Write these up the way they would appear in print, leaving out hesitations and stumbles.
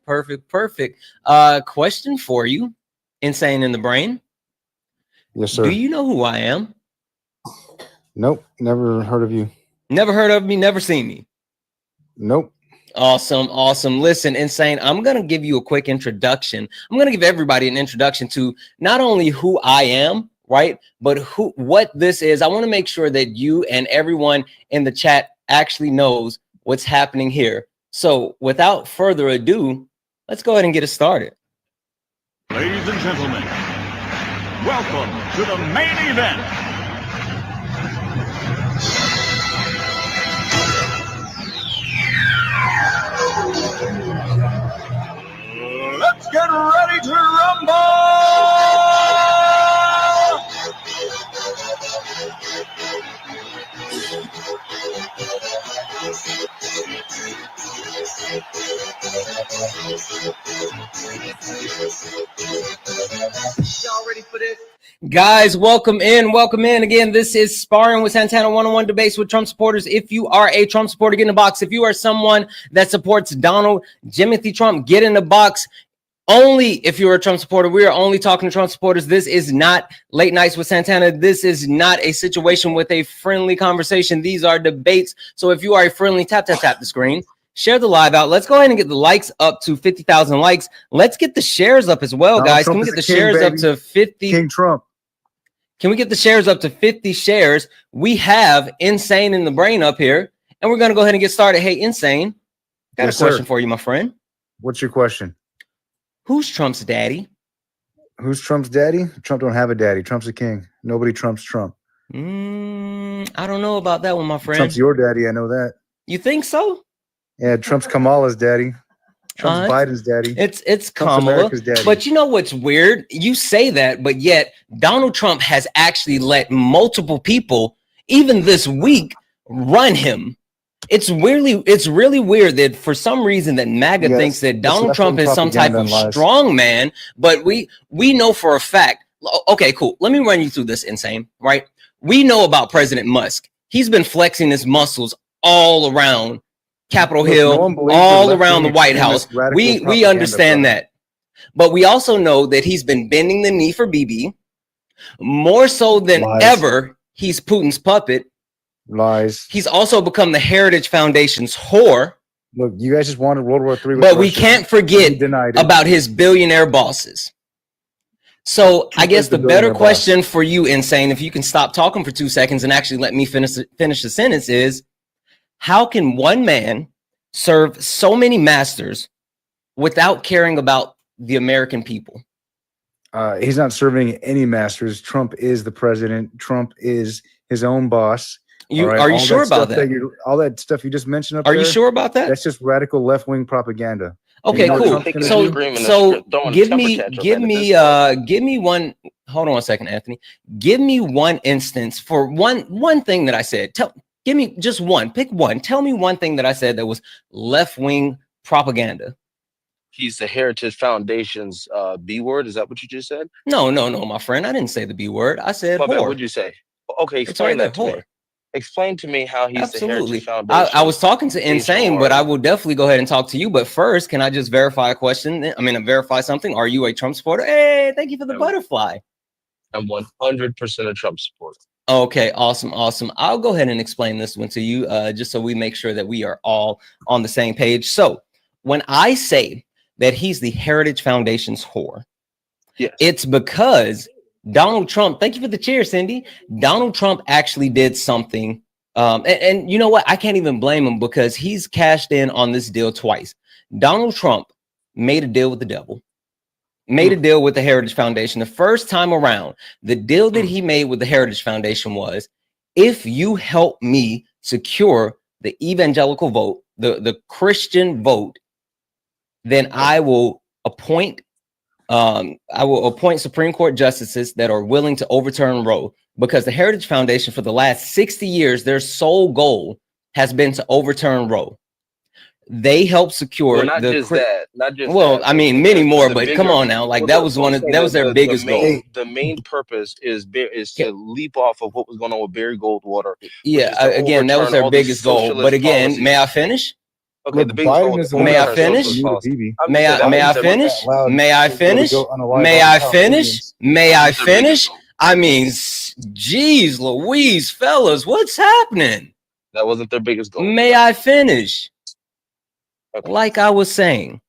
Perfect. Question for you, Insane in the Brain. Yes, sir. Do you know who I am? Nope. Never heard of you. Never heard of me, never seen me. Nope. Awesome. Listen, Insane, I'm going to give you a quick introduction. I'm going to give everybody an introduction to not only who I am, right, but what this is. I want to make sure that you and everyone in the chat actually knows what's happening here. So without further ado, let's go ahead and get it started. Ladies and gentlemen, welcome to the main event. Let's get ready to rumble! Y'all ready for this? Guys, welcome in. Again, this is Sparring with Santana 101 debates with Trump supporters. If you are a Trump supporter, get in the box. If you are someone that supports Donald Jimothy Trump, get in the box. Only if you're a Trump supporter. We are only talking to Trump supporters. This is not Late Nights with Santana. This is not a situation with a friendly conversation. These are debates. So if you are a friendly, tap the screen. Share the live out. Let's go ahead and get the likes up to 50,000 likes. Let's get the shares up as well, guys. Can we get the shares up to 50? King Trump. Can we get the shares up to 50 shares? We have Insane in the Brain up here, and we're going to go ahead and get started. Hey, Insane, got a question for you, my friend. What's your question? Who's Trump's daddy? Who's Trump's daddy? Trump don't have a daddy. Trump's a king. Nobody trumps Trump. I don't know about that one, my friend. Trump's your daddy. I know that. You think so? Yeah, Trump's Kamala's daddy. Trump's Biden's daddy. It's Trump's Kamala. America's daddy. But you know what's weird? You say that, but yet Donald Trump has actually let multiple people, even this week, run him. It's really weird that for some reason that MAGA thinks that Donald Trump is some type of strong man, but we know for a fact. Okay, cool. Let me run you through this, Insane, right? We know about President Musk. He's been flexing his muscles all around Capitol Hill, all around the White House. We understand that. But we also know that he's been bending the knee for BB. More so than ever, he's Putin's puppet. Lies. He's also become the Heritage Foundation's whore. Look, you guys just wanted World War III. But we can't forget about his billionaire bosses. So I guess the better question for you, Insane, if you can stop talking for 2 seconds and actually let me finish the sentence, is how can one man serve so many masters without caring about the American people? He's not serving any masters. Trump is the president. Trump is his own boss. Are you sure about that? All that stuff you just mentioned up there? Are you sure about that? That's just radical left-wing propaganda. Okay, cool. So give me one. Hold on a second, Anthony. Give me one instance for one thing that I said. Give me just one. Pick one. Tell me one thing that I said that was left-wing propaganda. He's the Heritage Foundation's B word. Is that what you just said? No, my friend. I didn't say the B word. I said whore. What'd you say? Okay, explain that to me. Explain to me how he's the Heritage Foundation. I was talking to Insane, but I will definitely go ahead and talk to you. But first, can I just verify a question? Verify something. Are you a Trump supporter? Hey, thank you for the butterfly. I'm 100% a Trump supporter. Okay, awesome. I'll go ahead and explain this one to you, just so we make sure that we are all on the same page. So when I say that he's the Heritage Foundation's whore, yes, it's because Donald Trump, thank you for the cheer, Cindy. Donald Trump actually did something. And you know what? I can't even blame him because he's cashed in on this deal twice. Donald Trump made a deal with the devil, made a deal with the Heritage Foundation. The first time around, the deal that he made with the Heritage Foundation was, if you help me secure the evangelical vote, the Christian vote, then I will appoint Supreme Court justices that are willing to overturn Roe, because the Heritage Foundation for the last 60 years, their sole goal has been to overturn Roe. They helped secure many more, but come on now, like that was their biggest goal. The main purpose is to leap off of what was going on with Barry Goldwater. Yeah, again, that was their biggest goal. But again, may I finish? Okay, Look, the biggest Biden one is the May I one finish? May I finish? May I finish? May I finish? May I finish? I mean, geez, Louise, fellas, what's happening? That wasn't their biggest goal. May I finish? Okay. Like I was saying.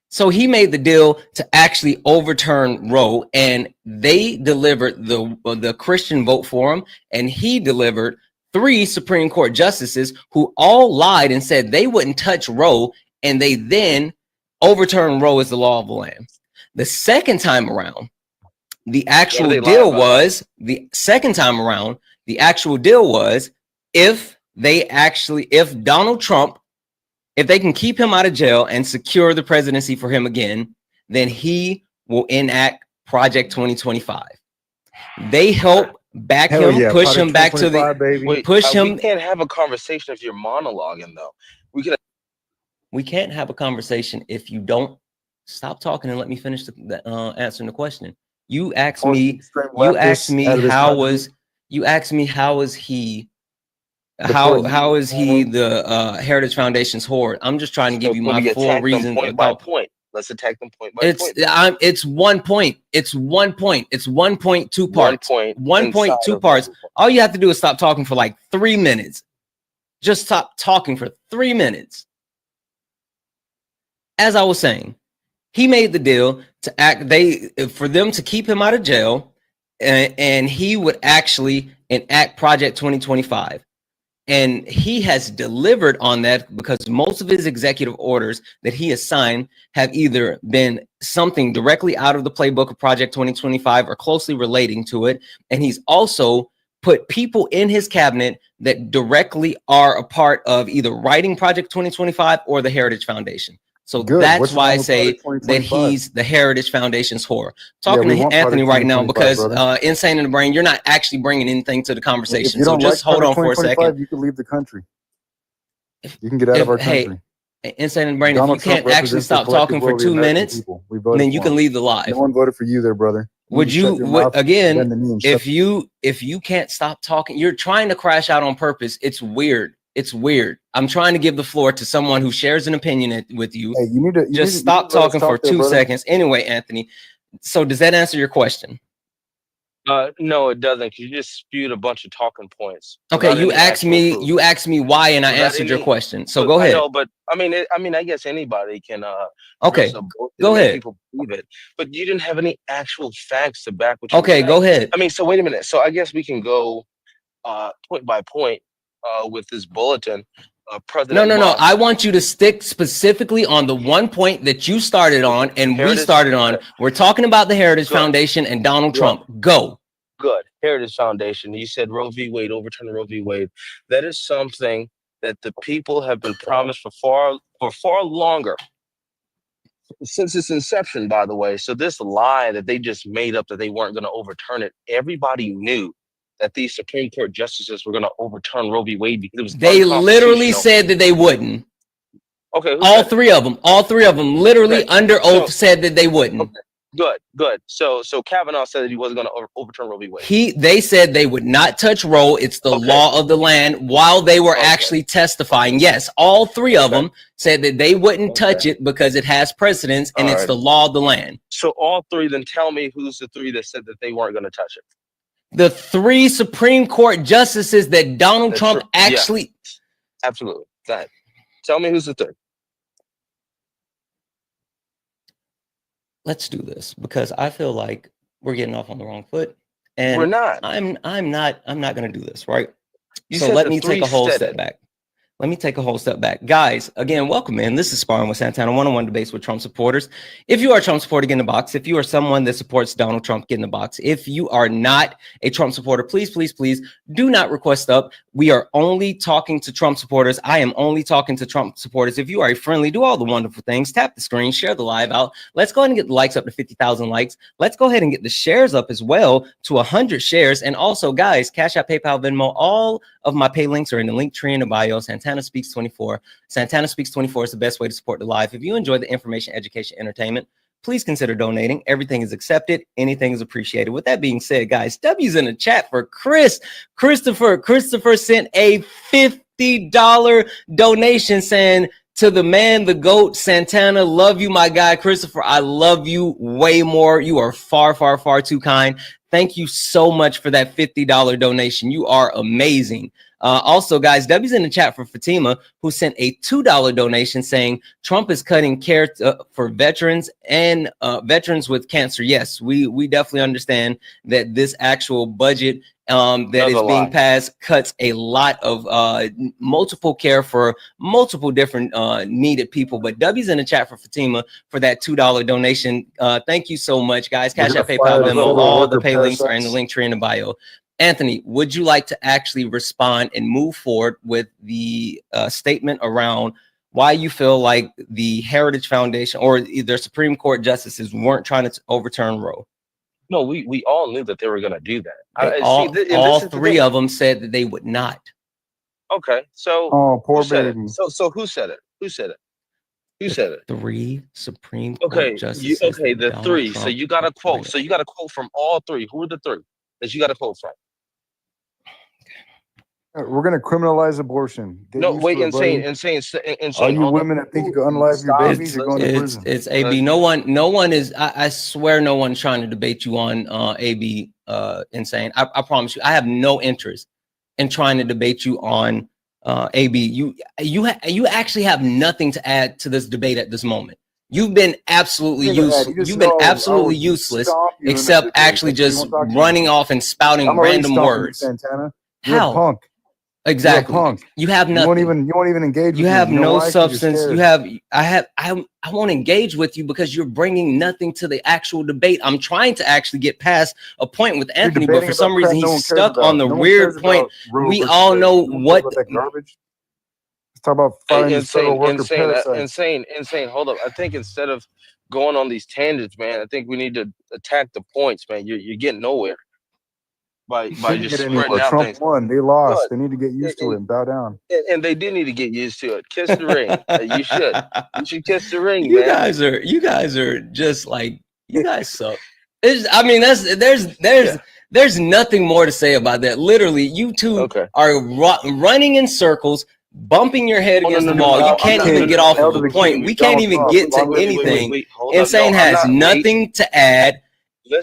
So he made the deal to actually overturn Roe, and they delivered the Christian vote for him, and he delivered 3 Supreme Court justices who all lied and said they wouldn't touch Roe, and they then overturned Roe as the law of the land. The second time around, the actual deal was if Donald Trump, if they can keep him out of jail and secure the presidency for him again, then he will enact Project 2025. They help back him, push him back to the baby. Wait, push him. We can't have a conversation if you're monologuing, though. We can't have a conversation if you don't stop talking and let me finish answering the question. You asked me how is he the Heritage Foundation's whore? I'm just trying to give you my full reason. Point by point. Let's attack them point by point. It's 1 point. It's 1 point. It's 1 point, 2 parts. 1 point, 2 parts. All you have to do is stop talking for like 3 minutes. Just stop talking for 3 minutes. As I was saying, he made the deal for them to keep him out of jail, and he would actually enact Project 2025. And he has delivered on that because most of his executive orders that he has signed have either been something directly out of the playbook of Project 2025 or closely relating to it. And he's also put people in his cabinet that directly are a part of either writing Project 2025 or the Heritage Foundation. So that's why I say that he's the Heritage Foundation's whore. Talking to Anthony right now because Insane in the Brain, you're not actually bringing anything to the conversation. So just hold on for a second. You can leave the country. You can get out of our country. Insane in the Brain, if you can't actually stop talking for 2 minutes, then you can leave the live. No one voted for you there, brother. Would you again, if you can't stop talking, you're trying to crash out on purpose. It's weird. It's weird. I'm trying to give the floor to someone who shares an opinion with you. Hey, you need to stop talking for 2 seconds. Anyway, Anthony, so does that answer your question? No, it doesn't. You just spewed a bunch of talking points. Okay, you asked me why, and I answered your question. So go ahead. I know, but I mean, I guess anybody can. Okay, go ahead. People believe it, but you didn't have any actual facts to back what. Okay, go ahead. I mean, so wait a minute. So I guess we can go point by point with this bulletin. No. I want you to stick specifically on the 1 point that you started on and we started on. We're talking about the Heritage Foundation and Donald Trump. Go. Good. Heritage Foundation. You said Roe v. Wade, overturn Roe v. Wade. That is something that the people have been promised for far longer. Since its inception, by the way. So this lie that they just made up that they weren't going to overturn it, everybody knew that these Supreme Court justices were going to overturn Roe v. Wade because it was they literally said that they wouldn't. Okay, all three of them literally under oath said that they wouldn't. Okay, good. So Kavanaugh said that he wasn't going to overturn Roe v. Wade. They said they would not touch Roe. It's the law of the land while they were actually testifying. Yes, all 3 of them said that they wouldn't touch it because it has precedence and it's the law of the land. So all 3, then tell me who's the 3 that said that they weren't going to touch it. The 3 Supreme Court justices that Donald Trump actually. Yeah, absolutely. Go ahead. Tell me who's the 3rd. Let's do this because I feel like we're getting off on the wrong foot, and we're not. I'm not going to do this, right? So let me take a whole step back. Let me take a whole step back. Guys, again, welcome in. This is Sparring with Santana, one-on-one debates with Trump supporters. If you are a Trump supporter, get in the box. If you are someone that supports Donald Trump, get in the box. If you are not a Trump supporter, please do not request up. We are only talking to Trump supporters. I am only talking to Trump supporters. If you are a friendly, do all the wonderful things. Tap the screen, share the live out. Let's go ahead and get the likes up to 50,000 likes. Let's go ahead and get the shares up as well to 100 shares. And also, guys, Cash App, PayPal, Venmo, all of my pay links are in the link tree in the bio. Santana Speaks 24. Santana Speaks 24 is the best way to support the live. If you enjoy the information, education, entertainment, please consider donating. Everything is accepted. Anything is appreciated. With that being said, guys, W's in the chat for Chris. Christopher sent a $50 donation saying, To the man, the GOAT, Santana, love you, my guy. Christopher, I love you way more. You are far, far, far too kind. Thank you so much for that $50 donation. You are amazing. Also, guys, Debbie's in the chat for Fatima, who sent a $2 donation saying Trump is cutting care for veterans and veterans with cancer. Yes, we definitely understand that this actual budget that is being passed cuts a lot of multiple care for multiple different needed people. But W's in the chat for Fatima for that $2 donation. Thank you so much, guys. Cash App, PayPal, Venmo, all the pay links are in the link tree in the bio. Anthony, would you like to actually respond and move forward with the statement around why you feel like the Heritage Foundation or either Supreme Court justices weren't trying to overturn Roe? No, we all knew that they were going to do that. All three of them said that they would not. Okay, so poor baby. baby. So who said it? Who said it? Who said it? Three Supreme Court justices. The three. So you got a quote. So you got a quote from all three. Who are the three that you got a quote from? We're gonna criminalize abortion. No, wait, insane. All you women that think you can unalive your babies are going to prison. It's AB. No one is. I swear, no one's trying to debate you on AB. Insane. I promise you, I have no interest in trying to debate you on AB. You actually have nothing to add to this debate at this moment. You've been absolutely useless. You've been absolutely useless, except actually just running off and spouting random words. Santana. How? Punk. Exactly. You have nothing. You won't even engage. You have no substance. I won't engage with you because you're bringing nothing to the actual debate. I'm trying to actually get past a point with Anthony, but for some reason he's stuck on the weird point. We all know what garbage. Let's talk about fighting insane. Hold up. I think instead of going on these tangents, man, I think we need to attack the points, man. You're getting nowhere. By just spreading out Trump things. won. They lost. They need to get used to it and bow down. And they do need to get used to it. Kiss the ring. You should. You should kiss the ring, you man. You guys are just like, you guys suck. There's nothing more to say about that. Literally, you two are running in circles, bumping your head against the wall. You can't even get off of the point. We can't even get to anything. Insane has nothing to add.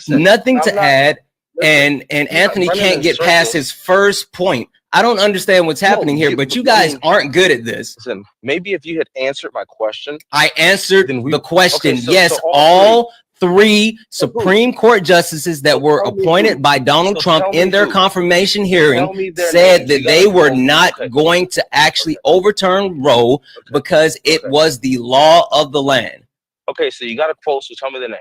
Nothing to add. And Anthony can't get past his first point. I don't understand what's happening here, but you guys aren't good at this. Listen, maybe if you had answered my question. I answered the question. Yes, all three Supreme Court justices that were appointed by Donald Trump in their confirmation hearing said that they were not going to actually overturn Roe because it was the law of the land. Okay, so you got a quote, so tell me the name.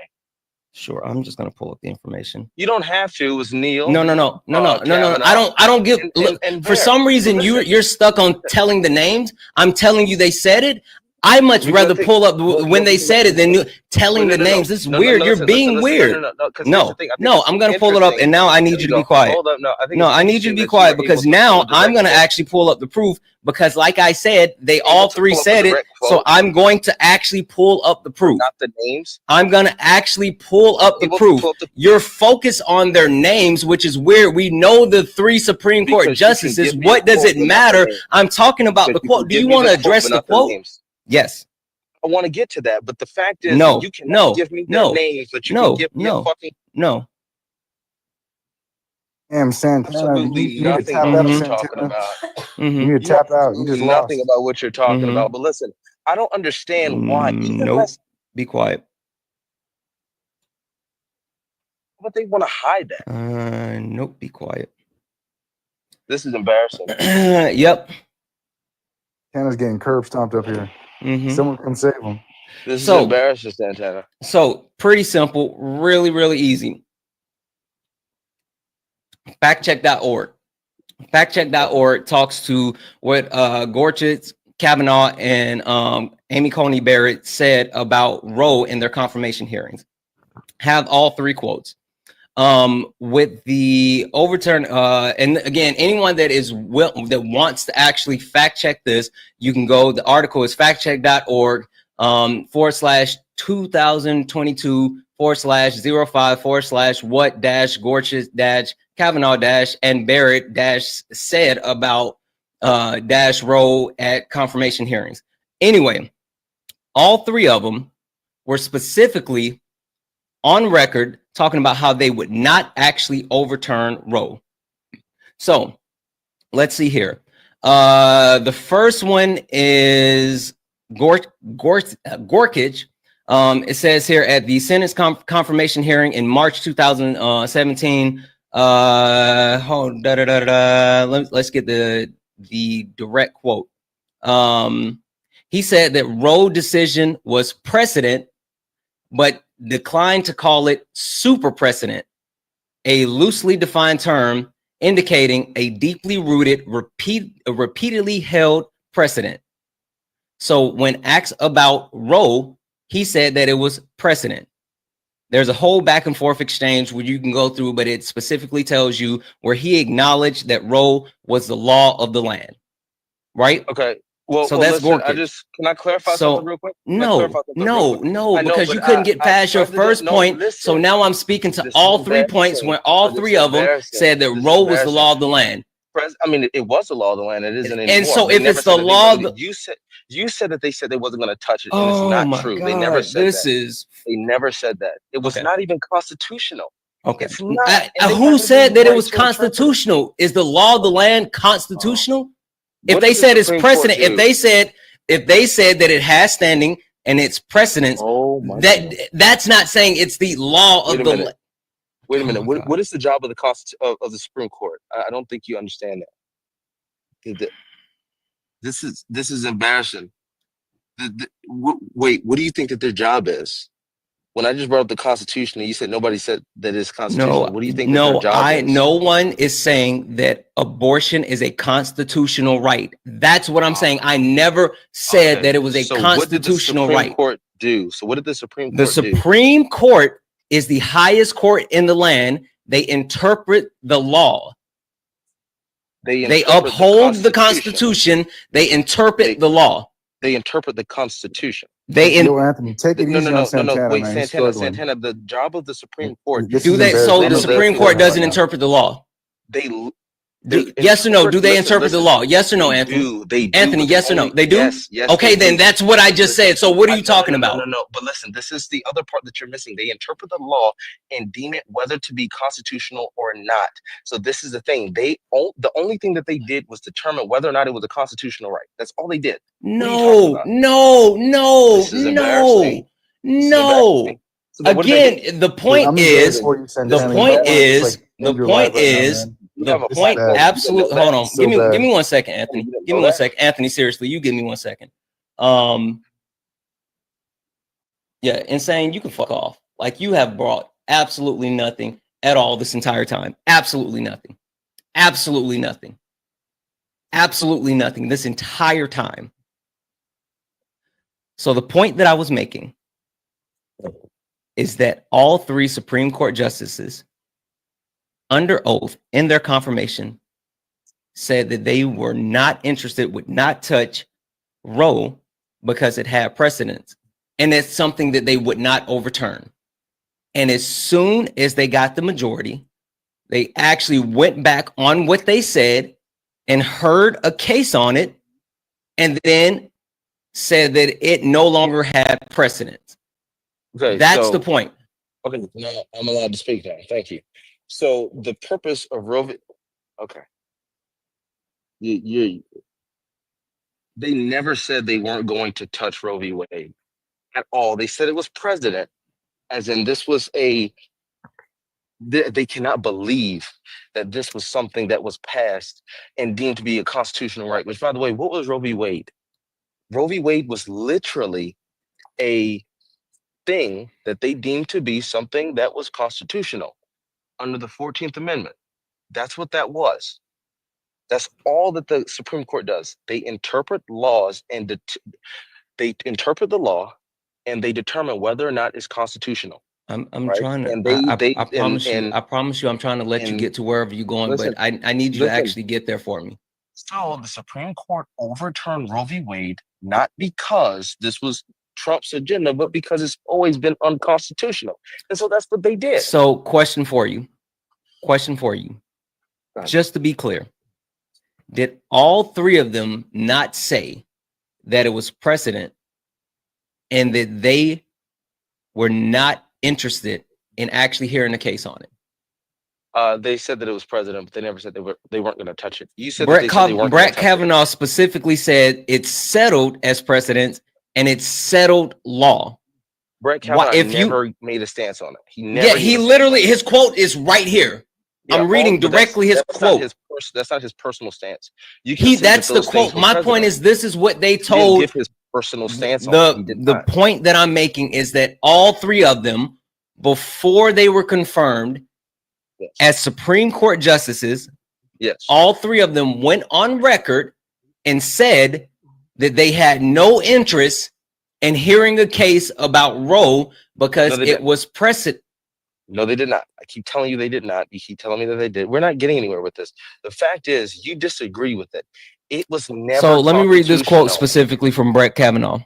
Sure, I'm just gonna pull up the information. You don't have to. It was Neil. No. I don't give. Look, for some reason, you're stuck on telling the names. I'm telling you, they said it. I much rather pull up when they said it than telling the names. This is weird. You're being weird. No, I'm gonna pull it up, and now I need you to be quiet. Hold up, no, I need you to be quiet because now I'm gonna actually pull up the proof. Because, like I said, they all three said it, so I'm going to actually pull up the proof. Not the names. I'm gonna actually pull up the proof. You're focused on their names, which is weird. We know the three Supreme Court justices. What does it matter? I'm talking about the quote. Do you want to address the quote? Yes. I want to get to that, but the fact is, you can give me their names, but you can give me a fucking Damn, Santana, you need to tap out. You need to tap out. You just nothing about what you're talking about. But listen, I don't understand why. Be quiet. But they want to hide that. Nope. Be quiet. This is embarrassing. Yep. Santana's getting curb stomped up here. Someone come save him. This is embarrassing, Santana. So pretty simple, really, really easy. Factcheck.org. Factcheck.org talks to what Gorsuch, Kavanaugh, and Amy Coney Barrett said about Roe in their confirmation hearings. Have all three quotes. With the overturn, and again, anyone that that wants to actually fact check this, you can go. The article is factcheck.org /2022/05/what-Gorsuch-and Barrett said about Roe at confirmation hearings. Anyway, all three of them were specifically on record talking about how they would not actually overturn Roe. So let's see here. The first one is Gorkage. It says here at the Senate's confirmation hearing in March 2017. Let's get the direct quote. He said that Roe decision was precedent, but declined to call it super precedent, a loosely defined term indicating a deeply rooted, repeatedly held precedent. So when asked about Roe, he said that it was precedent. There's a whole back and forth exchange where you can go through, but it specifically tells you where he acknowledged that Roe was the law of the land, right? Okay. Well, so that's listen, Gorkage. can I clarify something real quick? No, because you couldn't get past your first point. So now I'm speaking to all 3 points when all three of them said that Roe was the law of the land. I mean, it was the law of the land. It isn't anymore. And so if it's the law, you said that they said they wasn't going to touch it, and oh, it's not true. God, they never said that. They never said that. It was not even constitutional. Okay. It's not. Who said that it was constitutional? Is the law of the land constitutional? If they said it's precedent, if they said that it has standing and it's precedence, that's not saying it's the law of the land. Wait a minute. What is the job of the Supreme Court? I don't think you understand that. This is embarrassing. Wait, what do you think that their job is? When I just brought up the Constitution, and you said nobody said that it's constitutional. What do you think that their job is? No one is saying that abortion is a constitutional right. That's what I'm saying. I never said that it was a constitutional right. What did the Supreme Court do? So what did the Supreme Court do? The Supreme Court is the highest court in the land. They interpret the law. They uphold the Constitution. They interpret the law. They interpret the Constitution. Anthony, take it easy on Santana. Wait, man. Santana. The job of the Supreme Court. So the Supreme Court doesn't interpret the law. Yes or no? Do they interpret the law? Yes or no, Anthony? They do. Anthony, yes or no? They do? Yes. Okay, then that's what I just said. So what are you talking about? No. But listen, this is the other part that you're missing. They interpret the law and deem it whether to be constitutional or not. So this is the thing. The only thing that they did was determine whether or not it was a constitutional right. That's all they did. No. Again, the point is, absolutely. Hold on. Give me 1 second, Anthony. Give me 1 second. Anthony, seriously, you give me 1 second. Yeah, Insane, you can fuck off. Like, you have brought absolutely nothing at all this entire time. Absolutely nothing. Absolutely nothing. Absolutely nothing this entire time. So the point that I was making is that all 3 Supreme Court justices under oath in their confirmation said that they were not interested, would not touch Roe because it had precedence. And it's something that they would not overturn. And as soon as they got the majority, they actually went back on what they said and heard a case on it, and then said that it no longer had precedence. Okay, that's the point. Okay, now I'm allowed to speak now. Thank you. So the purpose of Roe v. Okay. They never said they weren't going to touch Roe v. Wade at all. They said it was precedent, as in this was they cannot believe that this was something that was passed and deemed to be a constitutional right. Which, by the way, what was Roe v. Wade? Roe v. Wade was literally a thing that they deemed to be something that was constitutional under the 14th Amendment. That's what that was. That's all that the Supreme Court does. They interpret laws and they interpret the law and they determine whether or not it's constitutional. I'm trying to. I promise you, I'm trying to let you get to wherever you're going, but I need you to actually get there for me. So the Supreme Court overturned Roe v. Wade not because this was Trump's agenda, but because it's always been unconstitutional, and so that's what they did. So, question for you. Just to be clear, did all 3 of them not say that it was precedent and that they were not interested in actually hearing a case on it. They said that it was precedent, but they never said they weren't going to touch it. You said that they said they weren't going to Brett touch Kavanaugh specifically said it's settled as precedent and it's settled law. Brett Kavanaugh never made a stance on it. He never. Yeah, he literally, his quote is right here. Yeah, I'm reading directly his quote. That's not his personal stance. That's the quote. My point is, this is what they told. Give his personal stance. The point that I'm making is that all three of them, before they were confirmed as Supreme Court justices, all three of them went on record and said that they had no interest in hearing a case about Roe because it was precedent. No, they did not. I keep telling you they did not. You keep telling me that they did. We're not getting anywhere with this. The fact is, you disagree with it. It was never. So let me read this quote specifically from Brett Kavanaugh.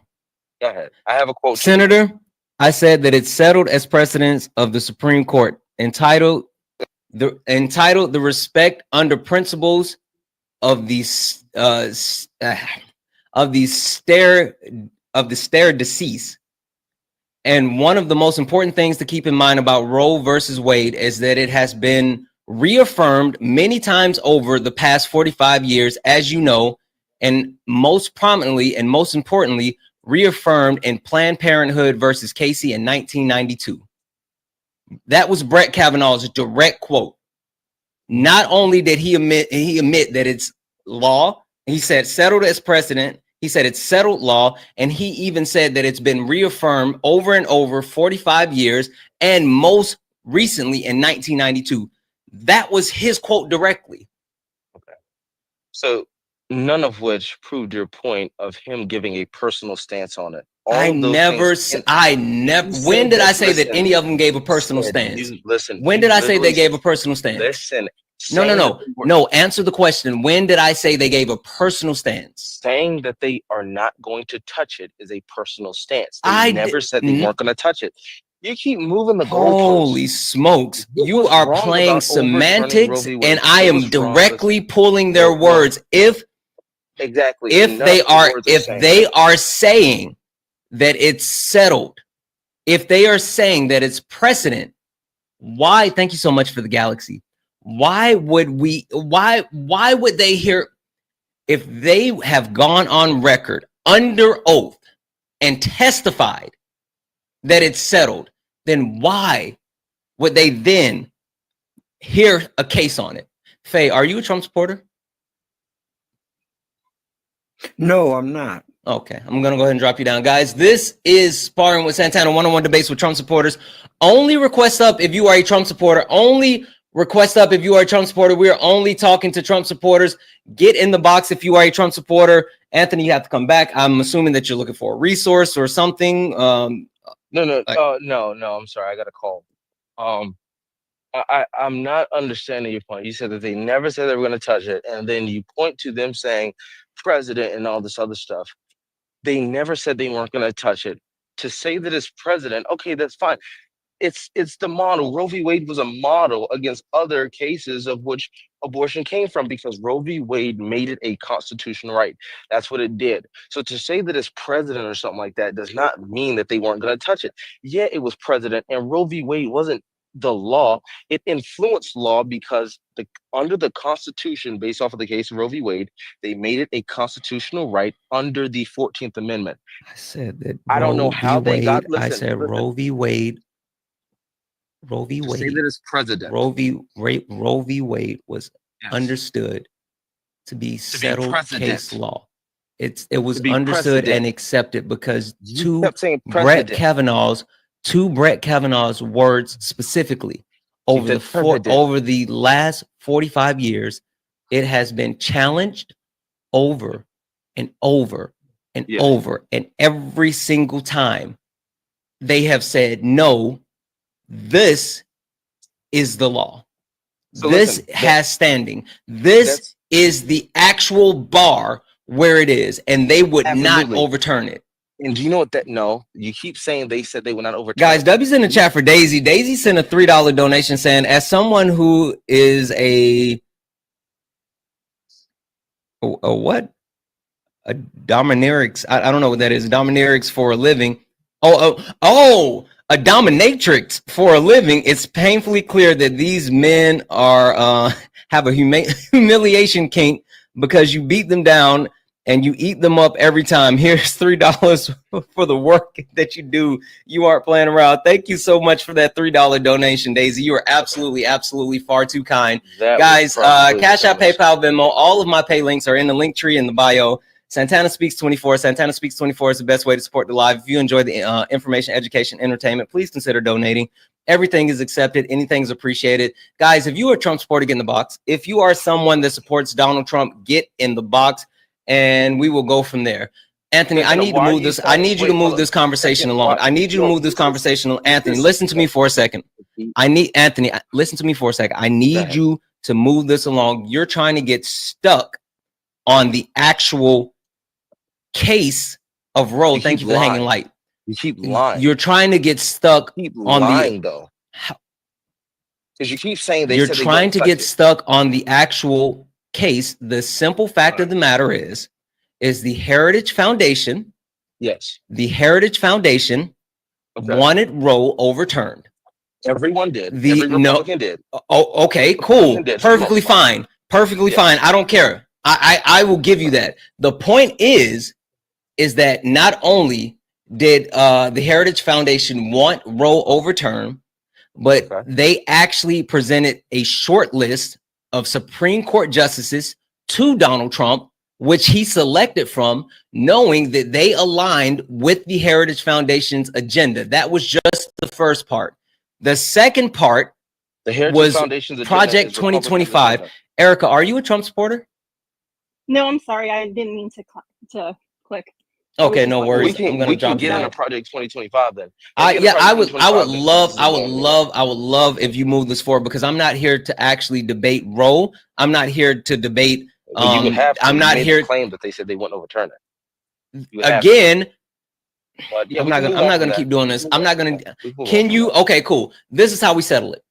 Go ahead. I have a quote. Senator, I said that it's settled as precedents of the Supreme Court, entitled the respect under principles of the stare decisis. And one of the most important things to keep in mind about Roe versus Wade is that it has been reaffirmed many times over the past 45 years, as you know, and most prominently and most importantly, reaffirmed in Planned Parenthood versus Casey in 1992. That was Brett Kavanaugh's direct quote. Not only did he admit that it's law, he said settled as precedent. He said it's settled law, and he even said that it's been reaffirmed over and over 45 years, and most recently in 1992. That was his quote directly. Okay. So none of which proved your point of him giving a personal stance on it. When did I say that any of them gave a personal stance? When did I say they gave a personal stance? Listen. No. Answer the question. When did I say they gave a personal stance? Saying that they are not going to touch it is a personal stance. They never said they weren't going to touch it. You keep moving the goalposts. Holy smokes. You are playing semantics, and I am directly pulling their words. If they are saying that it's settled, if they are saying that it's precedent, why? Thank you so much for the galaxy. Why would they hear, if they have gone on record under oath and testified that it's settled, then why would they then hear a case on it? Faye, are you a Trump supporter? No, I'm not. Okay, I'm going to go ahead and drop you down. Guys, this is Sparring with Santana, one-on-one debates with Trump supporters. Only request up if you are a Trump supporter. Only request up if you are a Trump supporter. We are only talking to Trump supporters. Get in the box if you are a Trump supporter. Anthony, you have to come back. I'm assuming that you're looking for a resource or something. No. I'm sorry. I got a call. I'm not understanding your point. You said that they never said they were going to touch it, and then you point to them saying president and all this other stuff. They never said they weren't going to touch it. To say that it's president, okay, that's fine. It's the model. Roe v. Wade was a model against other cases of which abortion came from, because Roe v. Wade made it a constitutional right. That's what it did. So to say that it's president or something like that does not mean that they weren't going to touch it. Yeah, it was president, and Roe v. Wade wasn't the law. It influenced law because under the Constitution, based off of the case of Roe v. Wade, they made it a constitutional right under the 14th Amendment. I said that. I don't know how they got. I said Roe v. Wade. Roe v. Wade. Say that it's president. Roe v. Wade was understood to be settled case law. It was understood and accepted because to Brett Kavanaugh's words specifically, over the last 45 years, it has been challenged over and over and over, and every single time they have said no. This is the law. So this has standing. This is the actual bar where it is, and they would not overturn it. And do you know what that? No, you keep saying they said they would not overturn. Guys, W's in the chat for Daisy. Daisy sent a $3 donation saying, as someone who is a what? A dominatrix. I don't know what that is. Dominatrix for a living. A dominatrix for a living. It's painfully clear that these men are have a humiliation kink because you beat them down and you eat them up every time. Here's $3 for the work that you do. You aren't playing around. Thank you so much for that $3 donation, Daisy. You are absolutely far too kind. Guys, Cash App, PayPal, Venmo, all of my pay links are in the link tree in the bio. Santana Speaks 24. Santana Speaks 24 is the best way to support the live. If you enjoy the information, education, entertainment, please consider donating. Everything is accepted. Anything is appreciated. Guys, if you are a Trump supporter, get in the box. If you are someone that supports Donald Trump, get in the box, and we will go from there. Anthony, I need to move this. I need you to move this conversation along. I need you to move this conversation along. Anthony, listen to me for a second. Anthony, listen to me for a second. I need you to move this along. You're trying to get stuck on the actual case of Roe. Thank you for the hanging light. You keep lying. You're trying to get stuck on lying, though. Because you keep saying you're trying to get stuck on the actual case. The simple fact of the matter is the Heritage Foundation. Yes. The Heritage Foundation wanted Roe overturned. Everyone did. Every Republican did. Oh, okay, cool. Perfectly fine. Perfectly fine. I don't care. I will give you that. The point is that not only did the Heritage Foundation want Roe overturned, but they actually presented a short list of Supreme Court justices to Donald Trump, which he selected from, knowing that they aligned with the Heritage Foundation's agenda. That was just the first part. The second part was Project 2025. Erica, are you a Trump supporter? No, I'm sorry. I didn't mean to click. Okay, no worries. We can get into Project 2025 then. I would love if you move this forward, because I'm not here to actually debate Roe. I'm not here to debate. I'm not here to claim that they said they wouldn't overturn it. Again. I'm not gonna keep doing this. I'm not gonna. Can you? Okay, cool. This is how we settle it.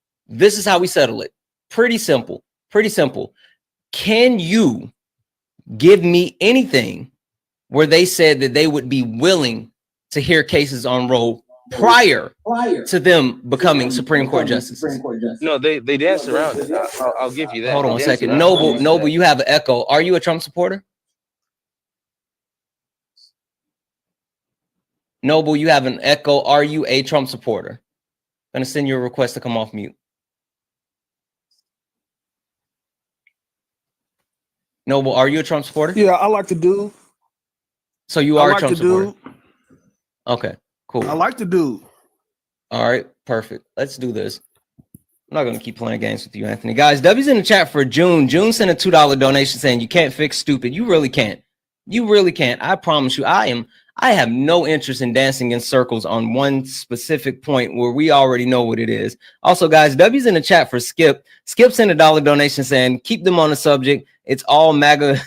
Pretty simple. Can you give me anything where they said that they would be willing to hear cases on Roe prior to them becoming Supreme Court justices? No, they danced around it. I'll give you that. Hold on a second. Noble, you have an echo. Are you a Trump supporter? Noble, you have an echo. Are you a Trump supporter? I'm going to send you a request to come off mute. Noble, are you a Trump supporter? Yeah, I like to do. So you are a Trump supporter? Okay, cool. I like to do. All right, perfect. Let's do this. I'm not going to keep playing games with you, Anthony. Guys, W's in the chat for June. June sent a $2 donation saying you can't fix stupid. You really can't. You really can't. I promise you. I have no interest in dancing in circles on one specific point where we already know what it is. Also, guys, W's in the chat for Skip. Skip sent a $1 donation saying keep them on the subject. It's all MAGA.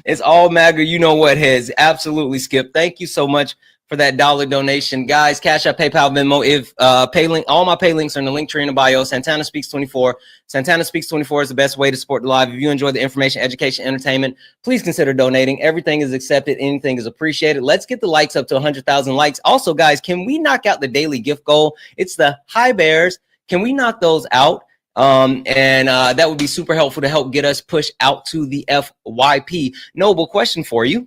It's all MAGA. You know what, heads. Absolutely, Skip. Thank you so much for that $1 donation. Guys, Cash App, PayPal, Venmo. If pay link, all my pay links are in the link tree in the bio. Santana Speaks 24. Santana Speaks 24 is the best way to support the live. If you enjoy the information, education, entertainment, please consider donating. Everything is accepted. Anything is appreciated. Let's get the likes up to 100,000 likes. Also, guys, can we knock out the daily gift goal? It's the High Bears. Can we knock those out? That would be super helpful to help get us push out to the FYP. Noble, question for you.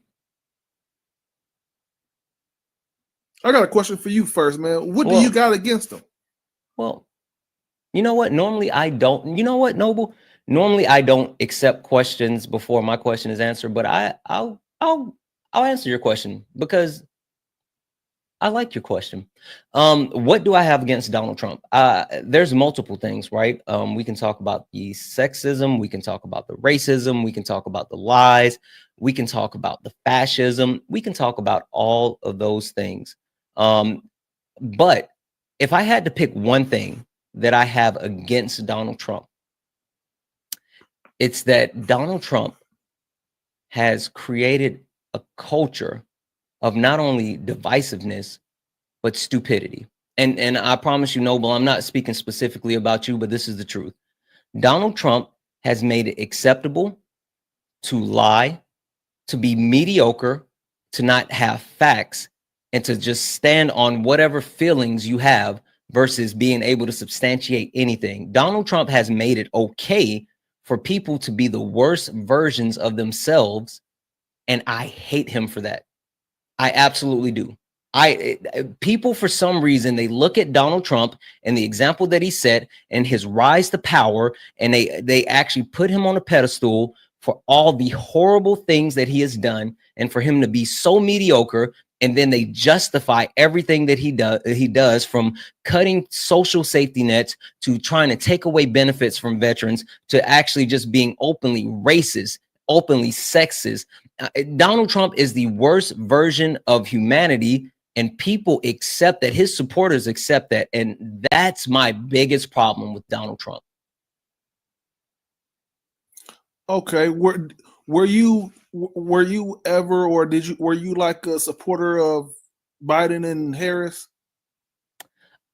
I got a question for you first, man. What do you got against them? Well, you know what? Normally I don't. You know what, Noble? Normally I don't accept questions before my question is answered, but I'll answer your question because I like your question. What do I have against Donald Trump? There's multiple things, right? We can talk about the sexism, we can talk about the racism, we can talk about the lies, we can talk about the fascism, we can talk about all of those things. But if I had to pick one thing that I have against Donald Trump, it's that Donald Trump has created a culture of not only divisiveness, but stupidity. And I promise you, Noble, I'm not speaking specifically about you, but this is the truth. Donald Trump has made it acceptable to lie, to be mediocre, to not have facts, and to just stand on whatever feelings you have versus being able to substantiate anything. Donald Trump has made it okay for people to be the worst versions of themselves, and I hate him for that. I absolutely do. People, for some reason, they look at Donald Trump and the example that he set and his rise to power, and they actually put him on a pedestal for all the horrible things that he has done, and for him to be so mediocre. And then they justify everything that he does, from cutting social safety nets to trying to take away benefits from veterans to actually just being openly racist, openly sexist. Donald Trump is the worst version of humanity, and people accept that. His supporters accept that. And that's my biggest problem with Donald Trump. Okay. Were you ever, or were you like a supporter of Biden and Harris?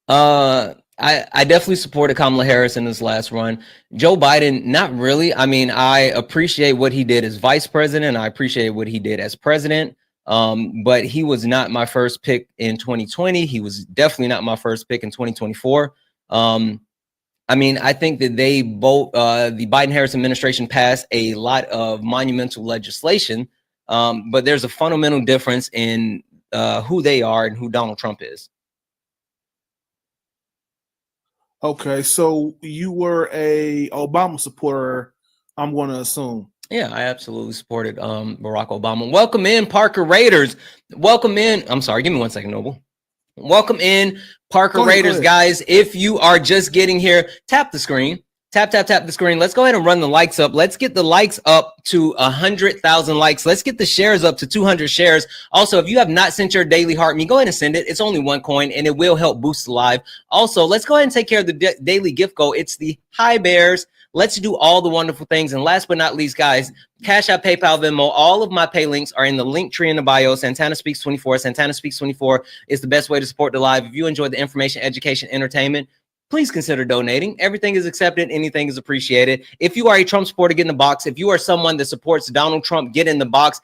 I definitely supported Kamala Harris in this last run. Joe Biden, not really. I mean, I appreciate what he did as vice president. I appreciate what he did as president. But he was not my first pick in 2020. He was definitely not my first pick in 2024. I mean, I think that they both, the Biden-Harris administration passed a lot of monumental legislation, but there's a fundamental difference in who they are and who Donald Trump is. Okay, so you were a Obama supporter, I'm going to assume. Yeah, I absolutely supported Barack Obama. Welcome in, Parker Raiders. Welcome in. I'm sorry, give me 1 second, Noble. Welcome in, Parker Raiders, guys. If you are just getting here, tap the screen. Tap the screen. Let's go ahead and run the likes up. Let's get the likes up to 100,000 likes. Let's get the shares up to 200 shares. Also, if you have not sent your daily heart me, go ahead and send it. It's only 1 coin, and it will help boost the live. Also, let's go ahead and take care of the daily gift goal. It's the Hi Bears. Let's do all the wonderful things. And last but not least, guys, Cash App, PayPal, Venmo, all of my pay links are in the link tree in the bio. Santana Speaks 24. Santana Speaks 24 is the best way to support the live. If you enjoy the information, education, entertainment, please consider donating. Everything is accepted. Anything is appreciated. If you are a Trump supporter, get in the box. If you are someone that supports Donald Trump, get in the box.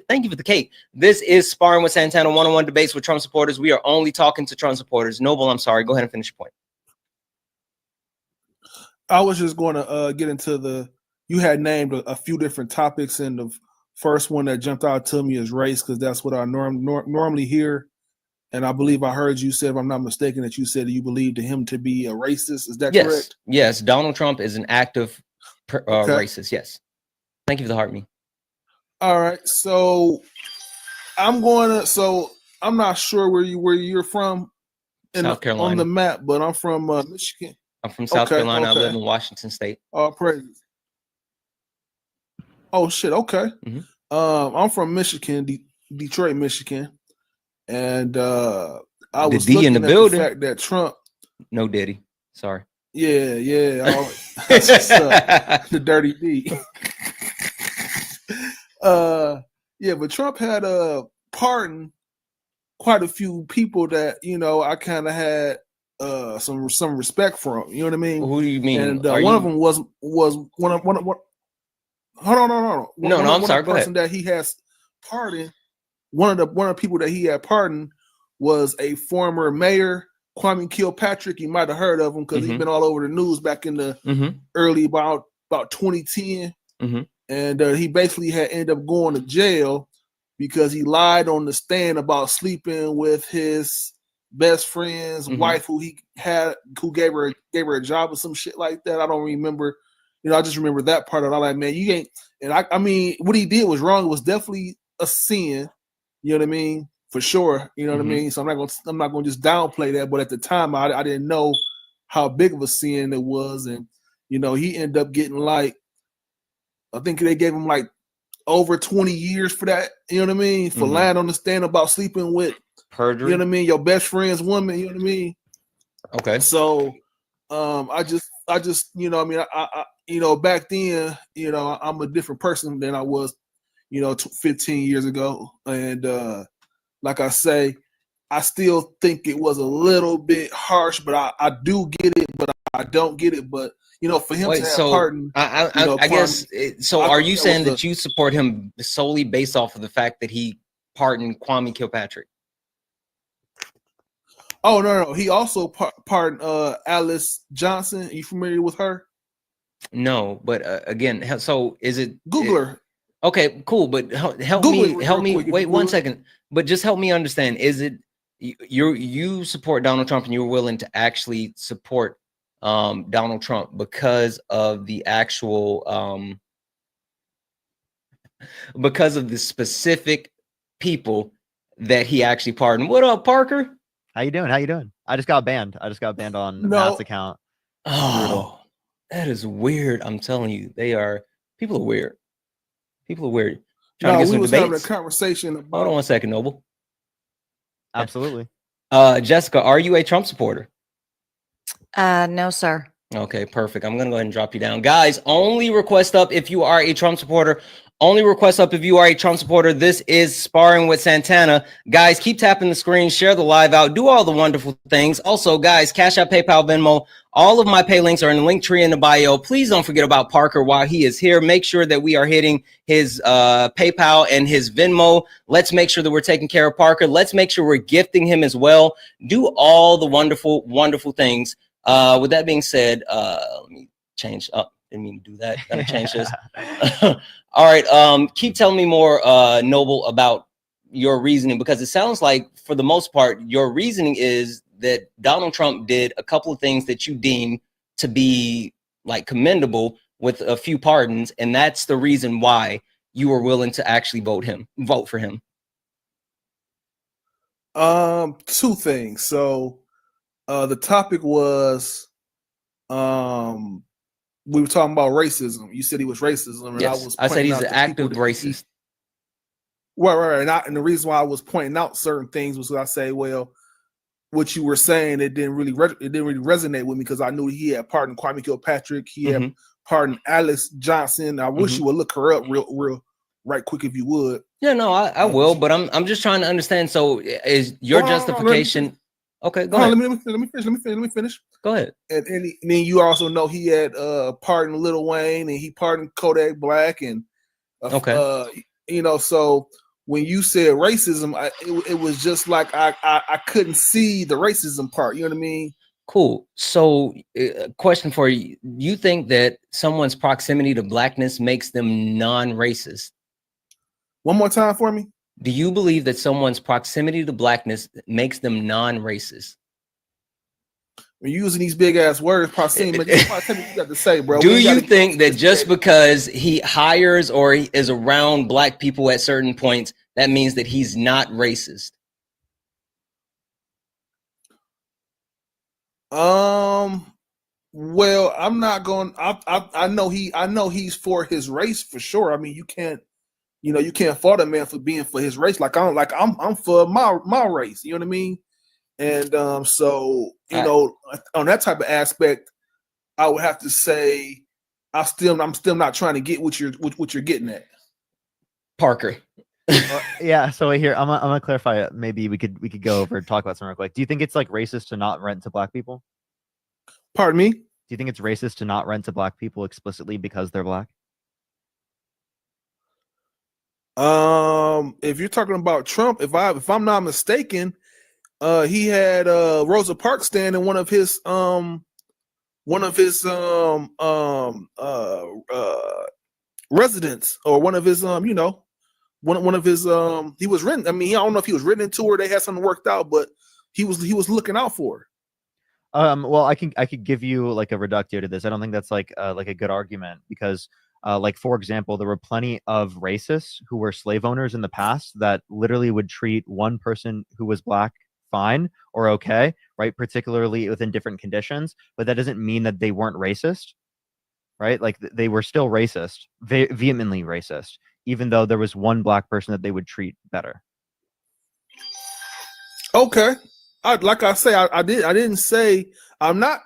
Thank you for the cake. This is Sparring with Santana, one-on-one debates with Trump supporters. We are only talking to Trump supporters. Noble, I'm sorry. Go ahead and finish your point. I was just going to get into you had named a few different topics, and the first one that jumped out to me is race, because that's what I normally hear. And I believe I heard you say, if I'm not mistaken, that you said you believed him to be a racist. Is that correct? Yes, Donald Trump is an active racist. Yes. Thank you for the heart me. All right. So I'm not sure where you're from South Carolina on the map, but I'm from Michigan. I'm from South Carolina. Okay. I live in Washington State. Oh, praise. Oh shit. Okay. Mm-hmm. I'm from Michigan, Detroit, Michigan. And I was D looking in the at building. The fact that Trump, no Diddy, sorry. Yeah. That's what's up. The dirty D. Yeah, but Trump had pardoned quite a few people that I kind of had some respect from. You know what I mean? Who do you mean? And one of them was one of. Hold on. No, I'm sorry. Go ahead. That he has pardoned. One of the people that he had pardoned was a former mayor, Kwame Kilpatrick. You might have heard of him because he's been all over the news back in the early about 2010. And he basically had ended up going to jail because he lied on the stand about sleeping with his best friend's wife, who gave her a job or some shit like that. I don't remember. I just remember that part of it. I'm like, man, you ain't. And I mean, what he did was wrong. It was definitely a sin. You know what I mean? For sure. You know what I mean? So I'm not gonna just downplay that. But at the time, I didn't know how big of a sin it was, and he ended up getting I think they gave him over 20 years for that. You know what I mean? For lying on the stand about sleeping with perjury. You know what I mean? Your best friend's woman. You know what I mean? Okay. So, I just I back then, I'm a different person than I was 15 years ago. And like I say, I still think it was a little bit harsh, but I do get it. But I don't get it, but for him Wait, to have so pardoned, I guess so. I Are think you that saying was that you support him solely based off of the fact that he pardoned Kwame Kilpatrick? Oh no, he also pardoned Alice Johnson. Are you familiar with her? No, but again, so is it? Google her. Okay, cool. But help Google me. it Help real me. quick if Wait you one would. second. But just help me understand. Is it you support Donald Trump and you're willing to actually support Donald Trump because of the actual because of the specific people that he actually pardoned? What up, Parker? How you doing? How you doing? I just got banned. I just got banned on No. Matt's account. Oh, that is weird. I'm telling you, people are weird. People are weird. Trying to get we some was having a debates. conversation about. Hold on one second, Noble. Absolutely. Jessica, are you a Trump supporter? No, sir. Okay, perfect. I'm gonna go ahead and drop you down. Guys, only request up if you are a Trump supporter. Only request up if you are a Trump supporter. This is Sparring with Santana. Guys, keep tapping the screen, share the live out, do all the wonderful things. Also, guys, Cash App, PayPal, Venmo, all of my pay links are in the link tree in the bio. Please don't forget about Parker while he is here. Make sure that we are hitting his PayPal and his Venmo. Let's make sure that we're taking care of Parker. Let's make sure we're gifting him as well. Do all the wonderful, wonderful things. With that being said, let me change up. Didn't mean to do that. Gotta change this. All right. Keep telling me more, Noble, about your reasoning, because it sounds like for the most part, your reasoning is that Donald Trump did a couple of things that you deem to be like commendable with a few pardons, and that's the reason why you were willing to actually vote for him. Two things. So the topic was we were talking about racism. You said he was racism, and Yes, I said he's an active racist. Right. And the reason why I was pointing out certain things was I say, well, what you were saying, it didn't really resonate with me, because I knew he had pardoned Kwame Kilpatrick. He had pardoned Alice Johnson. I wish you would look her up real right quick if you would. Yeah, no, I will, but I'm just trying to understand. So is your justification? Okay, go ahead. Let me finish. Go ahead. And then you also know he had pardoned Lil Wayne, and he pardoned Kodak Black, and so when you said racism, it was just like I couldn't see the racism part. You know what I mean? Cool. So, question for you: you think that someone's proximity to blackness makes them non-racist? One more time for me. Do you believe that someone's proximity to blackness makes them non-racist? When you're using these big ass words, proximity, tell me what you got to say, bro. Do you think that just because he hires or he is around black people at certain points, that means that he's not racist? Well, I'm not going. I know he's for his race for sure. I mean, you can't fault a man for being for his race. I'm for my race. You know what I mean? And so on that type of aspect, I would have to say I'm still not trying to get what you're getting at, Parker. Yeah. So here I'm gonna clarify. Maybe we could go over and talk about something real quick. Do you think it's like racist to not rent to black people? Pardon me? Do you think it's racist to not rent to black people explicitly because they're black? If you're talking about Trump, if I'm not mistaken, he had Rosa Parks stand in one of his residents, or one of his one of his he was written. I mean, I don't know if he was written into her. They had something worked out, but he was looking out for her. Well, I could give you like a reductio to this. I don't think that's like a good argument, because like, for example, there were plenty of racists who were slave owners in the past that literally would treat one person who was black fine or okay, right? Particularly within different conditions, but that doesn't mean that they weren't racist, right? Like they were still racist, vehemently racist, even though there was one black person that they would treat better. Okay. I didn't say, I'm not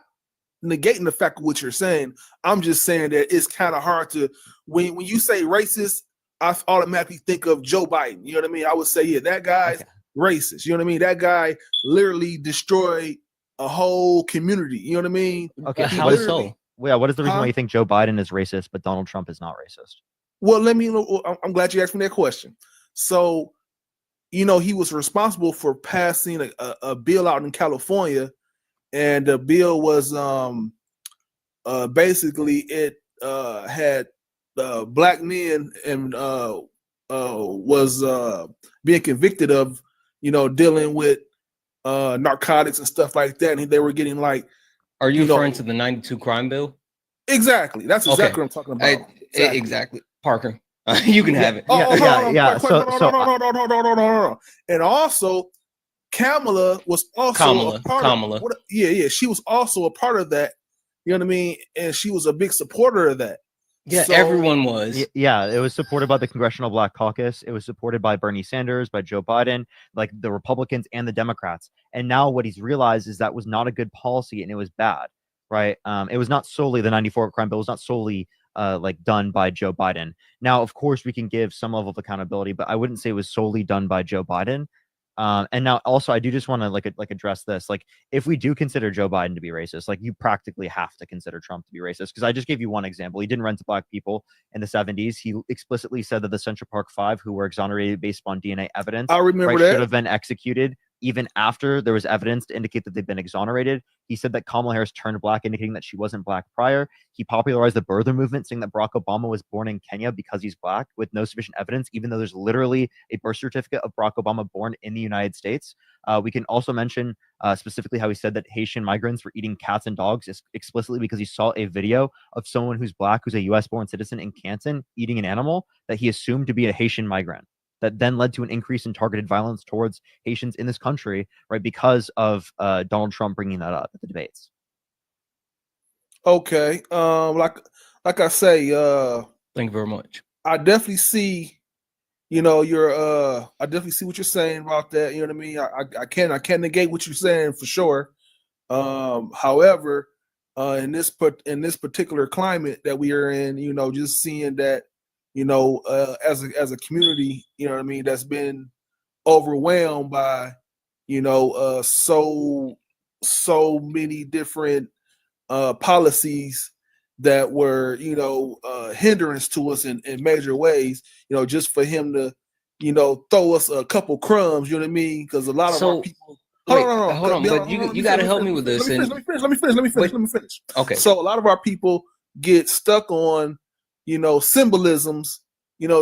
negating the fact of what you're saying. I'm just saying that it's kind of hard to, when you say racist, I automatically think of Joe Biden. You know what I mean? I would say, yeah, that guy's racist. You know what I mean? That guy literally destroyed a whole community. You know what I mean? Okay, But He how literally- so? Yeah, what is the reason Huh? why you think Joe Biden is racist, but Donald Trump is not racist? Well, I'm glad you asked me that question. So, he was responsible for passing a bill out in California, and the bill was basically it had black men and was being convicted of dealing with narcotics and stuff like that, and they were getting like Are you you know- referring to the 92 crime bill? exactly. That's exactly Okay. what I'm talking about. Exactly. Parker, you can have it. Oh, Yeah, hold yeah, on, yeah. quick, So- no. And also, Kamala was also a part Kamala. of yeah. She was also a part of that. You know what I mean? And she was a big supporter of that. Yeah, So- everyone was. Yeah, it was supported by the Congressional Black Caucus. It was supported by Bernie Sanders, by Joe Biden, like the Republicans and the Democrats. And now what he's realized is that was not a good policy and it was bad, right? It was not solely the 94 crime bill. It was not solely like done by Joe Biden. Now, of course, we can give some level of accountability, but I wouldn't say it was solely done by Joe Biden. And now also I do just want to like address this. Like, if we do consider Joe Biden to be racist, like you practically have to consider Trump to be racist. Because I just gave you one example. He didn't rent to black people in the 70s. He explicitly said that the Central Park Five, who were exonerated based on DNA evidence, I remember right, that. should have been executed even after there was evidence to indicate that they've been exonerated. He said that Kamala Harris turned black, indicating that she wasn't black prior. He popularized the birther movement, saying that Barack Obama was born in Kenya because he's black, with no sufficient evidence, even though there's literally a birth certificate of Barack Obama born in the United States. We can also mention specifically how he said that Haitian migrants were eating cats and dogs explicitly because he saw a video of someone who's black, who's a U.S.-born citizen in Canton, eating an animal that he assumed to be a Haitian migrant. That then led to an increase in targeted violence towards Haitians in this country, right? Because of Donald Trump bringing that up at the debates. Okay. Like I say, Thank you very much. I definitely see, I definitely see what you're saying about that. You know what I mean? I can't negate what you're saying for sure. However, in this particular climate that we are in, just seeing that, as a community, you know what I mean, that's been overwhelmed by, so many different policies that were, hindrance to us in major ways, just for him to, throw us a couple crumbs, you know what I mean? Because a lot of our people. Hold on, but you got to help me with this. Let me finish. Okay. So a lot of our people get stuck on, symbolisms,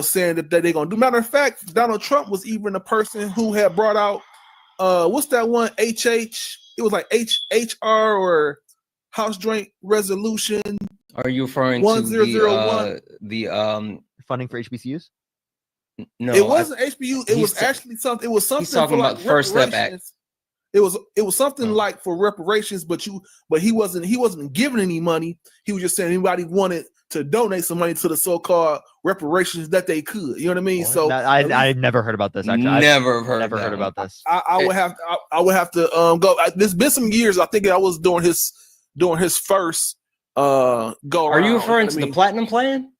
saying that they're gonna do. Matter of fact, Donald Trump was even a person who had brought out what's that one HH? It was like HR or House Joint Resolution. Are you referring 1001. to the Funding for HBCUs? no, It wasn't HBU. It he's was ta- actually something. It was something he's talking for like about the First Step Act. reparations. It was something like for reparations, but he wasn't giving any money. He was just saying anybody wanted to donate some money to the so-called reparations that they could. You know what I mean? What? So I never heard about this. Actually, never heard never that heard one. about this. I would have to go. There's been some years. I think I was doing his first go. Are you around, referring know to what I the mean? Platinum Plan?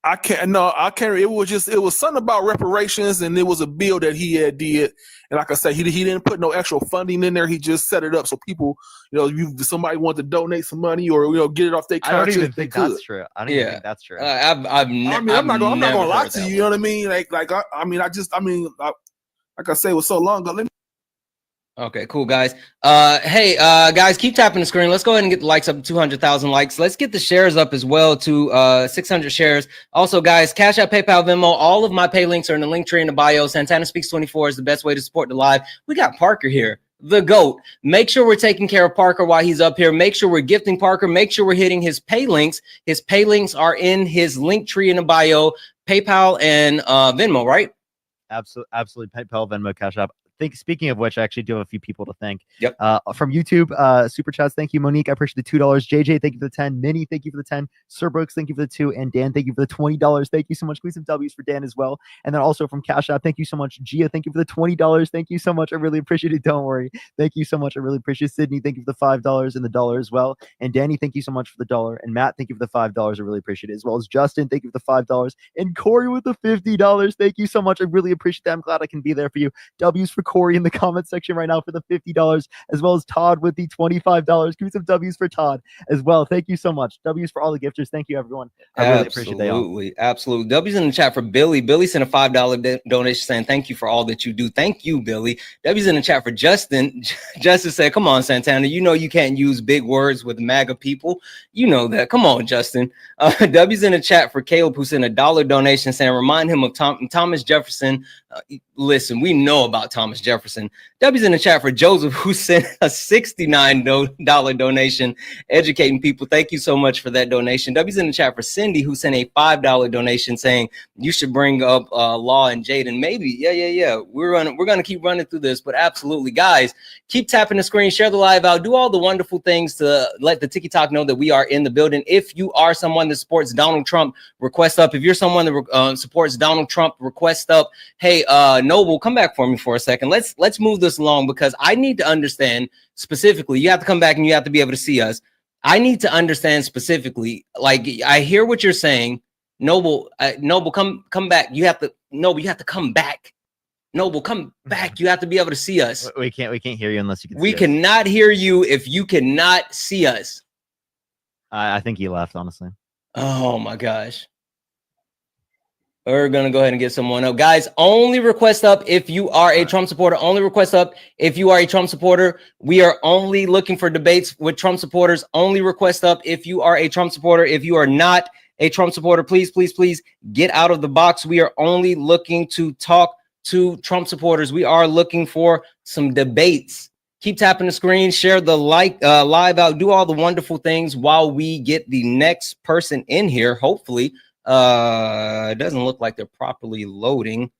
I can't. No, I can't. It was something about reparations, and it was a bill that he had did. And like I said, he didn't put no actual funding in there. He just set it up so people, if somebody wanted to donate some money or get it off their I don't conscience, even they think could. that's true. I don't even think that's true. I'm I'm not gonna lie to you. You know what I mean? Like like I say, it was so long ago. Okay, cool, guys. Hey, guys, keep tapping the screen. Let's go ahead and get the likes up to 200,000 likes. Let's get the shares up as well to 600 shares. Also, guys, Cash App, PayPal, Venmo, all of my pay links are in the link tree in the bio. Santana Speaks 24 is the best way to support the live. We got Parker here, the GOAT. Make sure we're taking care of Parker while he's up here. Make sure we're gifting Parker. Make sure we're hitting his pay links. His pay links are in his link tree in the bio, PayPal and Venmo, right? Absolutely. PayPal, Venmo, Cash App. Speaking of which, I actually do have a few people to thank. Yep. From YouTube, super chats. Thank you, Monique. I appreciate the $2. JJ, thank you for the 10. Minnie, thank you for the 10. Sir Brooks, thank you for the 2. And Dan, thank you for the $20. Thank you so much. Squeeze some W's for Dan as well. And then also from Cash App, thank you so much. Gia, thank you for the $20. Thank you so much. I really appreciate it. Don't worry. Thank you so much. I really appreciate it. Sydney, thank you for the $5 and the $1 as well. And Danny, thank you so much for the $1. And Matt, thank you for the $5. I really appreciate it. As well as Justin, thank you for the $5. And Corey with the $50. Thank you so much. I really appreciate that. I'm glad I can be there for you. W's for Corey in the comment section right now for the $50, as well as Todd with the $25. Give me some W's for Todd as well. Thank you so much. W's for all the gifters. Thank you, everyone. I really appreciate that. Absolutely. W's in the chat for Billy. Billy sent a $5 donation saying thank you for all that you do. Thank you, Billy. W's in the chat for Justin. Justin said, come on, Santana. You know you can't use big words with MAGA people. You know that. Come on, Justin. W's in the chat for Caleb, who sent a $1 donation saying remind him of Thomas Jefferson. Listen, we know about Thomas Jefferson. W's in the chat for Joseph, who sent a $69 donation educating people. Thank you so much for that donation. W's in the chat for Cindy, who sent a $5 donation saying you should bring up Law and Jaden. Maybe, yeah. We're gonna keep running through this, but absolutely, guys, keep tapping the screen, share the live out, do all the wonderful things to let the TikTok know that we are in the building. If you are someone that supports Donald Trump, request up. If you're someone that supports Donald Trump, request up. Hey, Noble, come back for me for a second. Let's move this along because I need to understand specifically. You have to come back and you have to be able to see us. I need to understand specifically. Like, I hear what you're saying. Noble, come back. You have to come back. Noble, come back. You have to be able to see us. We can't hear you unless you can. We cannot hear you if you cannot see us. I think he left, honestly. Oh my gosh. We're gonna go ahead and get someone up. Guys, only request up if you are a Trump supporter. Only request up if you are a Trump supporter. We are only looking for debates with Trump supporters. Only request up if you are a Trump supporter. If you are not a Trump supporter, please get out of the box. We are only looking to talk to Trump supporters. We are looking for some debates. Keep tapping the screen, share the live out, do all the wonderful things while we get the next person in here, hopefully. It doesn't look like they're properly loading,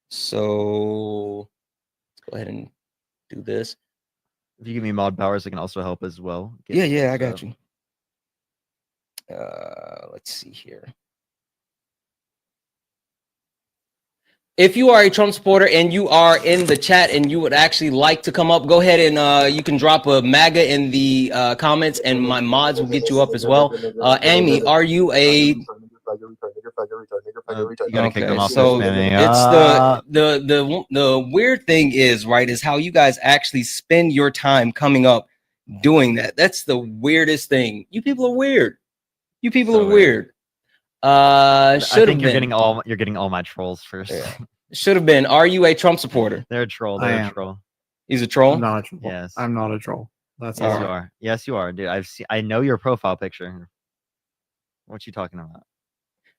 so let's go ahead and do this. If you give me mod powers, it can also help as well. Yeah, I got you. Let's see here. If you are a Trump supporter and you are in the chat and you would actually like to come up, go ahead and you can drop a MAGA in the comments and my mods will get you up as well. Amy, are you a... You gotta kick them off. So it's the weird thing is, right, is how you guys actually spend your time coming up doing that. That's the weirdest thing. You people are weird. You people are weird. I think you're getting all my trolls first. Yeah. Should have been. Are you a Trump supporter? They're a troll. They're a troll. He's a troll? I'm not a troll. Yes. I'm not a troll. That's yes, you are. Yes, you are, dude. I know your profile picture. What you talking about?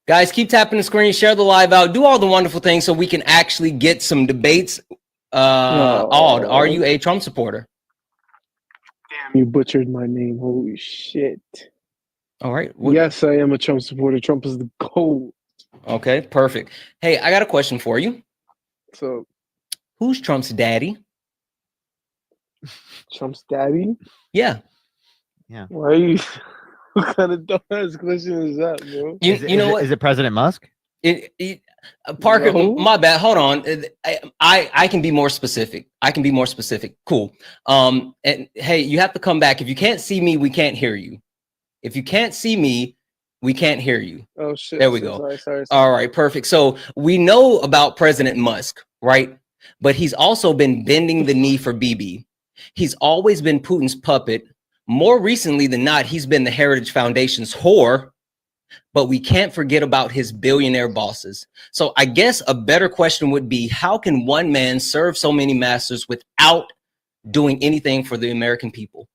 Guys, keep tapping the screen, share the live out, do all the wonderful things so we can actually get some debates. Ald, are you a Trump supporter? Damn, you butchered my name. Holy shit. All right. Yes, I am a Trump supporter. Trump is the GOAT. Okay, perfect. Hey, I got a question for you. So, who's Trump's daddy? Trump's daddy? Yeah. Why are you... What kind of dumbass question is that, bro? You know what? Is it President Musk? Parker, no. My bad. Hold on. I can be more specific. Cool. And hey, you have to come back. If you can't see me, we can't hear you. If you can't see me, we can't hear you. Oh shit. There we go. Sorry. All right, perfect. So we know about President Musk, right? But he's also been bending the knee for Bibi. He's always been Putin's puppet. More recently than not, he's been the Heritage Foundation's whore, but we can't forget about his billionaire bosses. So I guess a better question would be, how can one man serve so many masters without doing anything for the American people?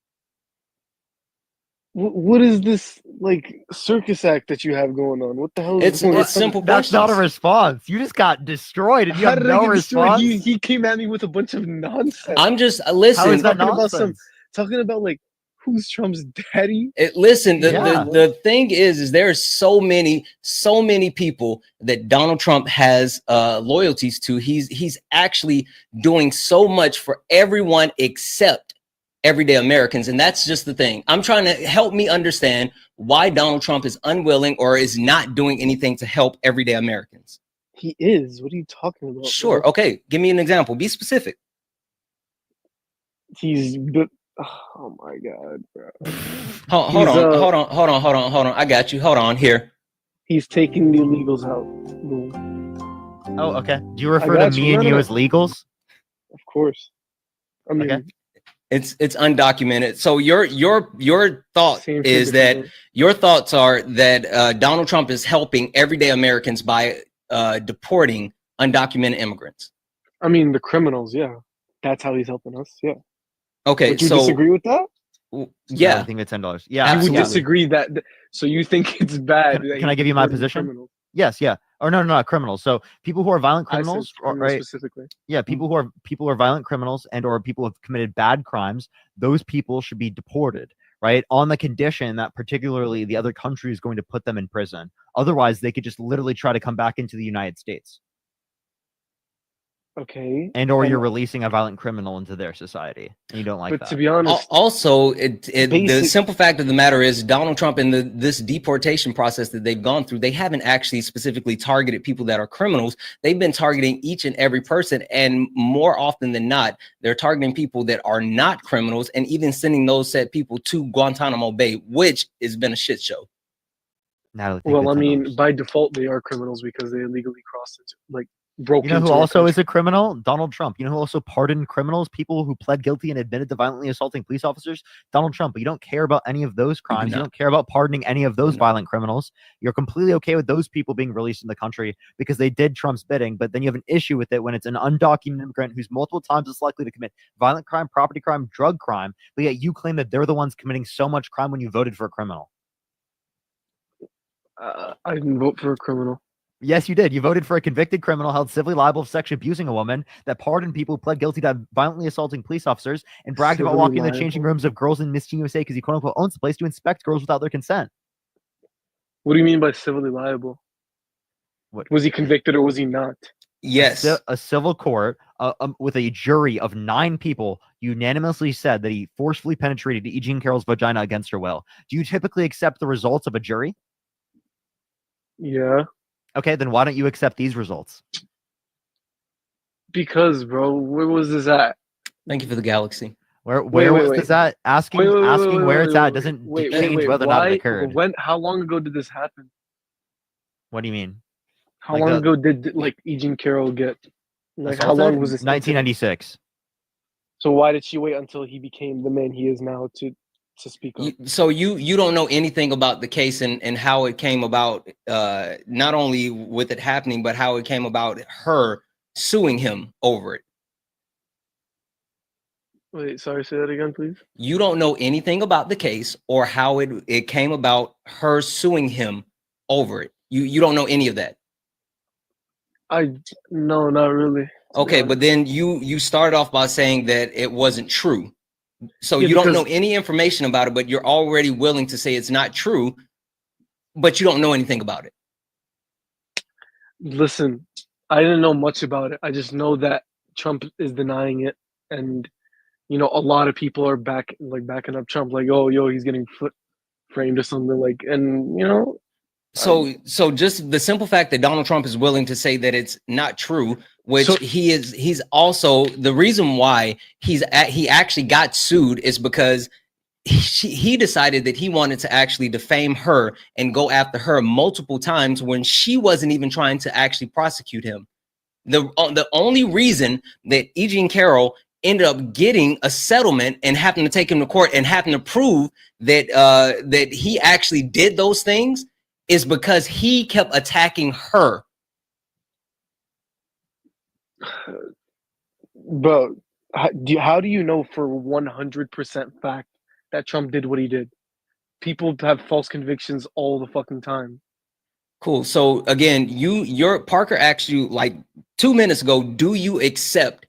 What is this like circus act that you have going on? What the hell is it's simple. That's not a response. You just got destroyed and you have no response. He came at me with a bunch of nonsense. I'm just listen. How is that nonsense? Talking about like who's Trump's daddy? Listen, the thing is there's so many people that Donald Trump has loyalties to. He's actually doing so much for everyone except everyday Americans. And that's just the thing. I'm trying to help me understand why Donald Trump is unwilling or is not doing anything to help everyday Americans. He is. What are you talking about? Sure. Bro? Okay. Give me an example. Be specific. Oh my God, bro. Hold on. I got you. Hold on here. He's taking the illegals out. Oh, okay. Do you refer to me and you as legals? Of course. I mean, Okay. It's undocumented. So your thought Same shit, is different that day. your thoughts are that Donald Trump is helping everyday Americans by deporting undocumented immigrants. I mean, the criminals, yeah. That's how he's helping us, yeah. Okay, Would you so disagree with that? No, yeah, I think it's $10. Yeah, You would Absolutely. disagree that, so you think it's bad that Can I he's give you my deporting position? criminals? Yes, yeah. Or no, not criminals. So people who are violent I said criminals, criminals right? specifically. Yeah, people who are violent criminals and or people who have committed bad crimes, those people should be deported, right? On the condition that particularly the other country is going to put them in prison. Otherwise, they could just literally try to come back into the United States. Okay. And or you're releasing a violent criminal into their society. And you don't like But that. to be honest, also, the Basic- simple fact of the matter is Donald Trump and this deportation process that they've gone through, they haven't actually specifically targeted people that are criminals. They've been targeting each and every person. And more often than not, they're targeting people that are not criminals and even sending those said people to Guantanamo Bay, which has been a shit show. Natalie, thank well, you, I mean, $10. by default, they are criminals because they illegally crossed into, like, broke You know into who our also is country. a criminal? Donald Trump. You know who also pardoned criminals? People who pled guilty and admitted to violently assaulting police officers? Donald Trump. But you don't care about any of those crimes. You No. don't care about pardoning any of those No. violent criminals. You're completely okay with those people being released in the country because they did Trump's bidding, but then you have an issue with it when it's an undocumented immigrant who's multiple times as likely to commit violent crime, property crime, drug crime, but yet you claim that they're the ones committing so much crime when you voted for a criminal. I didn't vote for a criminal. Yes, you did. You voted for a convicted criminal held civilly liable for sexually abusing a woman that pardoned people who pled guilty to violently assaulting police officers and bragged about Civilly walking in the changing liable? rooms of girls in Miss Teen USA because he quote unquote owns the place to inspect girls without their consent. What do you mean by civilly liable? What? Was he convicted or was he not? Yes. A civil court with a jury of 9 people unanimously said that he forcefully penetrated E. Jean Carroll's vagina against her will. Do you typically accept the results of a jury? Yeah. Okay, then why don't you accept these results? Because, bro, where was this at? Thank you for the galaxy. Where Wait, was wait. this at? Asking where it's at doesn't change whether or not it occurred. How long ago did this happen? What do you mean? How Like long the- ago did like E. Jean Carroll get? Like, how assaulted? long was this? 1996. So why did she wait until he became the man he is now to speak up? So you don't know anything about the case and how it came about, not only with it happening, but how it came about her suing him over it. Wait, sorry, say that again, please. You don't know anything about the case or how it came about her suing him over it. You don't know any of that. No, not really. Okay, but then you started off by saying that it wasn't true. So Yeah, you don't because- know any information about it, but you're already willing to say it's not true, but you don't know anything about it. Listen, I didn't know much about it. I just know that Trump is denying it, and you know, a lot of people are backing up Trump, like, oh, yo, he's getting framed or something, like, and you know. So just the simple fact that Donald Trump is willing to say that it's not true, which he's also the reason why he actually got sued is because he decided that he wanted to actually defame her and go after her multiple times when she wasn't even trying to actually prosecute him. The only reason that E. Jean Carroll ended up getting a settlement and having to take him to court and having to prove that that he actually did those things is because he kept attacking her. Bro, how do you know for 100% fact that Trump did what he did? People have false convictions all the fucking time. Cool. So again, your Parker asked you like 2 minutes ago, do you accept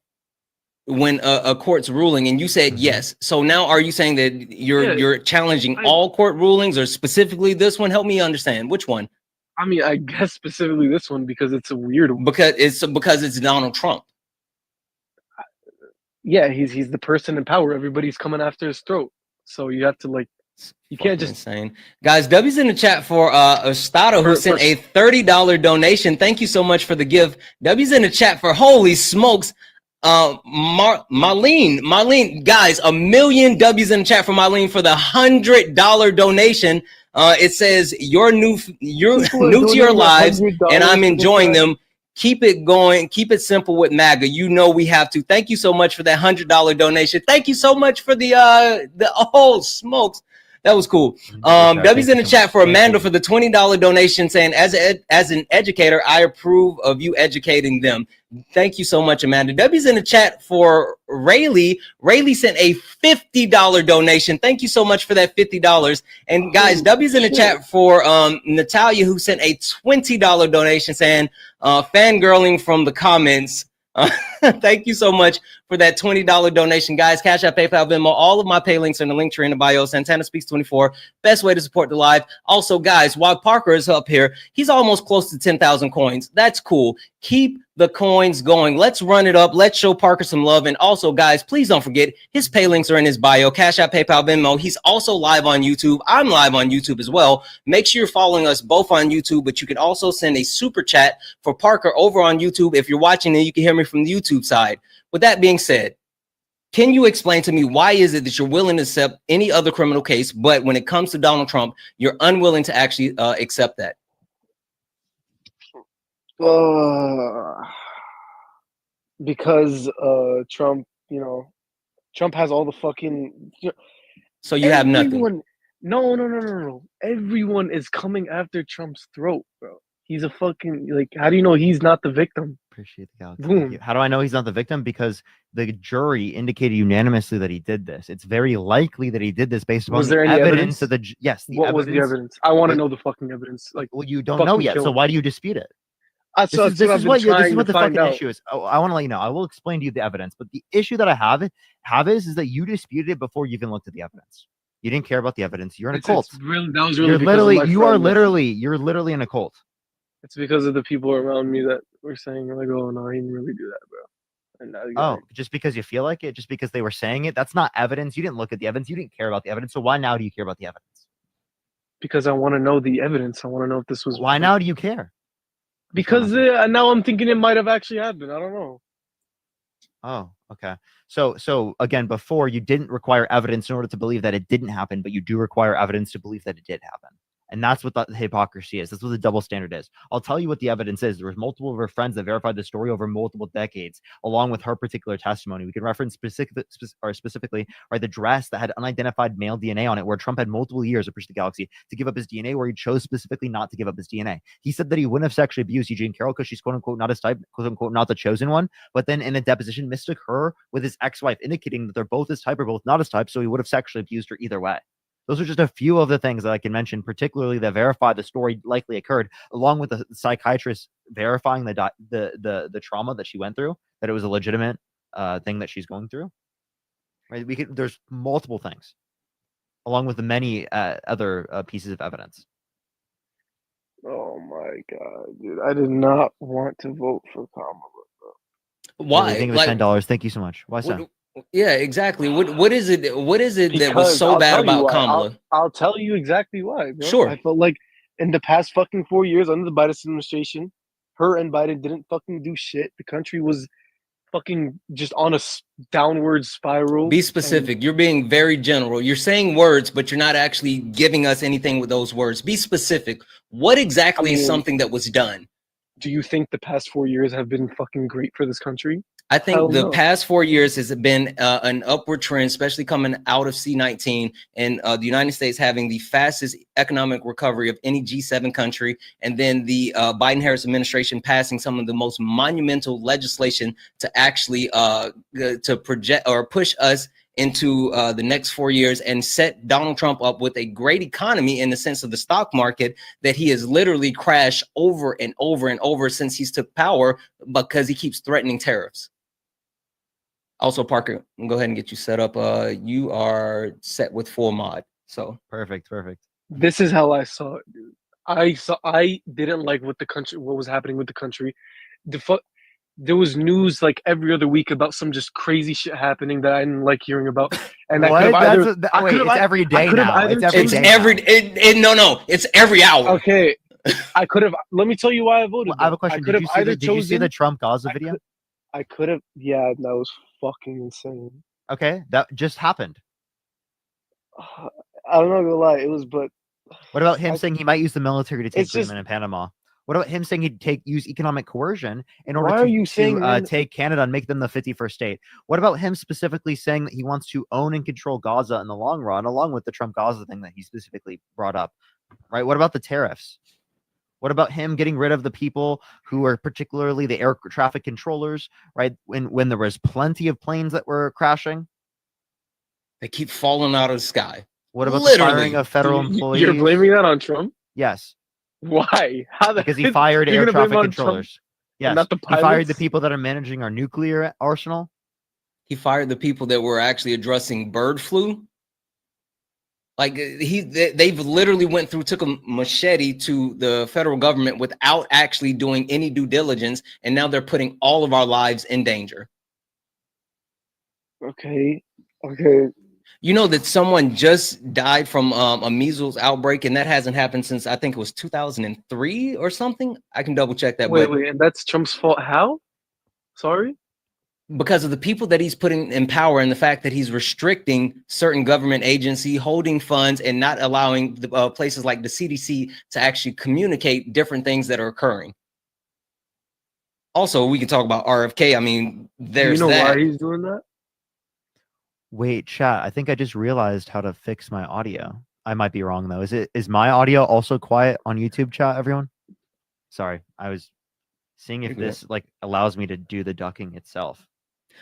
when a court's ruling, and you said yes. So now are you saying that you're challenging all court rulings or specifically this one? Help me understand which one. I mean, I guess specifically this one because it's a weird one. Because it's Donald Trump. Yeah, he's the person in power. Everybody's coming after his throat. So you have to like, you can't just insane. Guys, W's in the chat for Estado, who sent a $30 donation. Thank you so much for the gift. W's in the chat for holy smokes. Marlene, guys, 1 million W's in the chat for Marlene for the $100 donation. It says you're new to your lives, and I'm enjoying them. Keep it going. Keep it simple with MAGA. You know we have to. Thank you so much for that $100 donation. Thank you so much for the oh smokes. That was cool. W's in the chat for Amanda for the $20 donation, saying, as an educator, I approve of you educating them. Thank you so much, Amanda. W's in the chat for Rayleigh. Rayleigh sent a $50 donation. Thank you so much for that $50. And guys, W's in the chat for Natalia, who sent a $20 donation, saying, fangirling from the comments. Thank you so much for that $20 donation, guys. Cash App, PayPal, Venmo, all of my pay links are in the link tree in the bio. Santana Speaks 24, best way to support the live. Also, guys, while Parker is up here, he's almost close to 10,000 coins. That's cool. Keep the coins going. Let's run it up. Let's show Parker some love. And also, guys, please don't forget his pay links are in his bio. Cash App, PayPal, Venmo. He's also live on YouTube. I'm live on YouTube as well. Make sure you're following us both on YouTube, but you can also send a super chat for Parker over on YouTube. If you're watching and you can hear me from the YouTube side. With that being said, can you explain to me why is it that you're willing to accept any other criminal case, but when it comes to Donald Trump, you're unwilling to actually accept that? Because Trump, Trump has all the fucking. So you have nothing. No. Everyone is coming after Trump's throat, bro. He's a fucking how do you know he's not the victim? Appreciate the galaxy. Boom. How do I know he's not the victim? Because the jury indicated unanimously that he did this. It's very likely that he did this based upon the evidence of the what was the evidence? I want to know the fucking evidence. Well, you don't know yet, so why do you dispute it? This is what the fucking issue is. Oh, I want to let you know. I will explain to you the evidence, but the issue that I have is that you disputed it before you even looked at the evidence. You didn't care about the evidence. You're in a cult. You're literally in a cult. It's because of the people around me that were saying oh no, he didn't really do that, bro. And just because you feel like it, just because they were saying it, that's not evidence. You didn't look at the evidence. You didn't care about the evidence. So why now do you care about the evidence? Because I want to know the evidence. I want to know if this was. Why now do you care? Because now I'm thinking it might have actually happened. I don't know. Oh, okay. So again, before you didn't require evidence in order to believe that it didn't happen, but you do require evidence to believe that it did happen. And that's what the hypocrisy is. That's what the double standard is. I'll tell you what the evidence is. There was multiple of her friends that verified the story over multiple decades, along with her particular testimony. We can reference specifically the dress that had unidentified male DNA on it, where Trump had multiple years to push the galaxy to give up his DNA, where he chose specifically not to give up his DNA. He said that he wouldn't have sexually abused Eugene Carroll because she's quote unquote not his type, quote unquote not the chosen one. But then in a deposition, mistook her with his ex-wife, indicating that they're both his type or both not his type, so he would have sexually abused her either way. Those are just a few of the things that I can mention, particularly that verify the story likely occurred, along with the psychiatrist verifying the trauma that she went through, that it was a legitimate thing that she's going through. Right? There's multiple things, along with the many other pieces of evidence. Oh my god, dude! I did not want to vote for Kamala. Why? I think it was $10. Thank you so much. Why so? Yeah, exactly. What is it? What is it that was so bad about Kamala? I'll tell you exactly why. Bro. Sure. I felt like in the past fucking 4 years under the Biden administration, her and Biden didn't fucking do shit. The country was fucking just on a downward spiral. Be specific. You're being very general. You're saying words, but you're not actually giving us anything with those words. Be specific. What exactly is something that was done? Do you think the past 4 years have been fucking great for this country? I think the past 4 years has been an upward trend, especially coming out of C-19 and the United States having the fastest economic recovery of any G7 country. And then the Biden-Harris administration passing some of the most monumental legislation to actually to project or push us into the next 4 years and set Donald Trump up with a great economy in the sense of the stock market that he has literally crashed over and over and over since he's took power because he keeps threatening tariffs. Also, Parker, go ahead and get you set up. You are set with full mod. So perfect. This is how I saw it, dude. I didn't like what was happening with the country. There was news like every other week about some just crazy shit happening that I didn't like hearing about. And it's every day now. It's every hour. Okay, I could have. Let me tell you why I voted. I have a question. Did you see the Trump Gaza video? I could have. Yeah, that was fucking insane. Okay, that just happened. I'm not gonna lie, it was. But what about him saying he might use the military to take women in Panama? What about him saying he'd use economic coercion in order Why are you saying to that? take Canada and make them the 51st state? What about him specifically saying that he wants to own and control Gaza in the long run, along with the Trump Gaza thing that he specifically brought up? Right? What about the tariffs? What about him getting rid of the people who are particularly the air traffic controllers, right? When there was plenty of planes that were crashing? They keep falling out of the sky. What about the Literally. firing of federal employees? You're blaming that on Trump? Yes. Why? How the Because he fired You're air gonna blame traffic it on Trump controllers. and Yes. not the He fired the pilots? people that are managing our nuclear arsenal. He fired the people that were actually addressing bird flu. Like they've literally took a machete to the federal government without actually doing any due diligence, and now they're putting all of our lives in danger. Okay. You know that someone just died from a measles outbreak, and that hasn't happened since I think it was 2003 or something. I can double check that. Wait, and that's Trump's fault? How? Sorry? Because of the people that he's putting in power and the fact that he's restricting certain government agency, holding funds, and not allowing the, places like the CDC to actually communicate different things that are occurring. Also, we can talk about RFK. I mean, there's you know that. why he's doing that? Wait, chat. I think I just realized how to fix my audio. I might be wrong though. Is my audio also quiet on YouTube, chat, everyone? Sorry, I was seeing if this like allows me to do the ducking itself.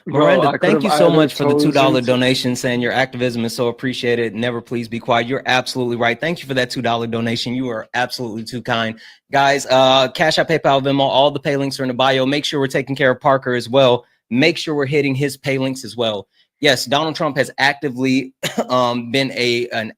Miranda, thank you so much for the $2 totally donation, saying your activism is so appreciated. Never please be quiet. You're absolutely right. Thank you for that $2 donation. You are absolutely too kind. Guys, Cash App, PayPal, Venmo, all the pay links are in the bio. Make sure we're taking care of Parker as well. Make sure we're hitting his pay links as well. Yes, Donald Trump has actively been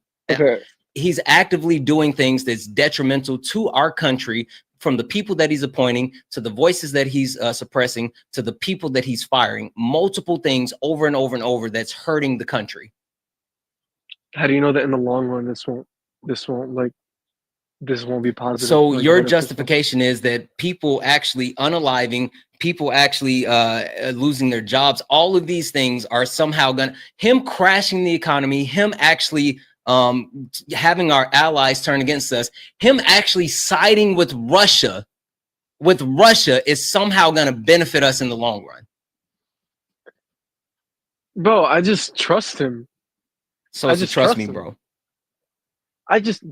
he's actively doing things that's detrimental to our country, from the people that he's appointing to the voices that he's suppressing to the people that he's firing. Multiple things over and over and over that's hurting the country. How do you know that in the long run this won't be positive? So like, your beneficial? justification is that people actually unaliving, people actually losing their jobs, all of these things are somehow him crashing the economy, him actually having our allies turn against us, him actually siding with Russia is somehow going to benefit us in the long run. Bro, I just trust him. So just trust me, bro. I just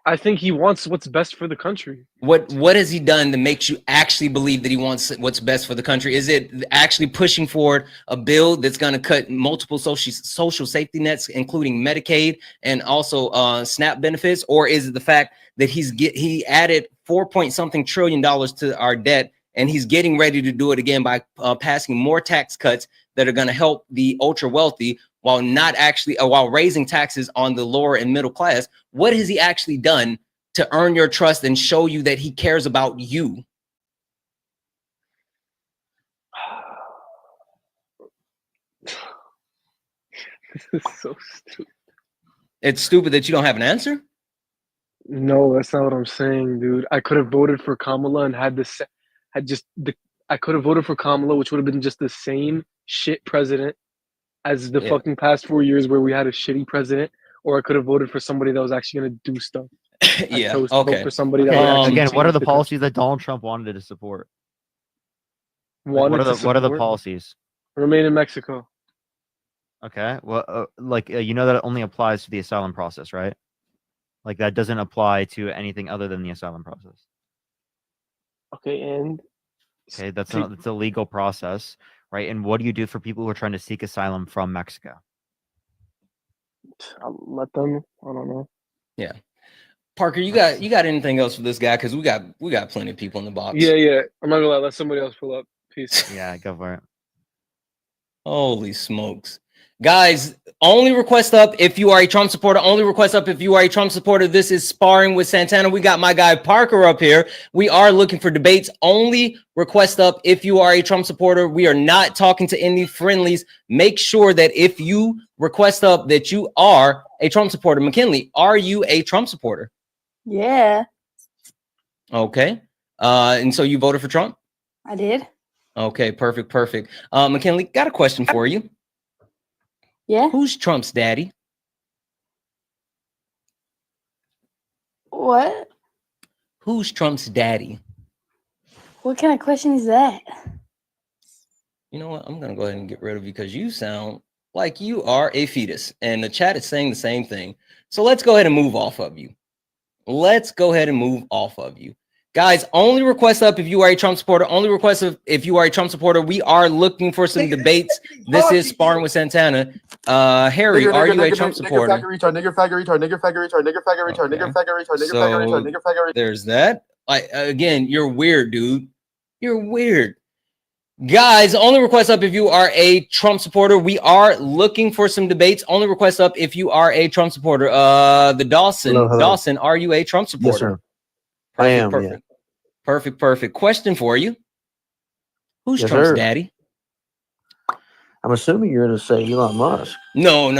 I think he wants what's best for the country. What has he done that makes you actually believe that he wants what's best for the country? Is it actually pushing forward a bill that's going to cut multiple social safety nets, including Medicaid and also SNAP benefits? Or is it the fact that he added $4 trillion to our debt, and he's getting ready to do it again by passing more tax cuts that are going to help the ultra wealthy, while not actually while raising taxes on the lower and middle class? What has he actually done to earn your trust and show you that he cares about you? This is so stupid. It's stupid that you don't have an answer? No, that's not what I'm saying, dude. I could have voted for Kamala and I could have voted for Kamala, which would have been just the same shit president as the fucking past 4 years where we had a shitty president, or I could have voted for somebody that was actually going to do stuff. I chose to vote for somebody that again, what are the policies that Donald Trump wanted to support? What are the policies? Remain in Mexico. Okay, well, you know that it only applies to the asylum process, right? Like that doesn't apply to anything other than the asylum process. Okay, and it's a legal process, right? And what do you do for people who are trying to seek asylum from Mexico? I'll let them. I don't know. Yeah, Parker, you got anything else for this guy? Because we got plenty of people in the box. Yeah. I'm not gonna let somebody else pull up. Peace. Yeah, go for it. Holy smokes. Guys, only request up if you are a Trump supporter. Only request up if you are a Trump supporter. This is Sparring with Santana. We got my guy Parker up here. We are looking for debates. Only request up if you are a Trump supporter. We are not talking to any friendlies. Make sure that if you request up that you are a Trump supporter. McKinley, are you a Trump supporter? Yeah, Okay. And so you voted for Trump? I did. Okay, perfect. McKinley, got a question for you. Yeah. Who's Trump's daddy? What? Who's Trump's daddy? What kind of question is that? You know what? I'm gonna go ahead and get rid of you because you sound like you are a fetus, and the chat is saying the same thing. So let's go ahead and move off of you. Let's go ahead and move off of you. Guys, only request up if you are a Trump supporter. Only request if you are a Trump supporter. We are looking for some debates. This is Sparring with Santana. Harry, are you a Trump supporter? There's that. Again, you're weird, dude. You're weird. Guys, only request up if you are a Trump supporter. We are looking for some debates. Only request up if you are a Trump supporter. The Dawson. Hello. Dawson, are you a Trump supporter? Yes, sir. Perfect, I am. perfect. Yeah. Perfect. Question for you. Who's Yes, Trump's sir. daddy? I'm assuming you're going to say Elon Musk. No,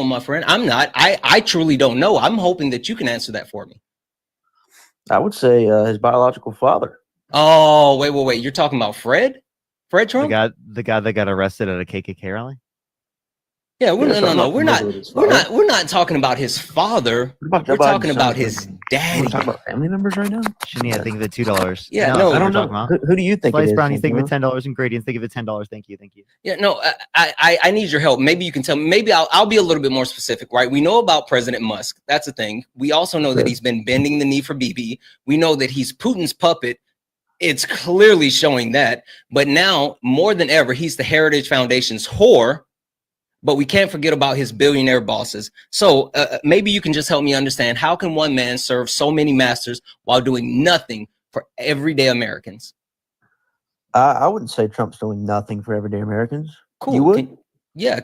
my friend. I'm not. I truly don't know. I'm hoping that you can answer that for me. I would say his biological father. Oh, wait. You're talking about Fred? Fred Trump? The guy that got arrested at a KKK rally? Yeah, Yes, I'm no. not We're not familiar with his father. we're not talking about his father. What about We're Joe Biden's talking about son? his You daddy. want to talk about family members right now? Shouldn't I think of the $2? Yeah, No, no, that's I don't what we're know. talking about. Who do you think Slice it is? brownies, think of it Santana? $10. Ingredients, think of it $10. Thank you. Yeah, no, I need your help. Maybe you can tell me. Maybe I'll be a little bit more specific, right? We know about President Musk. That's a thing. We also know that Sure. he's been bending the knee for Bibi. We know that he's Putin's puppet. It's clearly showing that. But now, more than ever, he's the Heritage Foundation's whore. But we can't forget about his billionaire bosses. So maybe you can just help me understand, how can one man serve so many masters while doing nothing for everyday Americans? I wouldn't say Trump's doing nothing for everyday Americans. Cool. You would?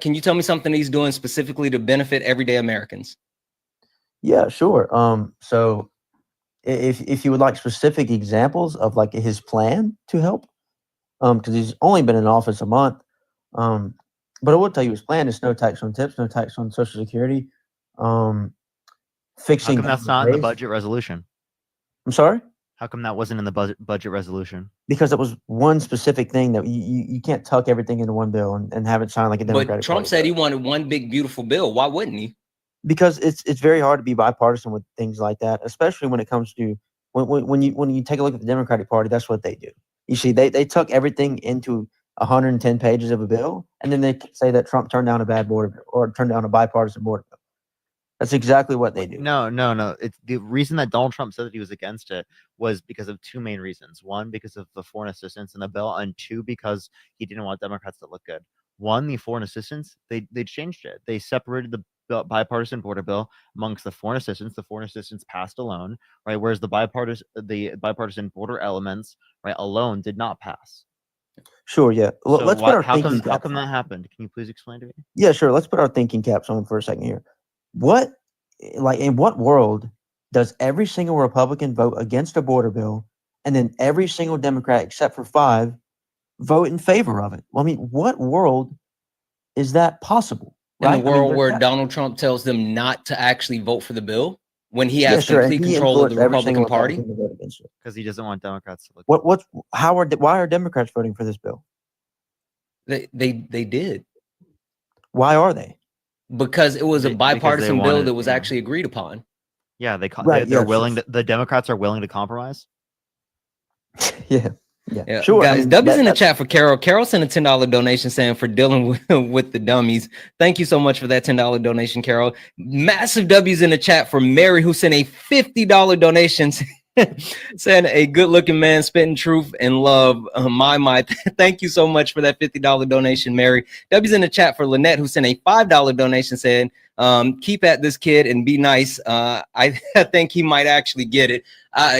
Can you tell me something he's doing specifically to benefit everyday Americans? Yeah, sure. So if you would like specific examples of like his plan to help, because he's only been in office a month, but I will tell you his plan is no tax on tips, no tax on Social Security, How fixing. come that's not in the race. budget resolution? I'm sorry, How come that wasn't in the budget resolution? because it was one specific thing that you can't tuck everything into one bill and have it sound like a Democratic. But Trump Party said he bill. wanted one big, beautiful bill. Why wouldn't he? Because it's very hard to be bipartisan with things like that, especially when it comes to when you take a look at the Democratic Party. That's what they do. You see, they tuck everything into 110 pages of a bill, and then they say that Trump turned down a bad border bill or turned down a bipartisan border bill. That's exactly what they do. No. It's the reason that Donald Trump said that he was against it was because of two main reasons. One, because of the foreign assistance in the bill, and two, because he didn't want Democrats to look good. One, the foreign assistance, they changed it. They separated the bipartisan border bill amongst the foreign assistance. The foreign assistance passed alone, right? Whereas the bipartisan border elements, right, alone did not pass. Sure, yeah. So Let's put our how thinking come caps that on. happened? Can you please explain to me? Yeah, sure. Let's put our thinking caps on for a second here. What, like, in what world does every single Republican vote against a border bill, and then every single Democrat except for 5 vote in favor of it? Well, I mean, what world is that possible? In Right? the world where that- Donald Trump tells them not to actually vote for the bill when he yeah, has sure. and complete he control of influenced the every single Republican Party? Republican to vote against it. Because he doesn't want Democrats to look. Why are Democrats voting for this bill? They did, Why are they? because it was a Because they bipartisan bill wanted- that was yeah. actually agreed upon. Yeah, Right, they're yeah, willing to. The Democrats are willing to compromise. Yeah. Yeah, Sure. I guys. mean, W's in the that's- chat for Carol. Carol sent a $10 donation saying for dealing with the dummies. Thank you so much for that $10 donation, Carol. Massive W's in the chat for Mary, who sent a $50 donation saying a good-looking man spitting truth and love. My. Thank you so much for that $50 donation, Mary. W's in the chat for Lynette, who sent a $5 donation saying, keep at this kid and be nice. I think he might actually get it.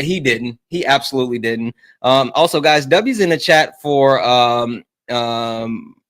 He didn't. He absolutely didn't. Also, guys, W's in the chat for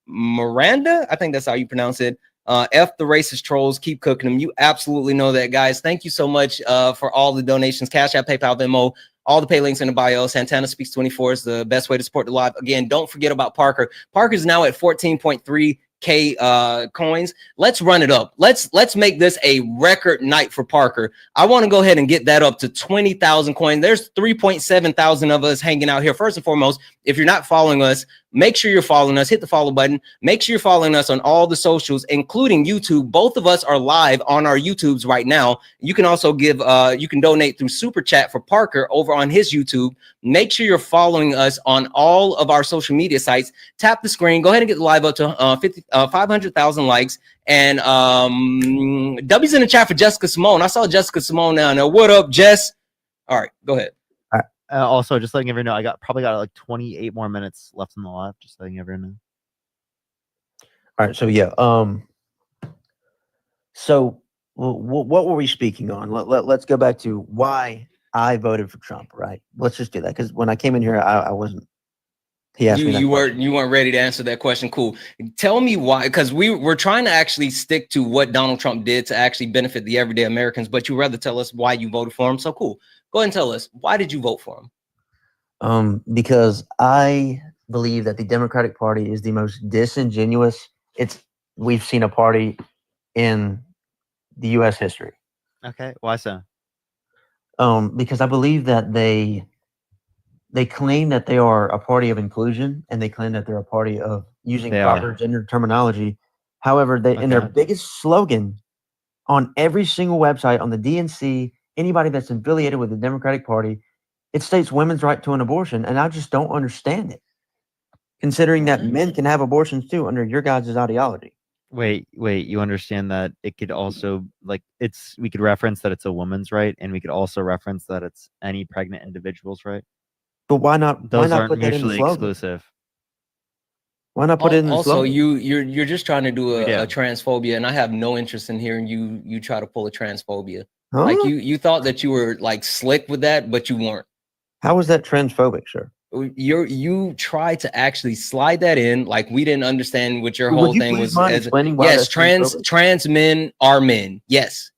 Miranda. I think that's how you pronounce it. F the racist trolls. Keep cooking them. You absolutely know that, guys. Thank you so much for all the donations. Cash App, PayPal, Venmo, all the pay links in the bio. Santana Speaks 24 is the best way to support the live. Again, don't forget about Parker. Parker's now at 14.3K coins. Let's run it up. Let's make this a record night for Parker. I want to go ahead and get that up to 20,000 coins. There's 3.7 thousand of us hanging out here. First and foremost, if you're not following us make sure you're following us. Hit the follow button. Make sure you're following us on all the socials, including YouTube. Both of us are live on our YouTubes right now. You can also give, you can donate through Super Chat for Parker over on his YouTube. Make sure you're following us on all of our social media sites. Tap the screen. Go ahead and get the live up to 500,000 likes. And W's in the chat for Jessica Simone. I saw Jessica Simone down there. What up, Jess? All right, go ahead. Also, just letting everyone know, I probably got like 28 more minutes left in the live. Just letting everyone know. All right, so yeah, so what were we speaking on? Let's go back to why I voted for Trump. Right, let's just do that because when I came in here, I wasn't. He asked me that question. You weren't ready to answer that question. Cool. Tell me why, because we're trying to actually stick to what Donald Trump did to actually benefit the everyday Americans, but you rather tell us why you voted for him. So cool. Go ahead and tell us, why did you vote for him? Because I believe that the Democratic Party is the most disingenuous we've seen a party in the U.S. history. Okay, why so? Because I believe that they claim that they are a party of inclusion, and they claim that they're a party of using proper gender terminology. However, in their biggest slogan on every single website, on the DNC, anybody that's affiliated with the Democratic Party, it states women's right to an abortion, and I just don't understand it, considering that men can have abortions too under your guys' ideology. Wait, you understand that it could also, like, we could reference that it's a woman's right, and we could also reference that it's any pregnant individual's right. But why not? Those why not aren't put that in the mutually slogan? exclusive. Why not put it in the Also, slogan? you're just trying to do a transphobia, and I have no interest in hearing you try to pull a transphobia. Huh? Like you thought that you were like slick with that, but you weren't. How was that transphobic, sir? You tried to actually slide that in, like we didn't understand what your whole thing was. Yes, trans men are men. Yes.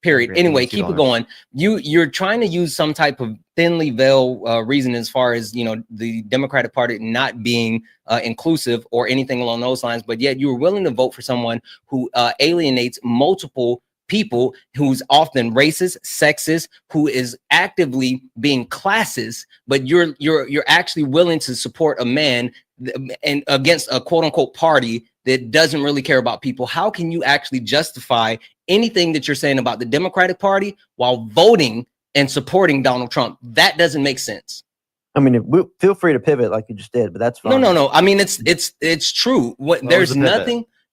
Period. Anyway, keep it going. You're trying to use some type of thinly veiled reason as far as the Democratic Party not being inclusive or anything along those lines, but yet you were willing to vote for someone who alienates multiple people, who's often racist, sexist, who is actively being classist, but you're actually willing to support a man and against a quote unquote party that doesn't really care about people. How can you actually justify anything that you're saying about the Democratic Party while voting and supporting Donald Trump? That doesn't make sense. I mean, feel free to pivot like you just did, but that's fine. No. I mean, it's true.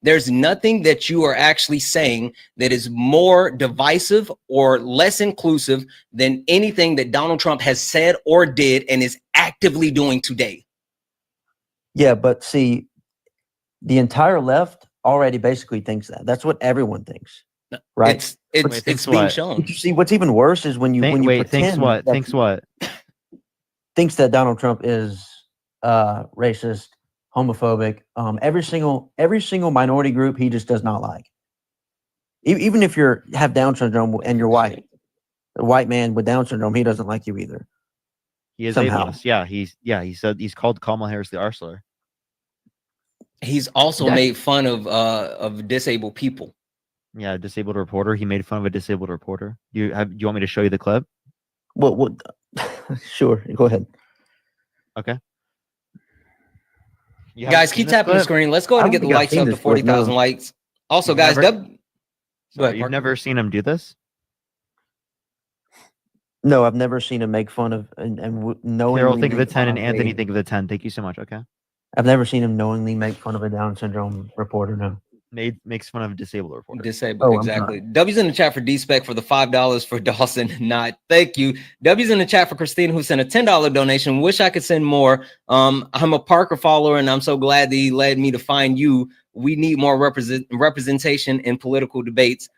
There's nothing that you are actually saying that is more divisive or less inclusive than anything that Donald Trump has said or did and is actively doing today. Yeah, but see, the entire left already basically thinks that. That's what everyone thinks, right? It's being shown. But you see, what's even worse is when you thinks what thinks that Donald Trump is racist, homophobic, every single minority group he just does not like. Even if you have Down syndrome and you're white, a white man with Down syndrome, he doesn't like you either. He is somehow. ableist. He said he's called Kamala Harris the Arseler. He's also made fun of disabled people. Yeah, disabled reporter. He made fun of a disabled reporter. You want me to show you the clip? Well, sure. Go ahead. Okay. Guys, keep tapping the screen. Let's go ahead and get the likes up to 40,000 likes. Also, guys, you've never seen him do this? No, I've never seen him make fun of and knowingly. Carol, think of a 10, and Anthony, think of a 10. Thank you so much. Okay. I've never seen him knowingly make fun of a Down syndrome reporter. No. Makes fun of a disabled reporter. Disabled, exactly. W's in the chat for D-Spec for the $5 for Dawson. Not thank you. W's in the chat for Christina, who sent a $10 donation. Wish I could send more. I'm a Parker follower, and I'm so glad that he led me to find you. We need more representation in political debates.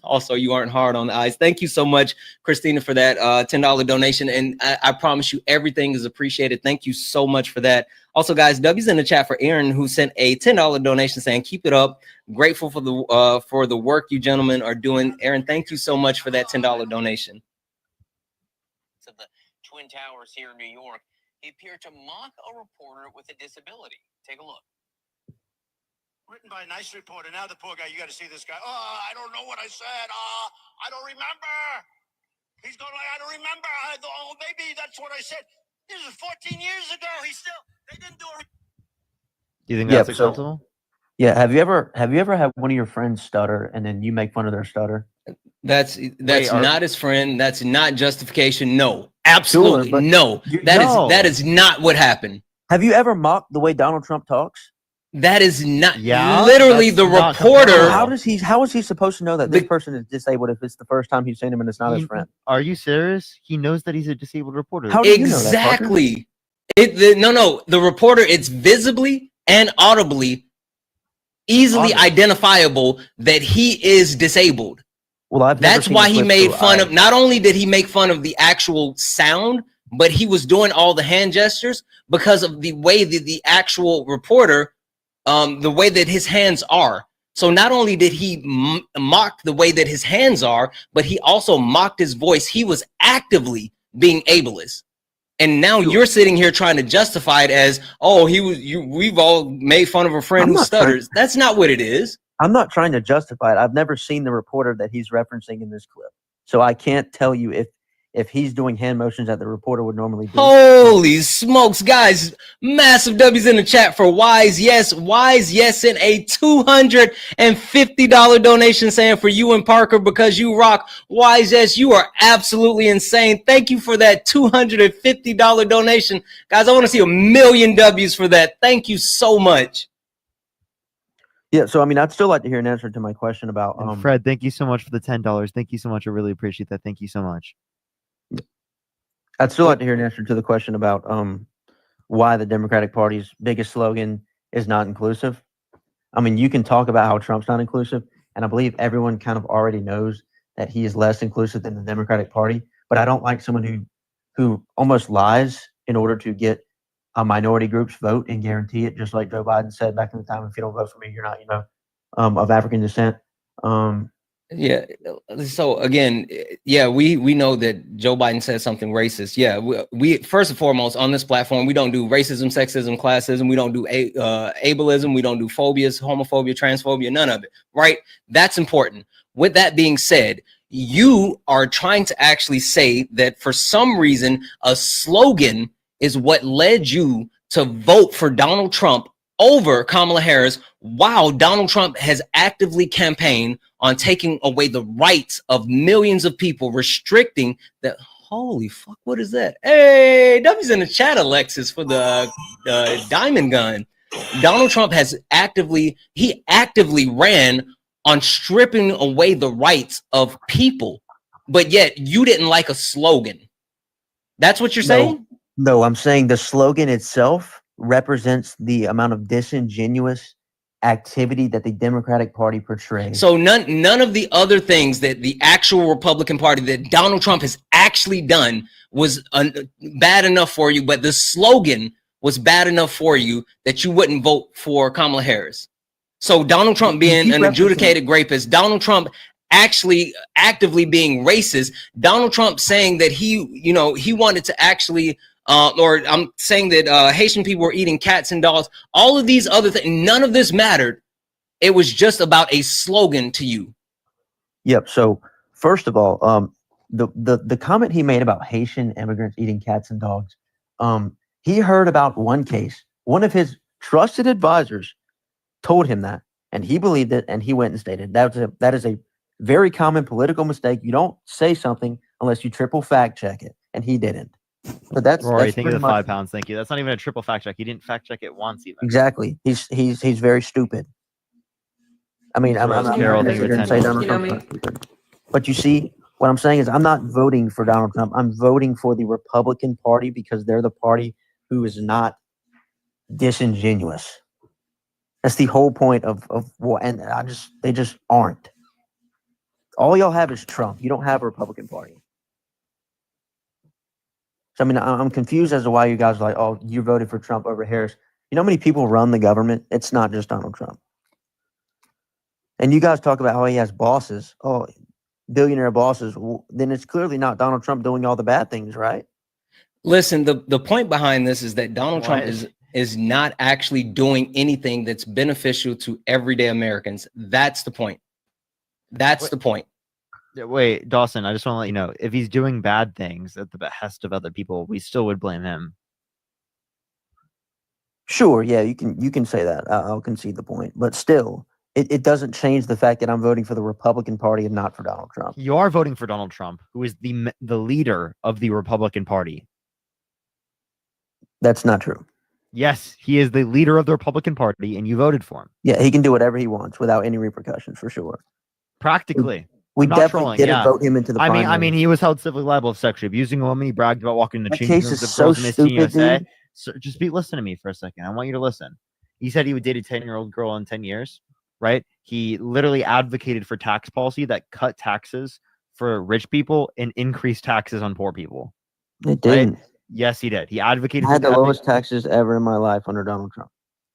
Also, you aren't hard on the eyes. Thank you so much, Christina, for that $10 donation. And I promise you, everything is appreciated. Thank you so much for that. Also, guys, W's in the chat for Aaron, who sent a $10 donation saying, keep it up. Grateful for the work you gentlemen are doing. Aaron, thank you so much for that $10 donation. Of the Twin Towers here in New York, he appeared to mock a reporter with a disability. Take a look. Written by a nice reporter. Now the poor guy, you got to see this guy. Oh, I don't know what I said. I don't remember. He's going like, I don't remember. Maybe that's what I said. This is 14 years ago. Do you think Yeah, that's so- acceptable? Yeah. Have you ever had one of your friends stutter and then you make fun of their stutter? That's Wait, not his friend. That's not justification. No, absolutely but no. That is not what happened. Have you ever mocked the way Donald Trump talks? That is not Yeah, literally that's the not reporter. comparable. How is he supposed to know that this person is disabled if it's the first time he's seen him and it's not his friend? Are you serious? He knows that he's a disabled reporter. How do you know that, Parker? Exactly. No. The reporter, it's visibly and audibly easily identifiable that he is disabled. Well, that's why he made fun of. Not only did he make fun of the actual sound, but he was doing all the hand gestures because of the way that the actual reporter, the way that his hands are. So not only did he mock the way that his hands are, but he also mocked his voice. He was actively being ableist. And now you're sitting here trying to justify it as, oh, we've all made fun of a friend who stutters. That's not what it is. I'm not trying to justify it. I've never seen the reporter that he's referencing in this clip. So I can't tell you if he's doing hand motions that the reporter would normally do. Holy smokes, guys. Massive W's in the chat for Wise Yes. Wise Yes sent a $250 donation saying for you and Parker because you rock. Wise Yes, you are absolutely insane. Thank you for that $250 donation. Guys, I want to see 1,000,000 W's for that. Thank you so much. Yeah, so I mean, I'd still like to hear an answer to my question about Fred, thank you so much for the $10. Thank you so much. I really appreciate that. Thank you so much. I'd still like to hear an answer to the question about why the Democratic Party's biggest slogan is not inclusive. I mean, you can talk about how Trump's not inclusive, and I believe everyone kind of already knows that he is less inclusive than the Democratic Party. But I don't like someone who almost lies in order to get a minority group's vote and guarantee it, just like Joe Biden said back in the time, if you don't vote for me, you're not, of African descent. Yeah. So again, yeah, we know that Joe Biden said something racist. Yeah, we first and foremost on this platform, we don't do racism, sexism, classism. We don't do ableism. We don't do phobias, homophobia, transphobia, none of it. Right? That's important. With that being said, you are trying to actually say that for some reason, a slogan is what led you to vote for Donald Trump over Kamala Harris, while Donald Trump has actively campaigned on taking away the rights of millions of people, restricting that. Holy fuck, what is that? Hey, W's in the chat, Alexis, for the diamond gun. Donald Trump has actively ran on stripping away the rights of people, but yet you didn't like a slogan. That's what you're saying? No, I'm saying the slogan itself represents the amount of disingenuous activity that the Democratic Party portrays. So none of the other things that the actual Republican Party that Donald Trump has actually done was bad enough for you, but the slogan was bad enough for you that you wouldn't vote for Kamala Harris. So Donald Trump being an adjudicated rapist, Donald Trump actually actively being racist, Donald Trump saying that he wanted to actually or I'm saying that Haitian people were eating cats and dogs, all of these other things, none of this mattered. It was just about a slogan to you. Yep. So first of all, the comment he made about Haitian immigrants eating cats and dogs, he heard about one case. One of his trusted advisors told him that, and he believed it, and he went and stated that is a very common political mistake. You don't say something unless you triple fact check it, and he didn't. But that's Rory, that's thank you pretty for much, £5. Thank you. That's not even a triple fact check. He didn't fact check it once even. exactly. He's very stupid. I mean, I'm not Carol, gonna thank you sit here for and say $10. Donald Trump's not stupid. But you see, what I'm saying is I'm not voting for Donald Trump. I'm voting for the Republican Party because they're the party who is not disingenuous. That's the whole point of what, and they just aren't. All y'all have is Trump. You don't have a Republican Party. So I mean, I'm confused as to why you guys are like, oh, you voted for Trump over Harris. You know how many people run the government? It's not just Donald Trump. And you guys talk about how he has bosses. Oh, billionaire bosses. Well, then it's clearly not Donald Trump doing all the bad things, right? Listen, the point behind this is that Donald Trump is not actually doing anything that's beneficial to everyday Americans. That's the point. That's the point. Wait, Dawson, I just want to let you know, if he's doing bad things at the behest of other people, we still would blame him. Sure, yeah, you can say that. I'll concede the point, but still, it doesn't change the fact that I'm voting for the Republican Party and not for Donald Trump. You are voting for Donald Trump, who is the leader of the Republican Party. That's not true. Yes, he is the leader of the Republican Party, and you voted for him. Yeah, he can do whatever he wants without any repercussions, for sure. Practically. We I'm not definitely trolling, didn't yeah. vote him into the I primary. mean, he was held civilly liable of sexually abusing a woman. He bragged about walking in the That changing case rooms is of so girls in Miss Teen stupid, USA. dude. So just listen to me for a second. I want you to listen. He said he would date a 10-year-old girl in 10 years, right? He literally advocated for tax policy that cut taxes for rich people and increased taxes on poor people. It didn't. Right? Yes, he did. He advocated I for had the that. lowest taxes ever in my life under Donald Trump.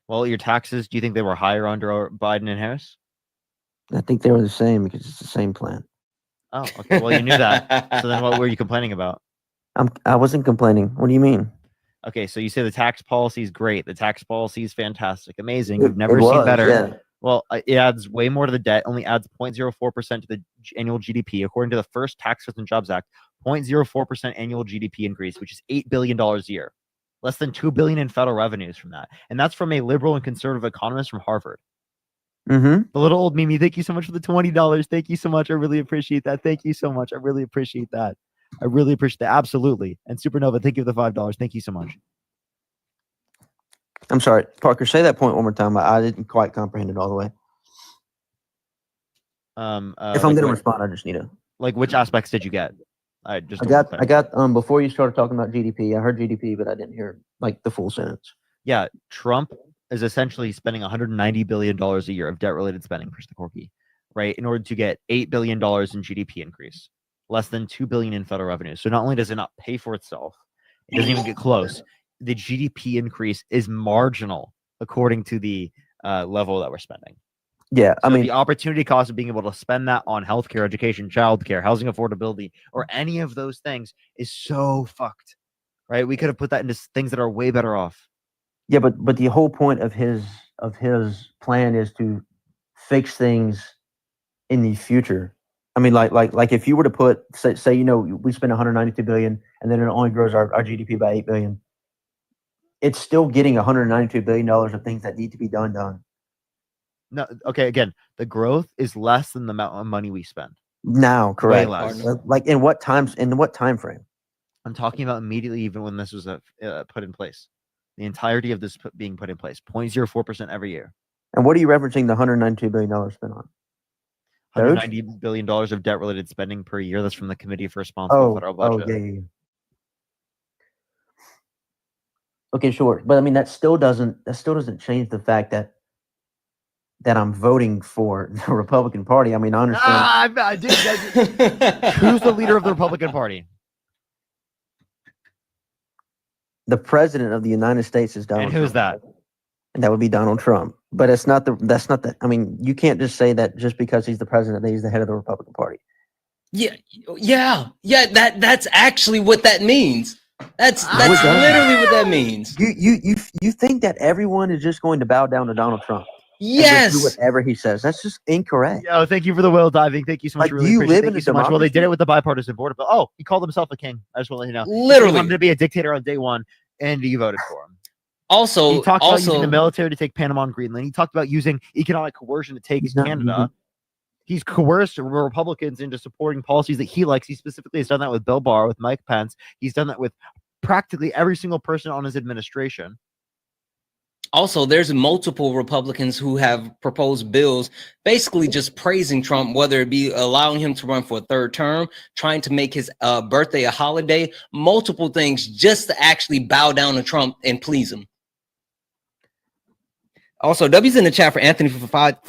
Well, your taxes, do you think they were higher under Biden and Harris? I think they were the same because it's the same plan. Oh, okay. Well, you knew that. So then what were you complaining about? I wasn't complaining. What do you mean? Okay, so you say the tax policy is great. The tax policy is fantastic, amazing. It- You've never it seen was, better. yeah. Well, it adds way more to the debt. Only adds 0.04% to the annual GDP, according to the first Tax Cuts and Jobs Act. 0.04% annual GDP increase, which is $8 billion a year. Less than $2 billion in federal revenues from that, and that's from a liberal and conservative economist from Harvard. Mm-hmm. The little old Mimi, thank you so much for the $20. Thank you so much. I really appreciate that. Thank you so much. I really appreciate that. I really appreciate that. Absolutely. And Supernova, thank you for the $5. Thank you so much. I'm sorry, Parker. Say that point one more time. I didn't quite comprehend it all the way. If I'm like going to what- respond, I just need to. Like, which aspects did you get? I got before you started talking about GDP, I heard GDP, but I didn't hear like the full sentence. Yeah, Trump is essentially spending $190 billion a year of debt-related spending, Chris the Corky, right, in order to get $8 billion in GDP increase, less than $2 billion in federal revenue. So not only does it not pay for itself, it doesn't even get close. The GDP increase is marginal according to the level that we're spending. Yeah, I So mean, the opportunity cost of being able to spend that on healthcare, education, childcare, housing affordability, or any of those things is so fucked, right? We could have put that into things that are way better off. yeah, but the whole point of his plan is to fix things in the future. I mean, like if you were to put say we spend 192 billion and then it only grows our GDP by 8 billion, it's still getting 192 billion dollars of things that need to be done. No, okay, again, the growth is less than the amount of money we spend. Now, correct. less. Like in what time frame? I'm talking about immediately, even when this was put in place. The entirety of this being put in place, 0.04% every year. And what are you referencing the $192 billion spent on? $190 billion of debt-related spending per year. That's from the Committee for Responsible Federal Budget. Yeah. Okay, sure, but I mean that still doesn't change the fact that I'm voting for the Republican Party. I mean, I understand. Who's the leader of the Republican Party? The president of the United States is Donald And who's Trump. that? And that would be Donald Trump. But that's not the. I mean, you can't just say that just because he's the president that he's the head of the Republican Party. Yeah. That's actually what that means. That's literally what that means. You think that everyone is just going to bow down to Donald Trump? Yes. And just do whatever he says. That's just incorrect. Yo, thank you for the whale diving. Thank you so much. Like, Really do you appreciate it. live Thank in you a so much. Well, they did democracy? it with the bipartisan border bill. Oh, he called himself a king. I just want to let you know. Literally. He wanted to be a dictator on day one, and you voted for him. Also, He talked about using the military to take Panama and Greenland. He talked about using economic coercion to take Canada. He's coerced Republicans into supporting policies that he likes. He specifically has done that with Bill Barr, with Mike Pence. He's done that with practically every single person on his administration. Also, there's multiple Republicans who have proposed bills basically just praising Trump, whether it be allowing him to run for a third term, trying to make his birthday a holiday, multiple things just to actually bow down to Trump and please him. Also, W's in the chat for Anthony for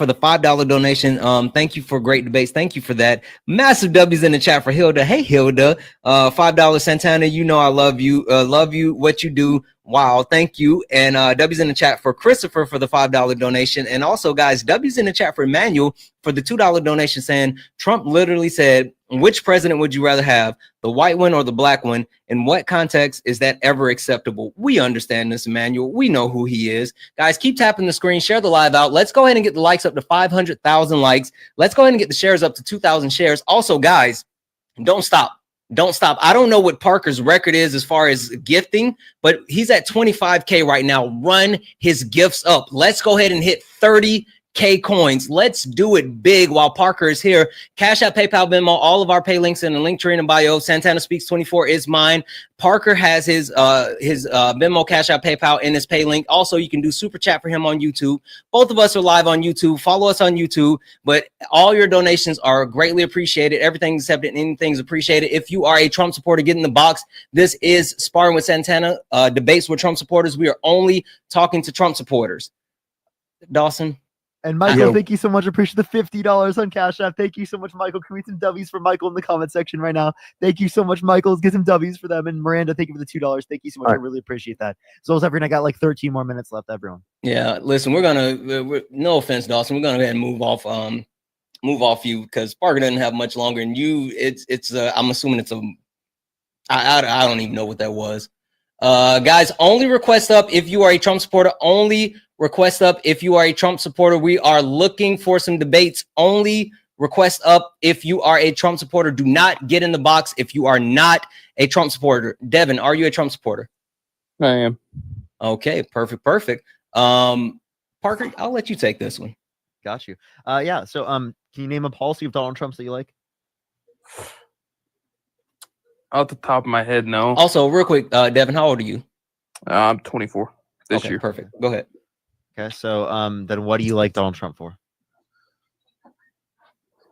the $5 donation. Thank you for great debates. Thank you for that. Massive W's in the chat for Hilda. Hey Hilda, $5 Santana. You know I love you. Love you. What you do. Wow, thank you. And W's in the chat for Christopher for the $5 donation. And also, guys, W's in the chat for Emmanuel for the $2 donation, saying Trump literally said, which president would you rather have, the white one or the black one? In what context is that ever acceptable? We understand this, Emmanuel. We know who he is. Guys, keep tapping the screen, share the live out. Let's go ahead and get the likes up to 500,000 likes. Let's go ahead and get the shares up to 2,000 shares. Also, guys, don't stop. Don't stop. I don't know what Parker's record is as far as gifting, but he's at 25K right now. Run his gifts up. Let's go ahead and hit 30K coins. Let's do it big while Parker is here. Cash App, PayPal, Venmo, all of our pay links in the link tree in the bio. Santana Speaks 24 is mine. Parker has his Venmo, Cash App, PayPal in his pay link. Also, you can do super chat for him on YouTube. Both of us are live on YouTube. Follow us on YouTube. But all your donations are greatly appreciated. Everything accepted, anything's appreciated. If you are a Trump supporter, get in the box. This is Sparring with Santana, debates with Trump supporters. We are only talking to Trump supporters. Dawson. And Michael, thank you so much. Appreciate the $50 on Cash App. Thank you so much, Michael. Can we get some W's for Michael in the comment section right now? Thank you so much, Michael. Let's get some W's for them. And Miranda, thank you for the $2. Thank you so much. I really appreciate that. So, everyone, I got like 13 more minutes left, everyone. Yeah, listen, no offense, Dawson. We're gonna go ahead and move off you because Parker doesn't have much longer, and I'm assuming it's I don't even know what that was. Guys, only request up if you are a Trump supporter. Only request up if you are a Trump supporter. We are looking for some debates. Only request up if you are a Trump supporter. Do not get in the box if you are not a Trump supporter. Devin, are you a Trump supporter? I am. Okay, perfect. Parker, I'll let you take this one. Got you. Yeah. So, can you name a policy of Donald Trump's that you like? Off the top of my head, no. Also, real quick, Devin, how old are you? I'm 24 this year. Perfect. Go ahead. Okay. So, then what do you like Donald Trump for?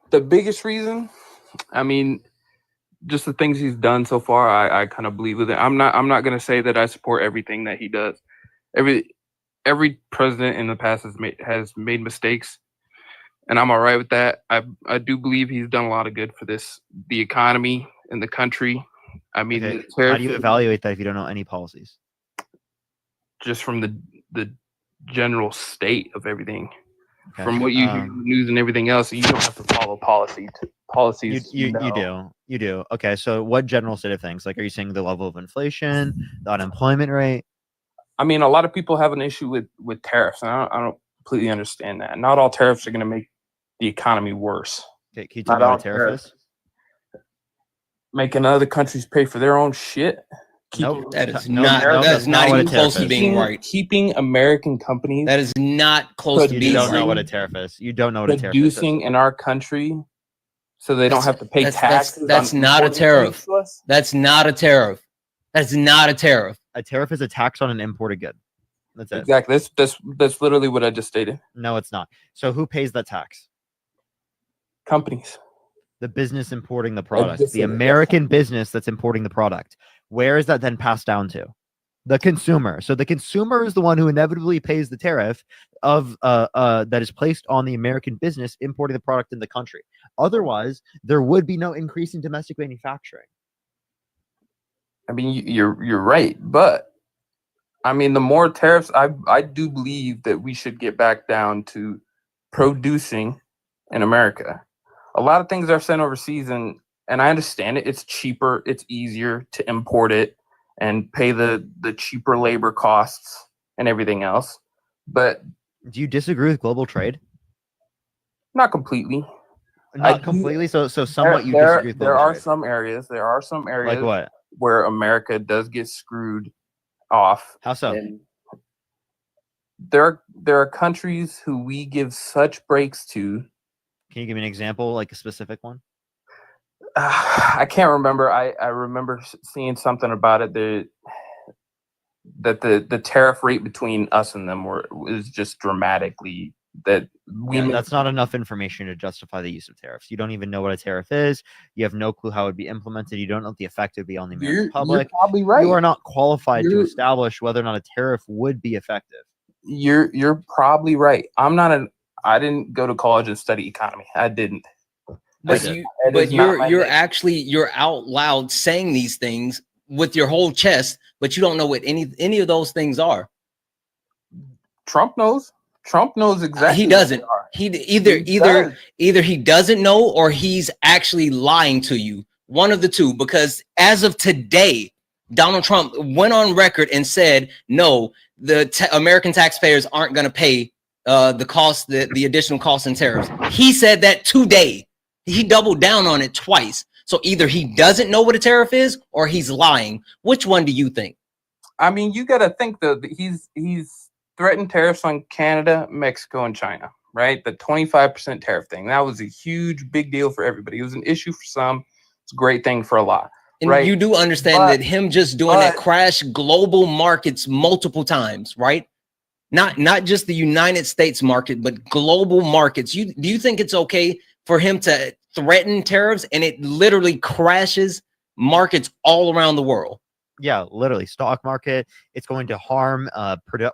The biggest reason, I mean, just the things he's done so far, I kind of believe with it. I'm not gonna say that I support everything that he does. Every president in the past has made mistakes, and I'm all right with that. I do believe he's done a lot of good for the economy and the country. I mean, how do you evaluate that if you don't know any policies? Just from the general state of everything. Okay. From what you hear in the news and everything else, you don't have to follow policies. You do. Okay, so what general state of things? Like, are you saying the level of inflation, the unemployment rate? I mean, a lot of people have an issue with tariffs, and I don't completely understand that. Not all tariffs are going to make the economy worse. Okay, can you tell me what a tariff is? Making other countries pay for their own shit. Nope, that's not even close to being right. Keeping American companies. That is not close to being right. You don't know what a tariff is. You don't know what a tariff is. Producing in our country so they don't have to pay taxes. That's not a tariff. That's not a tariff. That's not a tariff. A tariff is a tax on an imported good. That's it. Exactly. That's literally what I just stated. No, it's not. So who pays that tax? Companies. The business importing the product. The American business that's importing the product. Where is that then passed down to? The consumer. So the consumer is the one who inevitably pays the tariff of that is placed on the American business importing the product in the country. Otherwise, there would be no increase in domestic manufacturing. I mean, you're right, but I mean, the more tariffs, I do believe that we should get back down to producing in America. A lot of things are sent overseas, and I understand it. It's cheaper, it's easier to import it and pay the cheaper labor costs and everything else. But do you disagree with global trade? Not completely. Not completely. So somewhat you disagree with global trade. There are some areas. Like what? Where America does get screwed off. How so? And there are countries who we give such breaks to. Can you give me an example, like a specific one? I can't remember. I remember seeing something about it that the tariff rate between us and them was just dramatically that that's not enough information to justify the use of tariffs. You don't even know what a tariff is. You have no clue how it would be implemented. You don't know what the effect would be on the American public. You're probably right. You are not qualified to establish whether or not a tariff would be effective. You're probably right. I didn't go to college and study economy. I didn't. But you're out loud saying these things with your whole chest, but you don't know what any of those things are. Trump knows. Trump knows exactly. He doesn't. He either he doesn't know or he's actually lying to you. One of the two, because as of today, Donald Trump went on record and said, no, the American taxpayers aren't going to pay the cost, the additional costs and tariffs. He said that today. He doubled down on it twice. So either he doesn't know what a tariff is or he's lying. Which one do you think? I mean, you got to think though that he's threatened tariffs on Canada, Mexico, and China, right? The 25% tariff thing. That was a huge, big deal for everybody. It was an issue for some. It's a great thing for a lot. And right? you do understand that him just doing that crashed global markets multiple times, right? Not just the United States market, but global markets. Do you think it's okay for him to threaten tariffs and it literally crashes markets all around the world? Yeah, literally stock market. It's going to harm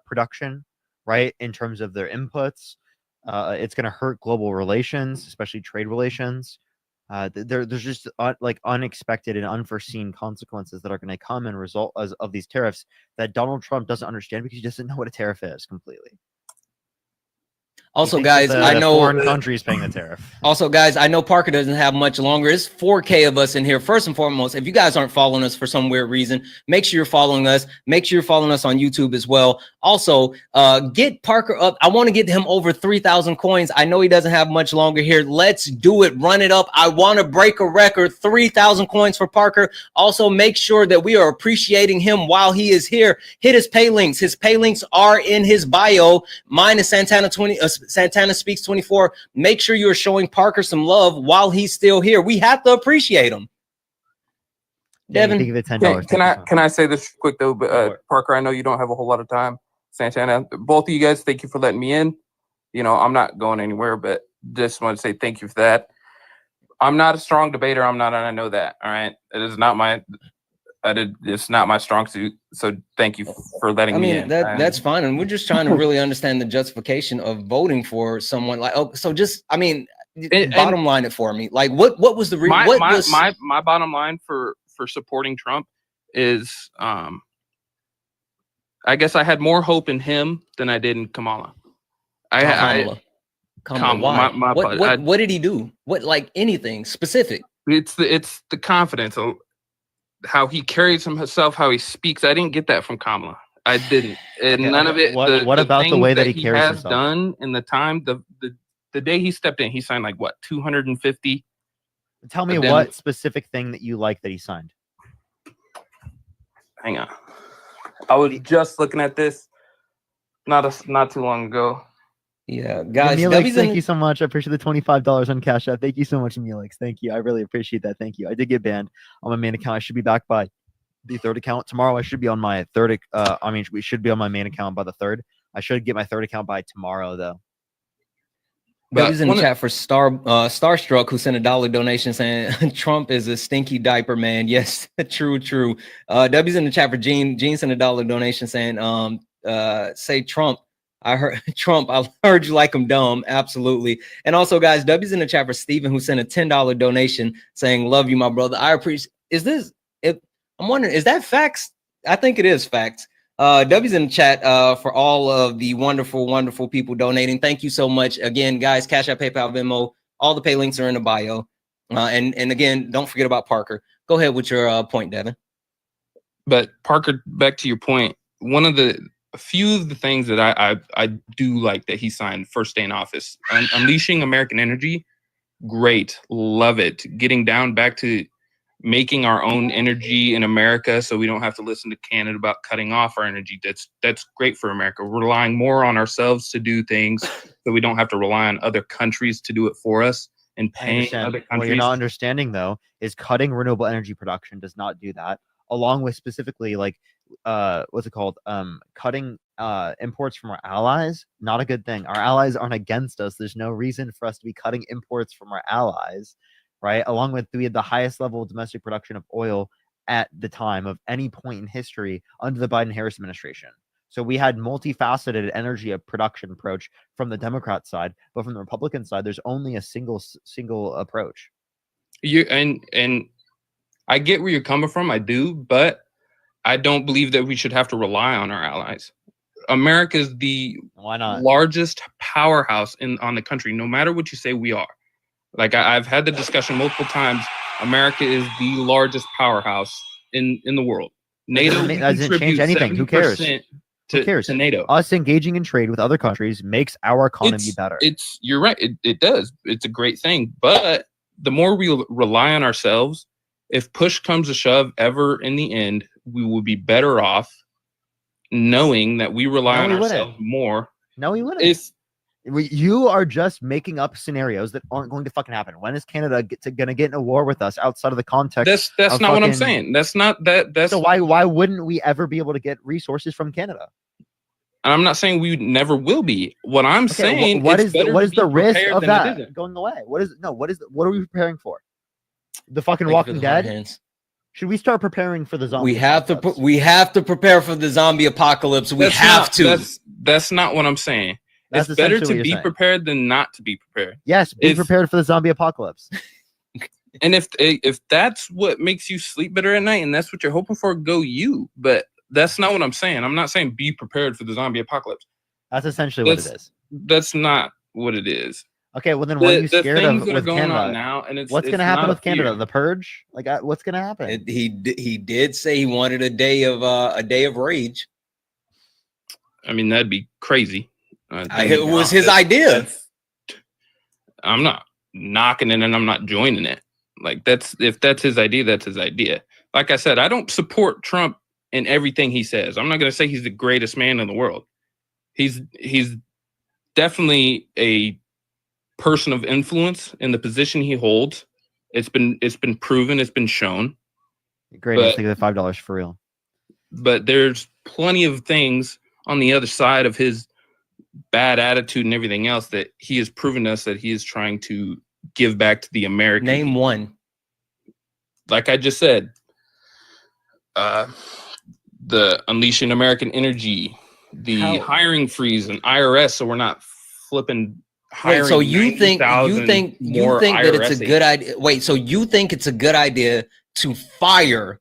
production, right? In terms of their inputs. It's going to hurt global relations, especially trade relations. There's just like unexpected and unforeseen consequences that are going to come and result of these tariffs that Donald Trump doesn't understand because he doesn't know what a tariff is completely. Also, guys, I know foreign countries paying the tariff. Also, guys, I know Parker doesn't have much longer. It's 4K of us in here. First and foremost, if you guys aren't following us for some weird reason, make sure you're following us. Make sure you're following us on YouTube as well. Also, get Parker up. I want to get him over 3,000 coins. I know he doesn't have much longer here. Let's do it. Run it up. I want to break a record. 3,000 coins for Parker. Also, make sure that we are appreciating him while he is here. Hit his pay links. His pay links are in his bio. Mine is Santana Speaks 24. Make sure you're showing Parker some love while he's still here. We have to appreciate him. Devin, give it $10. Can I say this quick though? But Parker, I know you don't have a whole lot of time. Santana, both of you guys, thank you for letting me in. You know, I'm not going anywhere, but just want to say thank you for that. I'm not a strong debater. I'm not, and I know that. All right, it is not my. It's not my strong suit. So thank you for letting me in. That's fine. And we're just trying to really understand the justification of voting for someone like, oh, so just, I mean, bottom line it for me. Like what was the reason? My bottom line for supporting Trump is, I guess I had more hope in him than I did in Kamala. Kamala, why? My what did he do? What, like anything specific? It's the confidence of how he carries himself, how he speaks. I didn't get that from Kamala. I didn't, and none of it. What about the way that he carries has himself? done in the time the day he stepped in, he signed like what 250. Tell me what specific thing that you like that he signed. Hang on, I was just looking at this not too long ago. Yeah, guys, Melix, thank you so much. I appreciate the $25 on Cash App. Thank you so much, Melix. Thank you. I really appreciate that. Thank you. I did get banned on my main account. I should be back by the third account tomorrow. I should be on my third. We should be on my main account by the third. I should get my third account by tomorrow, though. W's in the chat for Starstruck, who sent a $1 donation saying Trump is a stinky diaper man. Yes, true. W's in the chat for Gene. Gene sent a $1 donation saying, say Trump. I heard Trump. I heard you like him dumb. Absolutely. And also, guys, W's in the chat for Steven, who sent a $10 donation saying, love you, my brother. I appreciate. I'm wondering, is that facts? I think it is facts. W's in the chat for all of the wonderful, wonderful people donating. Thank you so much. Again, guys, Cash App, PayPal, Venmo, all the pay links are in the bio. And again, don't forget about Parker. Go ahead with your point, Devin. But Parker, back to your point, a few of the things that I do like that he signed first day in office, unleashing American energy, great, love it. Getting down back to making our own energy in America, so we don't have to listen to Canada about cutting off our energy. That's great for America. We're relying more on ourselves to do things, so we don't have to rely on other countries to do it for us and paying other countries. What you're not understanding though is cutting renewable energy production does not do that. Along with specifically like what's it called? Cutting imports from our allies, not a good thing. Our allies aren't against us. There's no reason for us to be cutting imports from our allies, right? Along with we had the highest level of domestic production of oil at the time of any point in history under the Biden-Harris administration. So we had multifaceted energy production approach from the Democrat side, but from the Republican side, there's only a single approach. And I get where you're coming from. I do, but I don't believe that we should have to rely on our allies. America is the largest powerhouse on the country. No matter what you say, we are. Like I've had the discussion multiple times. America is the largest powerhouse in the world. NATO doesn't change anything. Who cares? Who cares? To NATO. Us engaging in trade with other countries makes our economy better. You're right. It does. It's a great thing. But the more we rely on ourselves, if push comes to shove ever in the end, we will be better off knowing that we rely on ourselves more. No, we wouldn't. If you are just making up scenarios that aren't going to fucking happen. When is Canada gonna get in a war with us outside of the context? That's not what I'm saying. That's not that. That's so why wouldn't we ever be able to get resources from Canada? I'm not saying we never will be. What I'm saying, what is the risk of than it that going away? What are we preparing for? The fucking Walking Dead? Should we start preparing for the zombie? We have to prepare for the zombie apocalypse. That's not what I'm saying. That's it's better essentially to what be you're saying. prepared than not to be prepared. Yes, be prepared for the zombie apocalypse. And if that's what makes you sleep better at night and that's what you're hoping for, go you. But that's not what I'm saying. I'm not saying be prepared for the zombie apocalypse. That's essentially what it is. That's not what it is. Okay, well then what are you scared of that are with going Canada? on now, and what's going to happen with Canada? The purge? Like, what's going to happen? He did say he wanted a day of rage. I mean, that'd be crazy. It was his idea. I'm not knocking it, and I'm not joining it. Like if that's his idea, that's his idea. Like I said, I don't support Trump in everything he says. I'm not going to say he's the greatest man in the world. He's definitely a person of influence in the position he holds. It's been proven. It's been shown. Great. Let's take the $5 for real. But there's plenty of things on the other side of his bad attitude and everything else that he has proven us that he is trying to give back to the American. Name one. Like I just said, the Unleashing American Energy, the hiring freeze and IRS, so we're not flipping hiring. Wait, so you think that it's a good idea? Wait, so you think it's a good idea to fire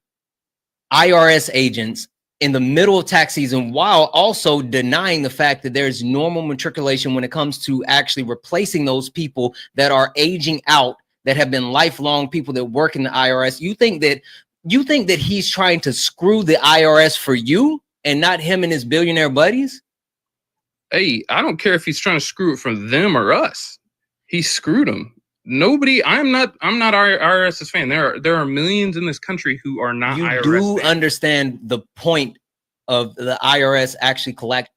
IRS agents in the middle of tax season while also denying the fact that there's normal matriculation when it comes to actually replacing those people that are aging out, that have been lifelong people that work in the IRS? You think that he's trying to screw the IRS for you and not him and his billionaire buddies? Hey, I don't care if he's trying to screw it from them or us. He screwed them. Nobody. I'm not IRS's fan. There are millions in this country who are not IRS. You do understand the point of the IRS actually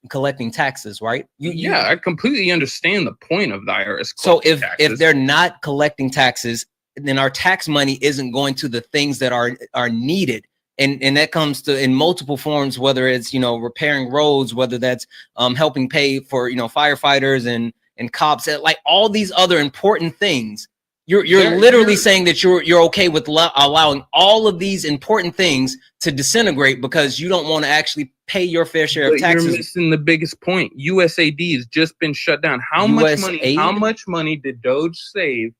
collecting taxes, right? Yeah, I completely understand the point of the IRS. So if they're not collecting taxes, then our tax money isn't going to the things that are needed. And that comes to in multiple forms, whether it's, repairing roads, whether that's helping pay for, firefighters and cops, like all these other important things. You're literally saying that you're okay with allowing all of these important things to disintegrate because you don't want to actually pay your fair share of taxes. You're missing the biggest point. USAID has just been shut down. How much money did Doge save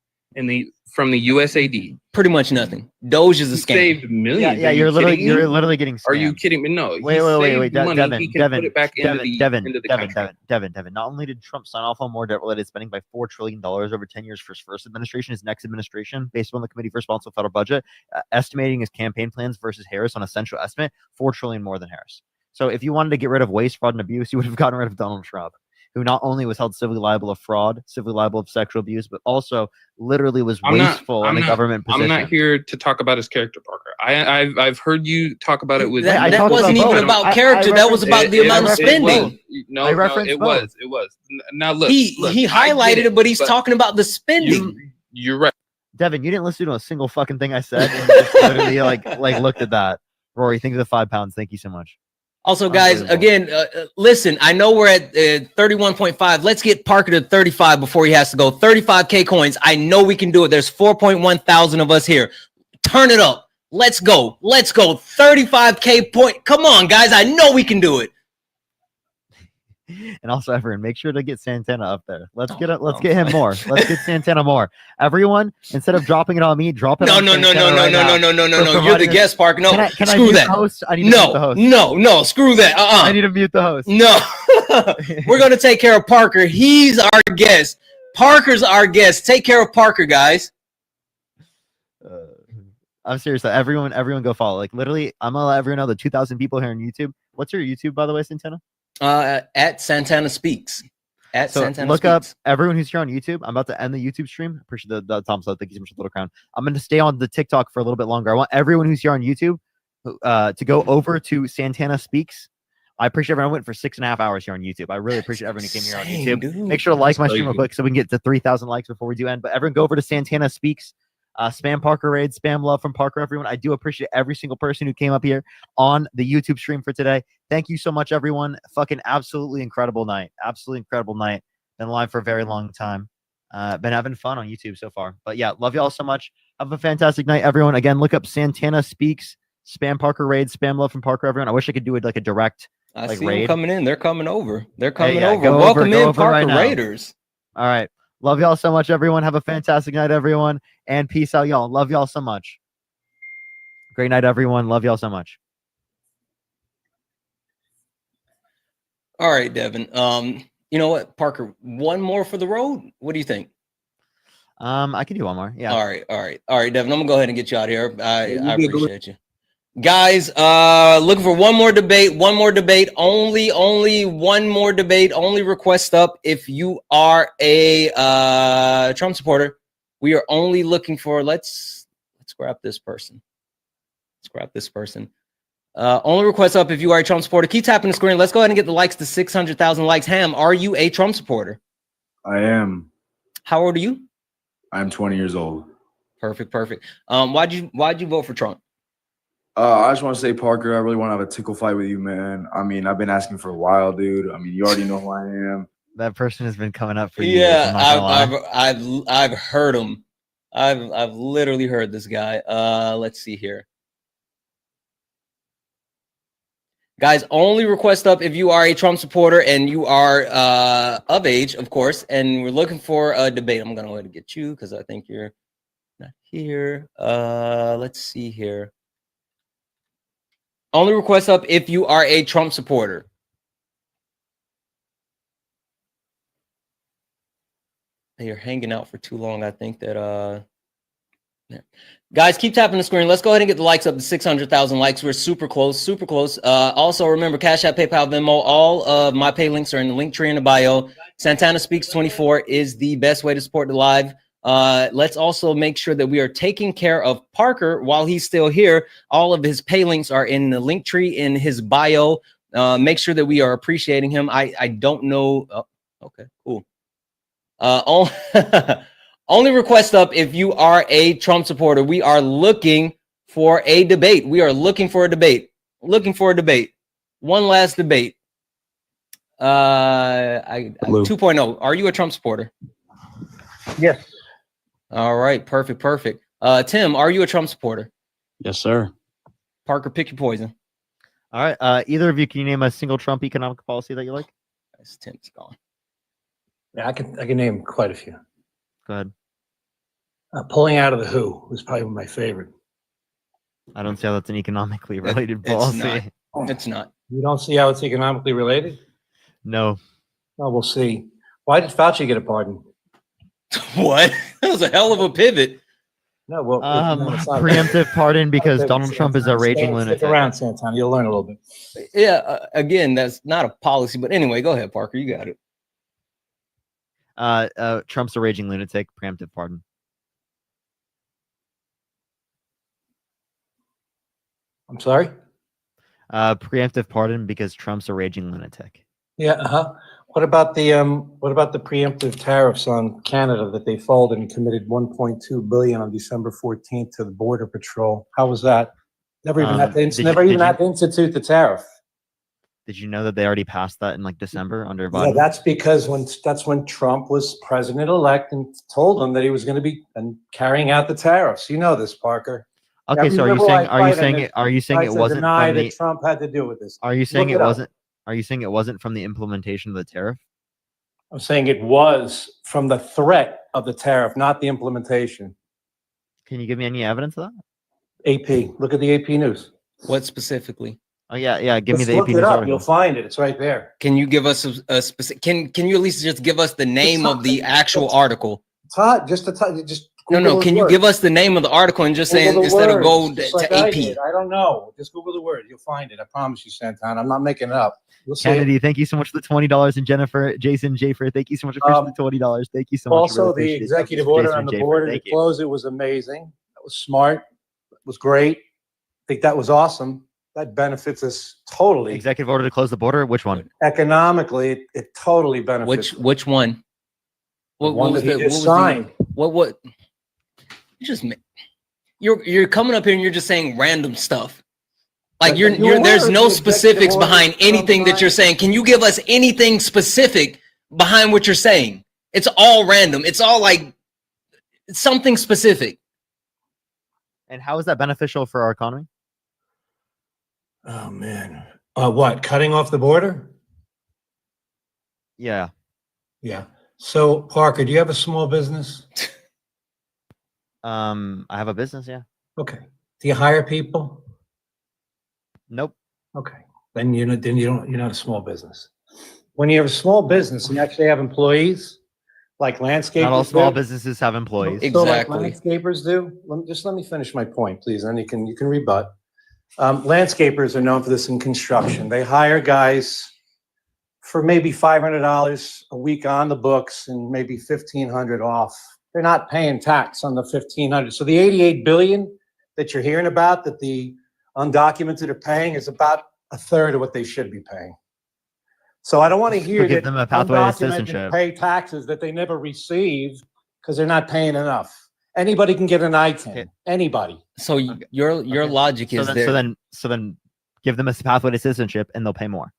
from the USAID? Pretty much nothing. Doge is a scam. Saved millions. Yeah, you're literally getting scammed. Are you kidding me? No. Wait, Devin. Devin. Not only did Trump sign off on more debt-related spending by $4 trillion over 10 years for his first administration, his next administration, based on the Committee for Responsible Federal Budget, estimating his campaign plans versus Harris on a central estimate, $4 trillion more than Harris. So if you wanted to get rid of waste, fraud, and abuse, you would have gotten rid of Donald Trump, who not only was held civilly liable of fraud, civilly liable of sexual abuse, but also literally was wasteful in a government position. I'm not here to talk about his character, Parker. I've heard you talk about it with. That wasn't even about character. That was about the amount of spending. No, it was. Now look, he highlighted it, but he's talking about the spending. You're right, Devin. You didn't listen to a single fucking thing I said. And you just literally like looked at that. Rory, thank you for the £5. Thank you so much. Also, guys, again, listen, I know we're at 31.5. Let's get Parker to 35 before he has to go. 35K coins. I know we can do it. There's 4.1 thousand of us here. Turn it up. Let's go. 35K point. Come on, guys. I know we can do it. And also, everyone, make sure to get Santana up there. Let's get him more. Let's get Santana more. Everyone, instead of dropping it on me, drop it on Santana. No. You're the guest, Parker. No, can screw I that. Host? I need to mute the host. No, screw that. I need to mute the host. No. We're going to take care of Parker. He's our guest. Parker's our guest. Take care of Parker, guys. I'm serious. Everyone go follow. Like, literally, I'm going to let everyone know the 2,000 people here on YouTube. What's your YouTube, by the way, Santana? At Santana Speaks. At So Santana look up Speaks. everyone who's here on YouTube. I'm about to end the YouTube stream. Appreciate the thumbs up. Thank you so much for the little crown. I'm going to stay on the TikTok for a little bit longer. I want everyone who's here on YouTube to go over to Santana Speaks. I appreciate everyone who went for 6.5 hours here on YouTube. I really appreciate everyone who came here on YouTube. Dude. Make sure to like my stream real quick so we can get to 3,000 likes before we do end. But everyone go over to Santana Speaks. Spam Parker raid, spam love from Parker, everyone. I do appreciate every single person who came up here on the YouTube stream for today. Thank you so much, everyone. Fucking absolutely incredible night. Absolutely incredible night. Been live for a very long time. Been having fun on YouTube so far. But yeah, love you all so much. Have a fantastic night, everyone. Again, look up Santana Speaks, spam Parker raid, spam love from Parker, everyone. I wish I could do it like a direct I see raid. them coming in. They're coming over. They're coming yeah, over. go Welcome over, go in, over Parker right now. Raiders. All right. Love y'all so much, everyone. Have a fantastic night, everyone. And peace out, y'all. Love y'all so much. Great night, everyone. Love y'all so much. All right, Devin. You know what, Parker? One more for the road. What do you think? I can do one more. Yeah. All right, Devin. I'm gonna go ahead and get you out of here. I good. appreciate you. Guys, looking for one more debate, only one more debate, only request up if you are a Trump supporter. We are only looking for, let's grab this person. Only request up if you are a Trump supporter. Keep tapping the screen. Let's go ahead and get the likes to 600,000 likes. Ham, are you a Trump supporter? I am. How old are you? I'm 20 years old. Perfect. Why'd you vote for Trump? I just want to say, Parker, I really want to have a tickle fight with you, man. I mean, I've been asking for a while, dude. I mean, you already know who I am. That person has been coming up for years. Yeah, I've I've heard him. I've literally heard this guy. Let's see here. Guys, only request up if you are a Trump supporter and you are of age, of course, and we're looking for a debate. I'm gonna go ahead and get you because I think you're not here. Let's see here. Only request up if you are a Trump supporter. You're hanging out for too long. I think that guys, keep tapping the screen. Let's go ahead and get the likes up to 600,000 likes. We're super close. Also, remember, Cash App, PayPal, Venmo, all of my pay links are in the link tree in the bio. Santana Speaks 24 is the best way to support the live. Let's also make sure that we are taking care of Parker while he's still here. All of his pay links are in the link tree in his bio. Make sure that we are appreciating him. I don't know. Oh, okay, cool. Only request up if you are a Trump supporter. We are looking for a debate. One last debate. 2.0. Are you a Trump supporter? Yes. All right, perfect. Tim, are you a Trump supporter? Yes, sir. Parker, pick your poison. All right. Either of you, can you name a single Trump economic policy that you like? Tim's gone. Yeah, I can name quite a few. Go ahead. Pulling out of the WHO was probably my favorite. I don't see how that's an economically related policy. It's not. You don't see how it's economically related? No. Well, we'll see. Why did Fauci get a pardon? What? That was a hell of a pivot. No, well, preemptive pardon because Donald Trump is a raging lunatic. Stick around, Santana. You'll learn a little bit. Yeah, again, that's not a policy, but anyway, go ahead, Parker. You got it. Trump's a raging lunatic. Preemptive pardon. I'm sorry? Preemptive pardon because Trump's a raging lunatic. Yeah. What about the preemptive tariffs on Canada that they folded and committed 1.2 billion on December 14th to the Border Patrol? How was that? Never even had to institute the tariff. Did you know that they already passed that in like December under Biden? Yeah, that's because that's when Trump was president-elect and told them that he was going to be carrying out the tariffs. You know this, Parker. Okay, so are you saying it wasn't deny from the, that Trump had to do with this? Are you saying it wasn't? Are you saying it wasn't from the implementation of the tariff? I'm saying it was from the threat of the tariff, not the implementation. Can you give me any evidence of that? AP. Look at the AP news. What specifically? Oh yeah. Give me the Look AP it news up. article. You'll find it. It's right there. Can you give us a specific? Can you at least just give us the name of the actual article? Todd, just No. the Can you word. give us the name of the article and just saying Google the instead of words, go just to like I AP? did. I don't know. Just Google the word. You'll find it. I promise you, Santana. I'm not making it up. You'll see it. Kennedy, thank you so much for the $20. And Jennifer, Jason, Jafer, thank you so much for the $20. Thank you so much. Also, Really the appreciate it. executive Jason order on and the Jafer, border to thank you. close it was amazing. That was smart. It was great. I think that was awesome. That benefits us totally. Executive order to close the border. Which one? Economically, it totally benefits. Which one? The one that he just signed. What? You just you're coming up here and you're just saying random stuff. Like But there's no the specifics executive behind order anything that you're saying. Can you give us anything specific behind what you're saying? It's all random. It's all like something specific. And how is that beneficial for our economy? Oh man. What? Cutting off the border? Yeah. Yeah. So Parker, do you have a small business? I have a business, yeah. Okay. Do you hire people? Nope. Okay. Then you're not a small business. When you have a small business and you actually have employees, like landscapers. Not all small do, businesses have employees. So like landscapers do. Let me finish my point, please. Then you can rebut. Landscapers are known for this in construction. They hire guys for maybe $500 a week on the books and maybe $1,500 off. They're not paying tax on the $1,500. So the $88 billion that you're hearing about that the undocumented are paying is about a third of what they should be paying. So I don't want to hear give that them a pathway to undocumented citizenship. pay taxes that they never receive because they're not paying enough. Anybody can get an ITIN. Anybody. So your logic is so then give them a pathway to citizenship and they'll pay more.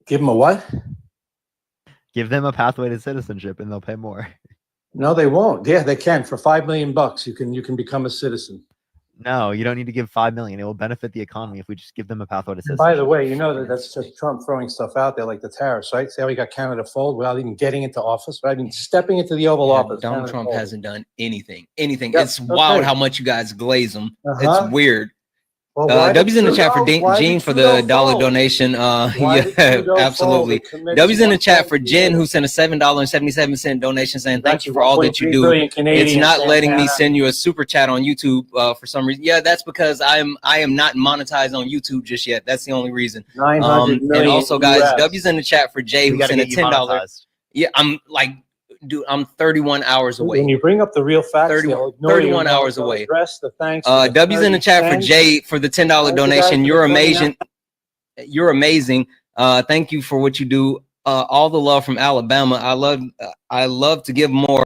Give them a what? Give them a pathway to citizenship and they'll pay more. No, they won't. Yeah, they can. For $5 million, you can become a citizen. No, you don't need to give $5 million. It will benefit the economy if we just give them a pathway to And citizenship. by the way, you know that's just Trump throwing stuff out there like the tariffs, right? See how he got Canada fold without even getting into office, right? I mean, stepping into the Oval Office. Donald Canada Trump folded. hasn't done anything. Anything. Yep, It's wild okay. how much you guys glaze him. Uh-huh. It's weird. Well, why W's in the did chat for Trudeau- why Gene did for Trudeau the dollar fold? donation. Why Yeah, did Trudeau absolutely. fold? It commits W's in the chat for 1.3 Jen, who sent a $7.77 donation saying thank you for all that you 1.3 do. billion It's Canadians, not letting me Santana. send you a super chat on YouTube for some reason. Yeah, that's because I am not monetized on YouTube just yet. That's the only reason. 900 And million also, guys, US. W's in the chat for Jay, We who gotta sent a get you $10. monetized. Yeah, I'm like, dude, I'm 31 hours away. When you bring up the real facts, 31 hours away. Address the thanks. to the W's in the 30 chat for cents. Jay for the $10 Thank you guys donation. for You're the 29. amazing. You're amazing. Thank you for what you do. All the love from Alabama. I love to give more.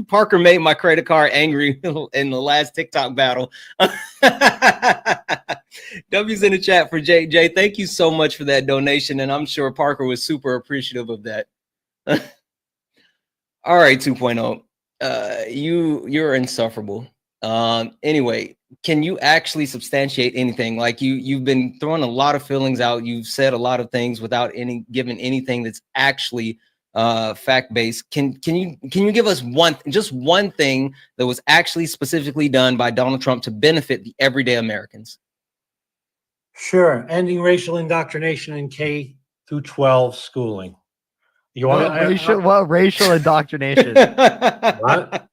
Parker made my credit card angry in the last TikTok battle. W's in the chat for Jay. Jay, thank you so much for that donation, and I'm sure Parker was super appreciative of that. All right, 2.0. You're insufferable. Anyway, can you actually substantiate anything? Like you've been throwing a lot of feelings out. You've said a lot of things without giving anything that's actually fact-based. Can you give us just one thing that was actually specifically done by Donald Trump to benefit the everyday Americans? Sure. Ending racial indoctrination in K through 12 schooling. You want What racial indoctrination? What?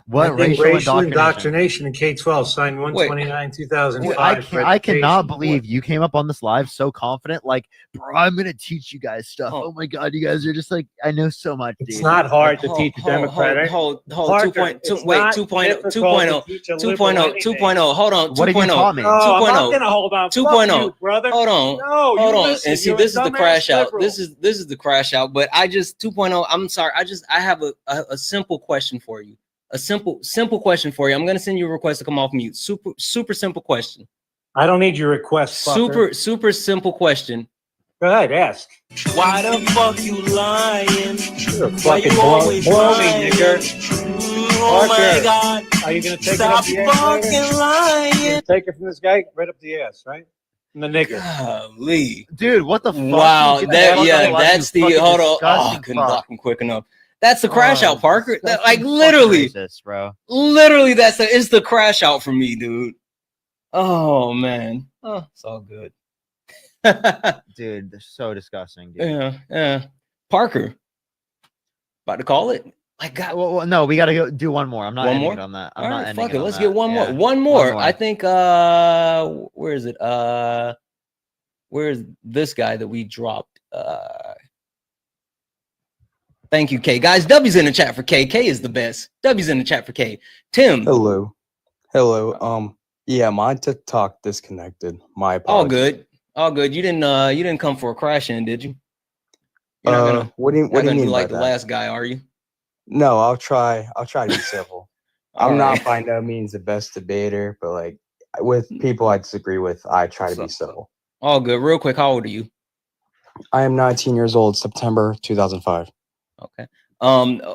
What racial indoctrination in K-12, signed 129, 2005. I cannot believe you came up on this live so confident, like, bro, I'm gonna teach you guys stuff. Oh my god, you guys are just like, I know so much, dude. It's not hard to teach a Democrat. Hold, Parker, 2.2. it's Wait, not 2.0, difficult 2.0, to teach a liberal 2.0, anything. 2.0. Hold on, 2.0. What have you taught me? No, I'm 2.0. not gonna hold on. Fuck 2.0. you, brother. Hold on. No, Hold you on. listen. And see, You're this a is the dumbass crash out. liberal. This is the crash out. But I just 2.0. I'm sorry. I have a simple question for you. A simple question for you. I'm gonna send you a request to come off mute. Super simple question. I don't need your request. Fucker. Super simple question. Go ahead, ask. Why the fuck you lying? You're a Why fucking you always blow me, lying? nigga. Oh my Parker, god. Are you gonna take Stop it up the ass fucking later? You lying. gonna take it from this guy right up the ass, right? From the nigga. Golly. Dude, what the fuck? Wow, Get the fuck out of live, that's you the fucking hold on. Oh, I disgusting couldn't fuck. block him quick enough. That's the crash out, Parker. That's Like fucking literally, racist, bro. literally, it's the crash out for me, dude. Oh man, oh, it's all good. Dude, they're so disgusting, dude. Yeah. Parker, about to call it. I got Well, no, we got to go do one more. I'm not one ending more. it on that. I'm All not right, ending fuck it it. on Let's that. get one more. Yeah. One more. more. I think. Where is it? Where's this guy that we dropped? Thank you, K. Guys, W's in the chat for K. K is the best. W's in the chat for K. Tim. Hello. Yeah, my TikTok disconnected. My All apologies. good. All good. You didn't come for a crash in, did you? You're not gonna What do you do mean by like the that? last guy, are you? No, I'll try to be civil. All I'm right. not by no means the best debater, but like with people I disagree with, I try to be civil. All good. Real quick, how old are you? I am 19 years old, September 2005. Okay.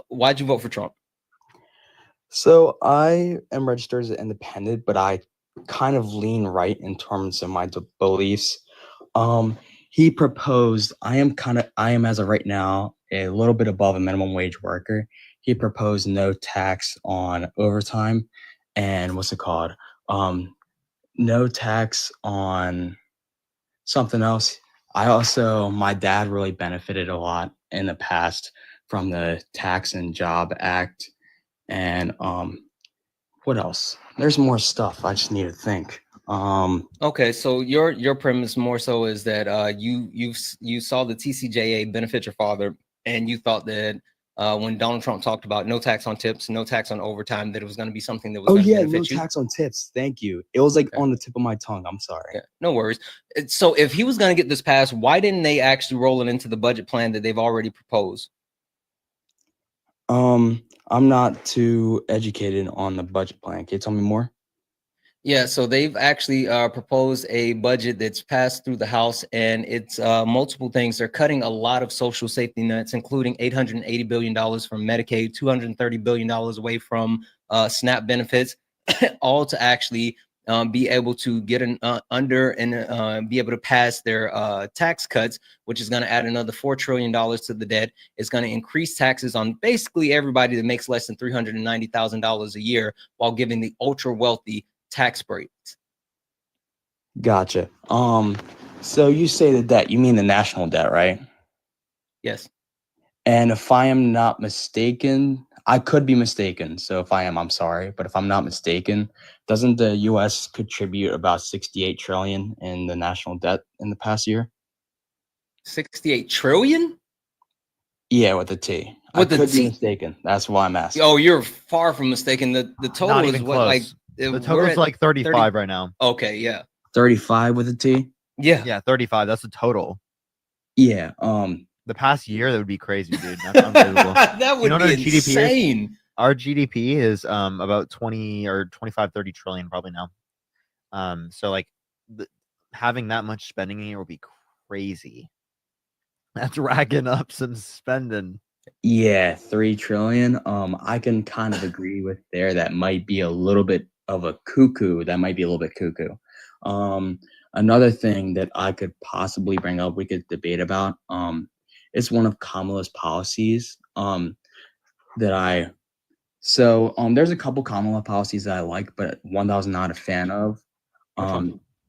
Why'd you vote for Trump? So I am registered as an independent, but I kind of lean right in terms of my beliefs. He proposed, I am as of right now a little bit above a minimum wage worker. He proposed no tax on overtime and what's it called? No tax on something else. My dad really benefited a lot in the past from the Tax and Job Act. And what else? There's more stuff. I just need to think. Okay, so your premise more so is that you saw the TCJA benefit your father, and you thought that when Donald Trump talked about no tax on tips, no tax on overtime, that it was going to be something that was Oh going to yeah, benefit no you. tax on tips. Thank you. It was like on the tip of my tongue. I'm sorry. Yeah, no worries. So if he was going to get this passed, why didn't they actually roll it into the budget plan that they've already proposed? I'm not too educated on the budget plan. Can you tell me more? Yeah, so they've actually proposed a budget that's passed through the House, and it's multiple things. They're cutting a lot of social safety nets, including $880 billion from Medicaid, $230 billion away from SNAP benefits, all to actually be able to get under and be able to pass their tax cuts, which is going to add another $4 trillion to the debt. It's going to increase taxes on basically everybody that makes less than $390,000 a year, while giving the ultra wealthy tax breaks. Gotcha. So you say the debt, you mean the national debt, right? Yes. And if I am not mistaken, I could be mistaken. So if I am, I'm sorry. But if I'm not mistaken, doesn't the US contribute about 68 trillion in the national debt in the past year? 68 trillion? Yeah, with a T. With I a could be T? mistaken. That's why I'm asking. Oh, you're far from mistaken. The total Not is even what, like, close. The total's like 35 right now. Okay, yeah. 35 with a T? Yeah. Yeah, 35. That's the total. Yeah. The past year, that would be crazy, dude. That's unbelievable. That would what be our GDP is? insane. Our GDP is about 20 or 25, 30 trillion probably now. So like having that much spending in here would be crazy. That's racking up some spending. Yeah, 3 trillion. I can kind of agree with there. That might be a little bit of a cuckoo. That might be a little bit cuckoo. Another thing that I could possibly bring up, we could debate about, is one of Kamala's policies. There's a couple Kamala policies that I like, but one that I was not a fan of,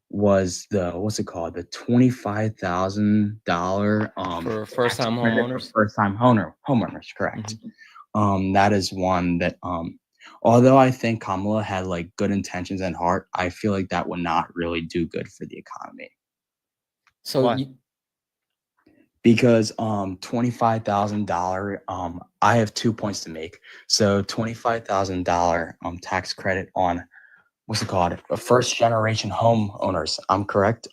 was the what's it called? The $25,000 For first-time homeowners? First-time homeowners, correct. That is one that although I think Kamala had like good intentions at heart, I feel like that would not really do good for the economy. So because $25,000 I have 2 points to make. So $25,000 tax credit on what's it called? First generation homeowners. I'm correct.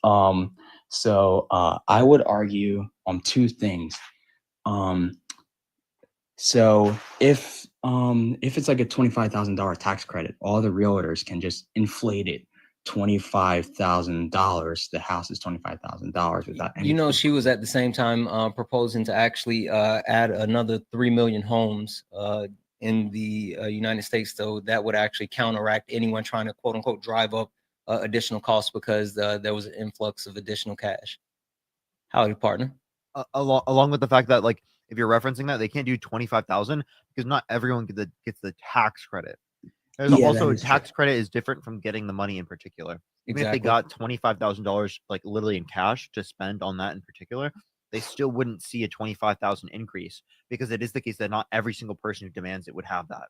So I would argue on two things. So if it's like a $25,000 tax credit, all the realtors can just inflate it $25,000. The house is $25,000 without any. You know, she was at the same time proposing to actually add another 3 million homes in the United States, so that would actually counteract anyone trying to quote unquote drive up additional costs because there was an influx of additional cash. Howdy, partner. Along with the fact that, like, if you're referencing that, they can't do 25,000 because not everyone gets the tax credit. There's also a tax credit is different from getting the money in particular. Even if they got $25,000 like literally in cash to spend on that in particular, they still wouldn't see a 25,000 increase, because it is the case that not every single person who demands it would have that,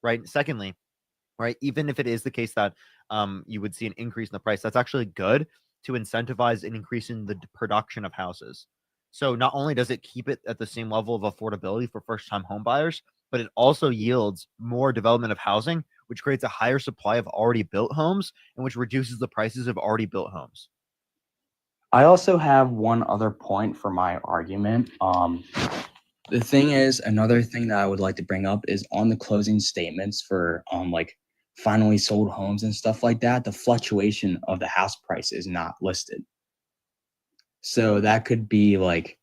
right? Secondly, right, even if it is the case that you would see an increase in the price, that's actually good to incentivize an increase in the production of houses. So not only does it keep it at the same level of affordability for first-time home buyers, but it also yields more development of housing, which creates a higher supply of already built homes and which reduces the prices of already built homes. I also have one other point for my argument. The thing is, another thing that I would like to bring up is on the closing statements for like finally sold homes and stuff like that, the fluctuation of the house price is not listed. So that could be like,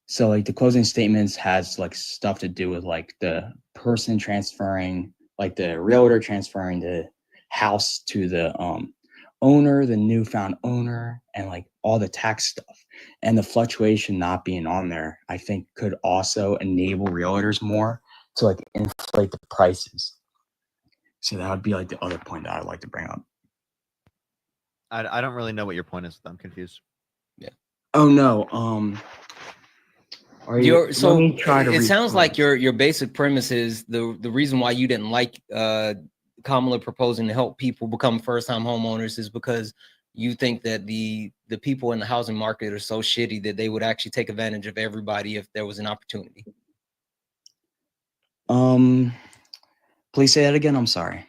so like the closing statements has like stuff to do with like the person transferring, like the realtor transferring the house to the owner, the newfound owner, and like all the tax stuff. And the fluctuation not being on there, I think could also enable realtors more to like inflate the prices. So that would be like the other point that I'd like to bring up. I don't really know what your point is. I'm confused. Yeah. Oh no. So let me try to it sounds like rephrase. your basic premise is the reason why you didn't like Kamala proposing to help people become first-time homeowners is because you think that the people in the housing market are so shitty that they would actually take advantage of everybody if there was an opportunity. Please say that again. I'm sorry.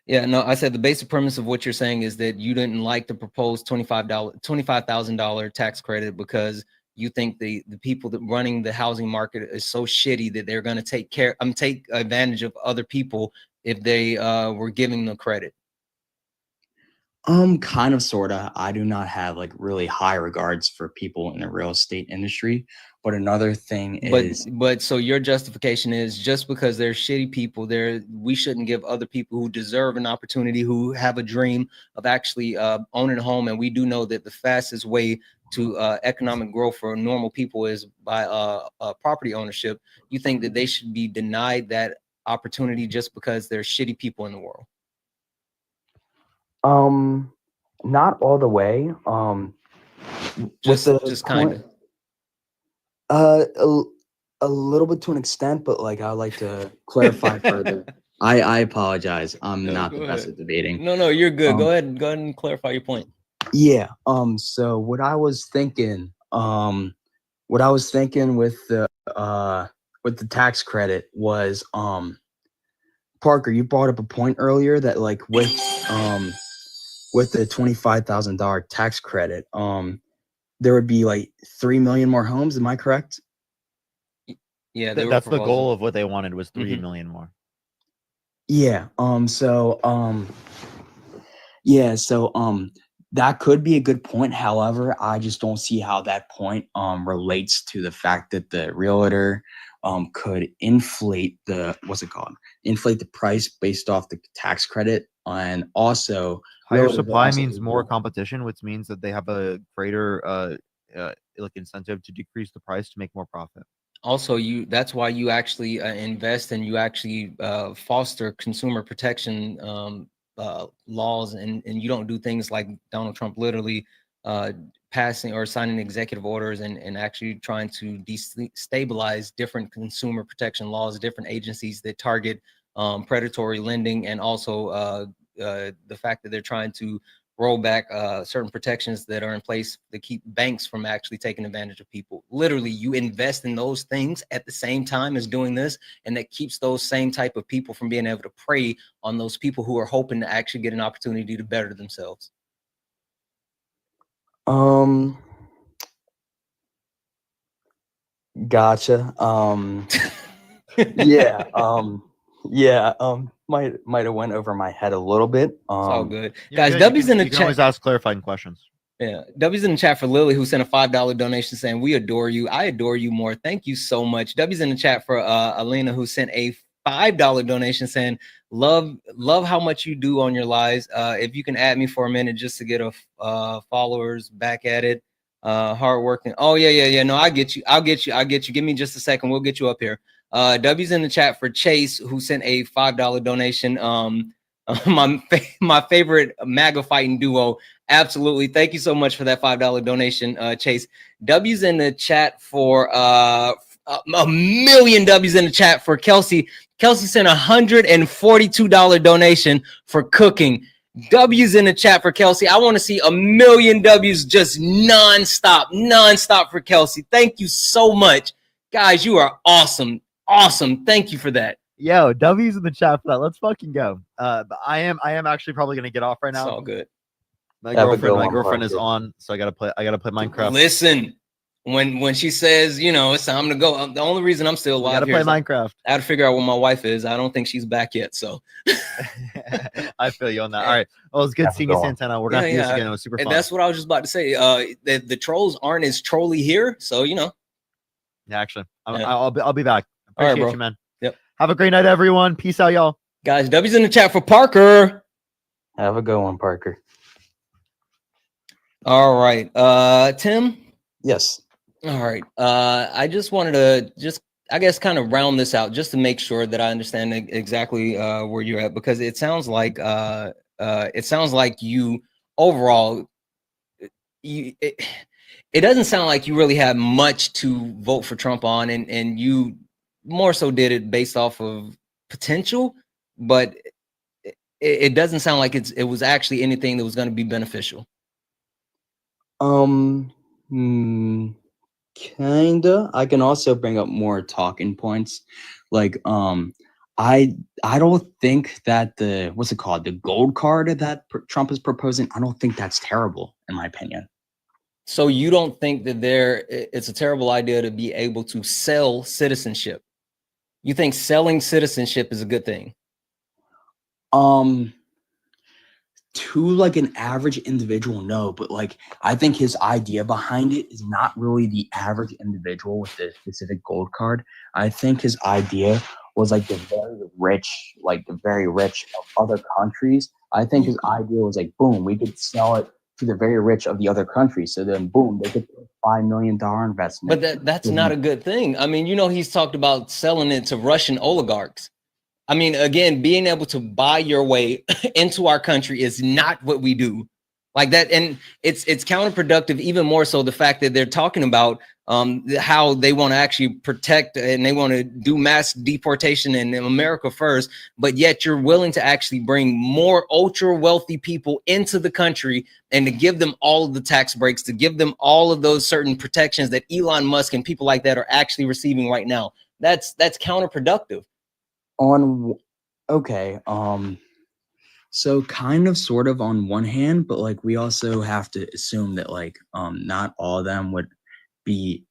Yeah, no, I said the basic premise of what you're saying is that you didn't like the proposed $25,000 tax credit because you think the people that running the housing market is so shitty that they're going to take advantage of other people if they were giving the credit. Kind of, sorta. I do not have like really high regards for people in the real estate industry. But another thing is, But so your justification is just because they're shitty people, we shouldn't give other people who deserve an opportunity, who have a dream of actually owning a home. And we do know that the fastest way to economic growth for normal people is by property ownership. You think that they should be denied that opportunity just because they're shitty people in the world? not all the way. Just kind of. A little bit to an extent, but like I like to clarify further. I apologize. I'm No, not go the best ahead. at debating. No, you're good. Go ahead and clarify your point. Yeah. So what I was thinking with the tax credit was, Parker, you brought up a point earlier that like with the $25,000 tax credit, there would be like 3 million more homes. Am I correct? Yeah, That's the goal of what they wanted, was 3 million more. Yeah. That could be a good point. However, I just don't see how that point relates to the fact that the realtor could inflate the price based off the tax credit, and also higher realtors supply also means more competition, which means that they have a greater like incentive to decrease the price to make more profit. Also, that's why you actually invest and you actually foster consumer protection laws, and you don't do things like Donald Trump literally passing or signing executive orders and actually trying to destabilize different consumer protection laws, different agencies that target predatory lending, and also the fact that they're trying to roll back certain protections that are in place to keep banks from actually taking advantage of people. Literally, you invest in those things at the same time as doing this, and that keeps those same type of people from being able to prey on those people who are hoping to actually get an opportunity to better themselves. Gotcha. Might have went over my head a little bit. It's all good. Yeah, Guys, W's in the you can chat. always ask clarifying questions. Yeah, W's in the chat for Lily, who sent a $5 donation saying, "We adore you. I adore you more. Thank you so much." W's in the chat for Alina, who sent a $5 donation saying, love how much you do on your lives. If you can add me for a minute just to get a followers back at it. Hardworking. Oh yeah. No, I get you. I'll get you. Give me just a second. We'll get you up here. W's in the chat for Chase, who sent a $5 donation. My favorite MAGA fighting duo, Absolutely. Thank you so much for that $5 donation, Chase. W's in the chat for a million W's in the chat for Kelsey. Kelsey sent $142 donation for cooking. W's in the chat for Kelsey. I want to see a million W's just nonstop for Kelsey. Thank you so much. Guys, you are awesome. Awesome. Thank you for that. Yo, W's in the chat for that. Let's fucking go. But I am actually probably gonna get off right now. It's all good. My girlfriend is on, so I gotta play Minecraft. Listen, when she says, it's time to go, the only reason I'm still alive here is Minecraft. I gotta figure out where my wife is. I don't think she's back yet, so I feel you on that. All right. Well, it's good seeing you, Santana. We're gonna do this again. It was super fun. And that's what I was just about to say. The trolls aren't as trolly here, so Yeah, actually, I'll be back. All right, Appreciate bro. you, man. Yep. Have a great night, everyone. Peace out, y'all. Guys, W's in the chat for Parker. Have a good one, Parker. All right. Tim? Yes. All right. I just wanted to I guess kind of round this out just to make sure that I understand exactly where you're at, because it sounds like you overall it doesn't sound like you really have much to vote for Trump on, and you more so did it based off of potential, but it doesn't sound like it was actually anything that was going to be beneficial. Kinda. I can also bring up more talking points. Like, I don't think that the gold card that Trump is proposing, I don't think that's terrible, in my opinion. So you don't think that it's a terrible idea to be able to sell citizenship? You think selling citizenship is a good thing? To like an average individual, no, but like I think his idea behind it is not really the average individual with the specific gold card. I think his idea was like the very rich of other countries. I think his idea was like, boom, we could sell it to the very rich of the other countries. So then, boom, they could put a $5 million investment. But that's not a good thing. I mean, he's talked about selling it to Russian oligarchs. I mean, again, being able to buy your way into our country is not what we do like that. And it's counterproductive, even more so the fact that they're talking about how they want to actually protect and they want to do mass deportation in America first, but yet you're willing to actually bring more ultra wealthy people into the country and to give them all of the tax breaks, to give them all of those certain protections that Elon Musk and people like that are actually receiving right now. That's counterproductive. So kind of sort of on one hand, but like we also have to assume that like not all of them would be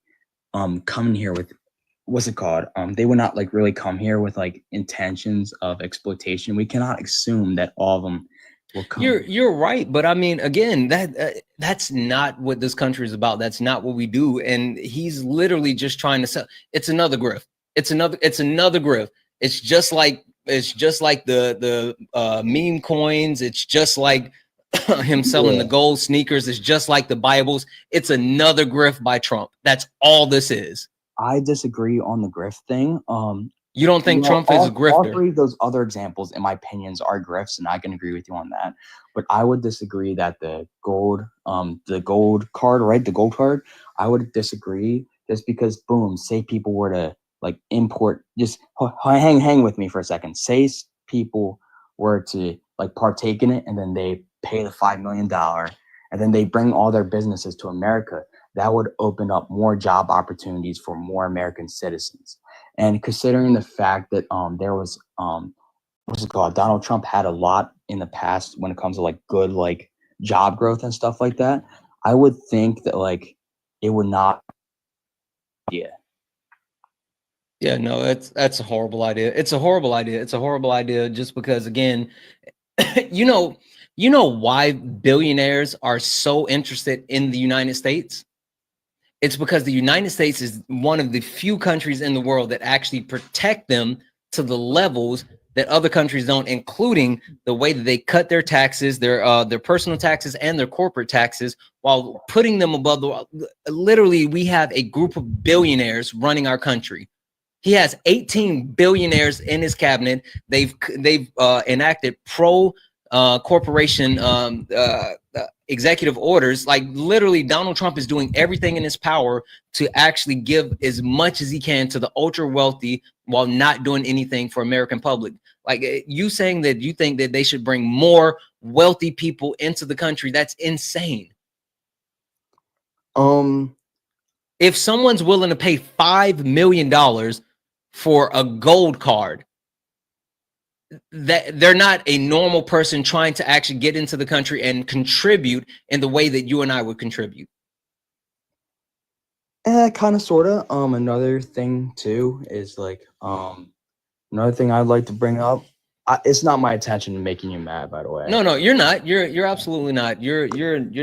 coming here with they would not like really come here with like intentions of exploitation. We cannot assume that all of them will come. You're right, but I mean, again, that's not what this country is about. That's not what we do. And he's literally just trying to sell. It's another grift. It's another grift. It's just like the meme coins. It's just like him selling the gold sneakers. It's just like the Bibles. It's another grift by Trump. That's all this is. I disagree on the grift thing. You don't think Trump is a grifter? All three of those other examples, in my opinions, are grifts, and I can agree with you on that. But I would disagree that the gold card, right? The gold card, I would disagree just because, boom, say people were to like import, just hang with me for a second. Say people were to like partake in it and then they pay the $5 million and then they bring all their businesses to America. That would open up more job opportunities for more American citizens. And considering the fact that there was Donald Trump had a lot in the past when it comes to like good like job growth and stuff like that, I would think that like it would not. Yeah, no, that's a horrible idea. It's a horrible idea. It's a horrible idea just because, again, you know why billionaires are so interested in the United States? It's because the United States is one of the few countries in the world that actually protect them to the levels that other countries don't, including the way that they cut their taxes, their personal taxes and their corporate taxes, while putting them above literally, we have a group of billionaires running our country. He has 18 billionaires in his cabinet. They've enacted pro corporation executive orders. Like literally, Donald Trump is doing everything in his power to actually give as much as he can to the ultra wealthy while not doing anything for American public. Like you saying that you think that they should bring more wealthy people into the country, that's insane. If someone's willing to pay $5 million for a gold card, that they're not a normal person trying to actually get into the country and contribute in the way that you and I would contribute. Kind of, sort of. Another thing too is like, another thing I'd like to bring up. It's not my intention to making you mad, by the way. No, you're not. You're absolutely not. You're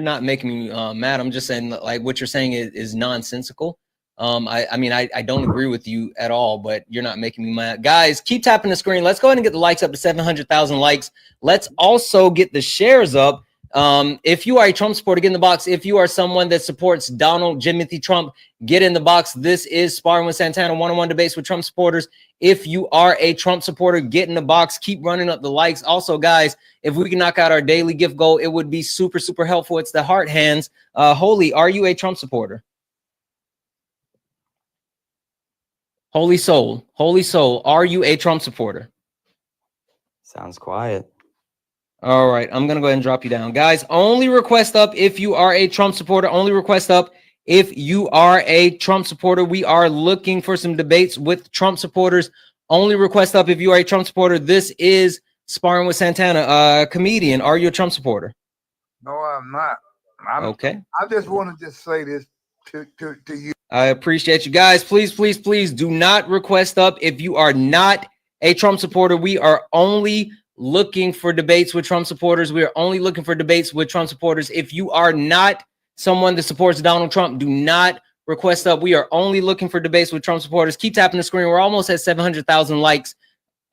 not making me mad. I'm just saying like what you're saying is nonsensical. I mean, I don't agree with you at all, but you're not making me mad. Guys, keep tapping the screen. Let's go ahead and get the likes up to 700,000 likes. Let's also get the shares up. If you are a Trump supporter, get in the box. If you are someone that supports Donald Jimothy Trump, get in the box. This is Sparring with Santana, one-on-one debates with Trump supporters. If you are a Trump supporter, get in the box. Keep running up the likes. Also, guys, if we can knock out our daily gift goal, it would be super, super helpful. It's the heart hands. Holy, are you a Trump supporter? Holy soul, are you a Trump supporter? Sounds quiet. All right, I'm gonna go ahead and drop you down, guys. Only request up if you are a Trump supporter. Only request up if you are a Trump supporter. We are looking for some debates with Trump supporters. Only request up if you are a Trump supporter. This is Sparring with Santana. Comedian, are you a Trump supporter? No, I'm not. Okay. I just want to just say this to you. I appreciate you guys. Please do not request up if you are not a Trump supporter. We are only looking for debates with Trump supporters. We are only looking for debates with Trump supporters. If you are not someone that supports Donald Trump, do not request up. We are only looking for debates with Trump supporters. Keep tapping the screen. We're almost at 700,000 likes.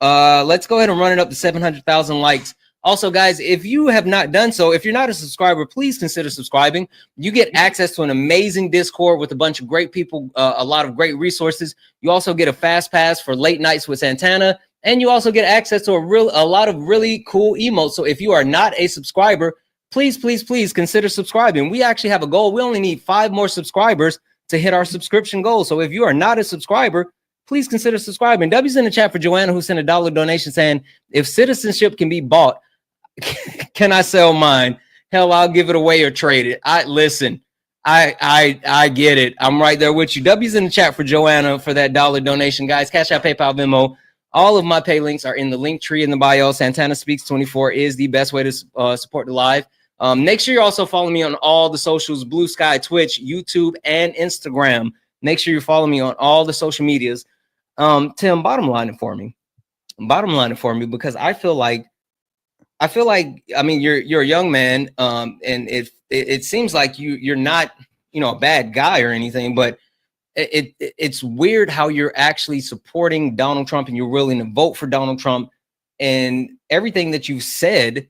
Let's go ahead and run it up to 700,000 likes. Also, guys, if you have not done so, if you're not a subscriber, please consider subscribing. You get access to an amazing Discord with a bunch of great people, a lot of great resources. You also get a fast pass for late nights with Santana, and you also get access to a lot of really cool emotes. So if you are not a subscriber, please consider subscribing. We actually have a goal. We only need 5 more subscribers to hit our subscription goal. So if you are not a subscriber, please consider subscribing. W's in the chat for Joanna, who sent a $1 donation saying, if citizenship can be bought, can I sell mine? Hell, I'll give it away or trade it. I get it. I'm right there with you. W's in the chat for Joanna for that $1 donation, guys. Cash App, PayPal, Venmo. All of my pay links are in the link tree in the bio. Santana Speaks 24 is the best way to support the live. Make sure you also follow me on all the socials: Blue Sky, Twitch, YouTube, and Instagram. Make sure you follow me on all the social medias. Tim, bottom line it for me. Because I feel like, I mean, you're a young man, and it seems like you're not, a bad guy or anything, but it's weird how you're actually supporting Donald Trump and you're willing to vote for Donald Trump, and everything that you've said,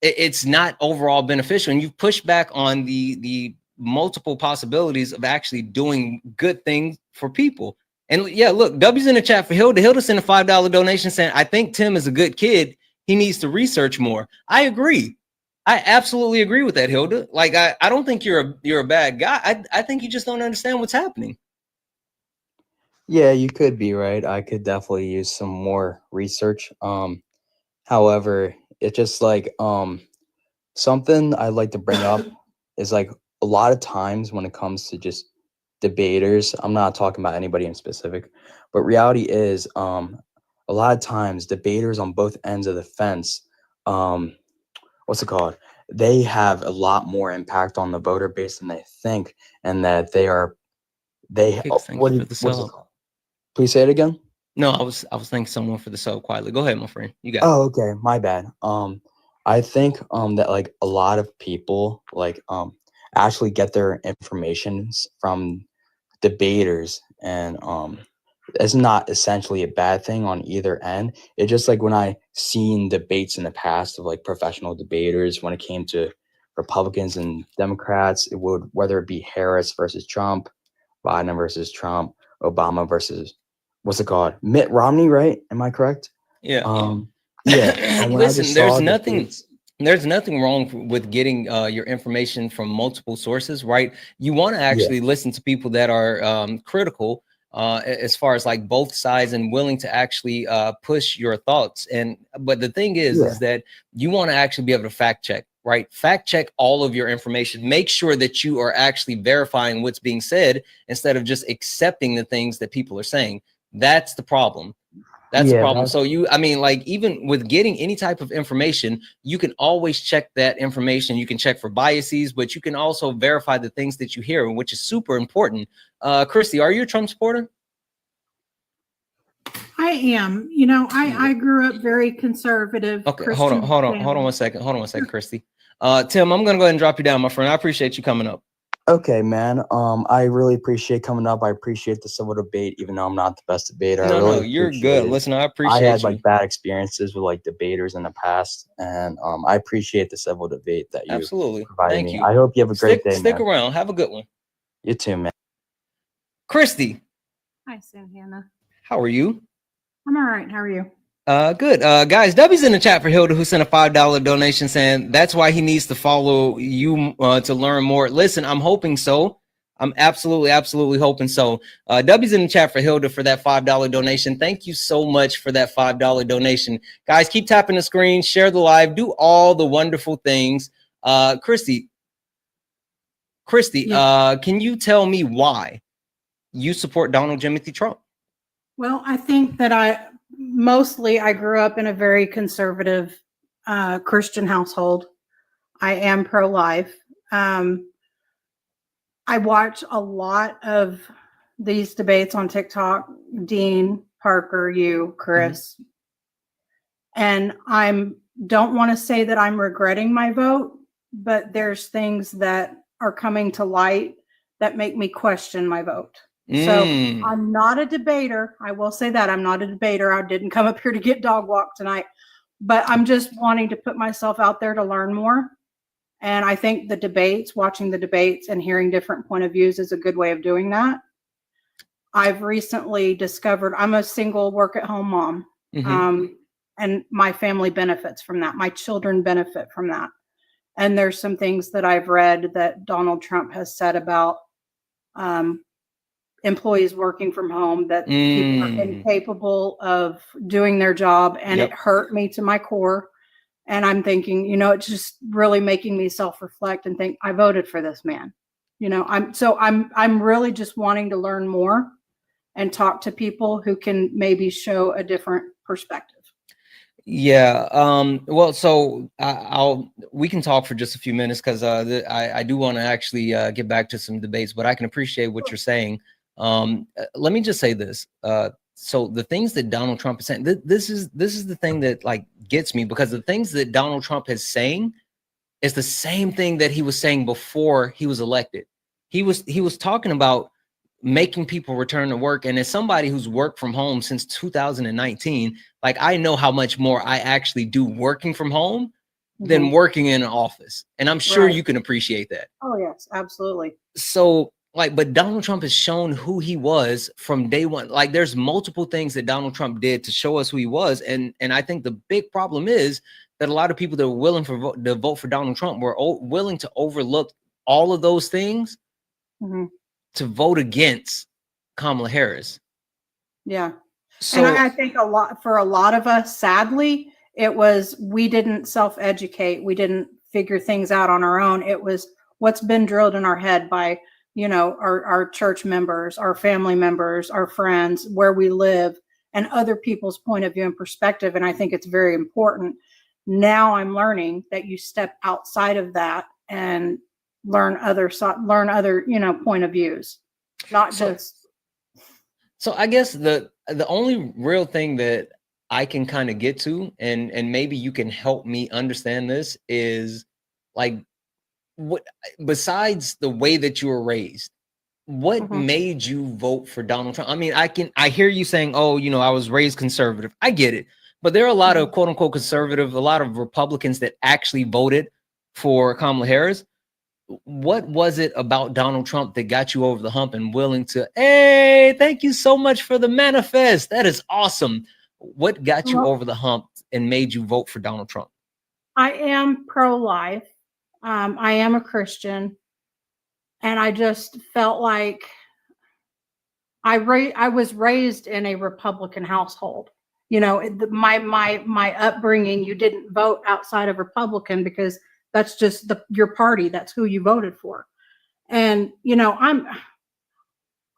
it's not overall beneficial, and you've pushed back on the multiple possibilities of actually doing good things for people. And yeah, look, W's in the chat for Hilda. Hilda sent a $5 donation saying, I think Tim is a good kid. He needs to research more. I agree. I absolutely agree with that, Hilda. Like, I don't think you're a bad guy. I think you just don't understand what's happening. Yeah, you could be right. I could definitely use some more research. However, it's just like something I'd like to bring up is like a lot of times when it comes to just debaters, I'm not talking about anybody in specific, but reality is a lot of times debaters on both ends of the fence, what's it called? They have a lot more impact on the voter base than they think, and that what is it called? Please say it again. No, I was thanking someone for the sub quietly. Go ahead, my friend. You got it. Oh, okay. My bad. I think that like a lot of people like actually get their information from debaters, and it's not essentially a bad thing on either end. It's just like when I seen debates in the past of like professional debaters, when it came to Republicans and Democrats, it would, whether it be Harris versus Trump, Biden versus Trump, Obama versus, what's it called? Mitt Romney, right? Am I correct? Yeah. Yeah. And when I Listen, just there's saw nothing. debates, There's nothing wrong with getting your information from multiple sources, right? You want to actually listen to people that are critical as far as like both sides and willing to actually push your thoughts. But the thing is that you want to actually be able to fact check, right? Fact check all of your information. Make sure that you are actually verifying what's being said instead of just accepting the things that people are saying. That's the problem. That's the problem. So I mean, like even with getting any type of information, you can always check that information. You can check for biases, but you can also verify the things that you hear, which is super important. Christy, are you a Trump supporter? I am. You know, I grew up very conservative. Okay, Christian hold on one second. Hold on one second, Christy. Tim, I'm gonna go ahead and drop you down, my friend. I appreciate you coming up. Okay, man. I really appreciate coming up. I appreciate the civil debate, even though I'm not the best debater. No, you're good. Listen, I appreciate I had you. like bad experiences with like debaters in the past, and I appreciate the civil debate that you Absolutely. provided Thank me. you. I hope you have a great day, Stick man. around. Have a good one. You too, man. Christy, Hi, Santana. how are you? I'm all right. How are you? Good. Guys, W's in the chat for Hilda, who sent a $5 donation saying that's why he needs to follow you to learn more. Listen, I'm hoping so. I'm absolutely hoping so. W's in the chat for Hilda for that $5 donation. Thank you so much for that $5 donation. Guys, keep tapping the screen, share the live, do all the wonderful things. Christy, can you tell me why you support Donald Jimothy Trump? Well, I think that I grew up in a very conservative Christian household. I am pro-life. I watch a lot of these debates on TikTok, Dean, Parker, you, Chris. And don't want to say that I'm regretting my vote, but there's things that are coming to light that make me question my vote. So I'm not a debater. I will say that I'm not a debater. I didn't come up here to get dog walked tonight, but I'm just wanting to put myself out there to learn more. And I think watching the debates and hearing different point of views is a good way of doing that. I've recently discovered I'm a single work at home mom. And my family benefits from that. My children benefit from that. And there's some things that I've read that Donald Trump has said about employees working from home, that people are incapable of doing their job, and it hurt me to my core. And I'm thinking, you know, it's just really making me self-reflect and think I voted for this man. You know, I'm really just wanting to learn more and talk to people who can maybe show a different perspective. Yeah. Well, so we can talk for just a few minutes because I do want to actually get back to some debates, but I can appreciate what you're saying. Let me just say this. So the things that Donald Trump is saying, this is the thing that like gets me, because the things that Donald Trump is saying is the same thing that he was saying before he was elected. He was talking about making people return to work. And as somebody who's worked from home since 2019, like I know how much more I actually do working from home than working in an office. And I'm sure you can appreciate that. Oh, yes, absolutely. So like, but Donald Trump has shown who he was from day one. Like there's multiple things that Donald Trump did to show us who he was. And I think the big problem is that a lot of people that were willing to vote for Donald Trump were willing to overlook all of those things to vote against Kamala Harris. Yeah. So and I think for a lot of us, sadly, it was, we didn't self-educate. We didn't figure things out on our own. It was what's been drilled in our head by, you know, our church members, our family members, our friends, where we live, and other people's point of view and perspective. And I think it's very important. Now I'm learning that you step outside of that and learn other, you know, point of views, not just. So I guess the only real thing that I can kind of get to, and maybe you can help me understand this, is like, what besides the way that you were raised, what made you vote for Donald Trump? I mean, I hear you saying, oh, you know, I was raised conservative. I get it. But there are a lot of quote unquote conservative, a lot of Republicans that actually voted for Kamala Harris. What was it about Donald Trump that got you over the hump and willing to, hey, thank you so much for the manifest. That is awesome. What got you over the hump and made you vote for Donald Trump? I am pro-life. I am a Christian, and I just felt like I was raised in a Republican household. You know, my upbringing, you didn't vote outside of Republican because that's just your party. That's who you voted for. And you know,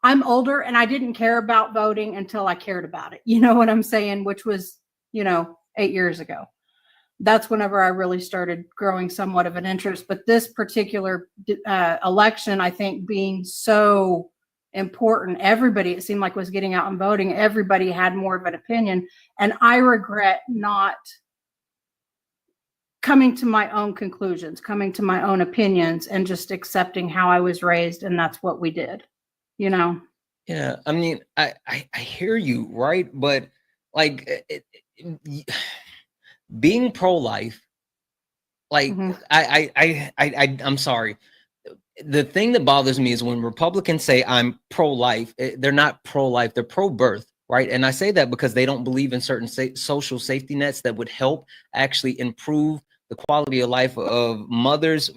I'm older, and I didn't care about voting until I cared about it. You know what I'm saying? Which was, 8 years ago. That's whenever I really started growing somewhat of an interest. But this particular election, I think, being so important, everybody, it seemed like, was getting out and voting. Everybody had more of an opinion, and I regret not coming to my own conclusions, coming to my own opinions, and just accepting how I was raised, and that's what we did. Yeah, I mean, I hear you, right? But like, being pro-life, like, I'm sorry. The thing that bothers me is when Republicans say I'm pro-life, they're not pro-life, they're pro-birth, right? And I say that because they don't believe in certain social safety nets that would help actually improve the quality of life of mothers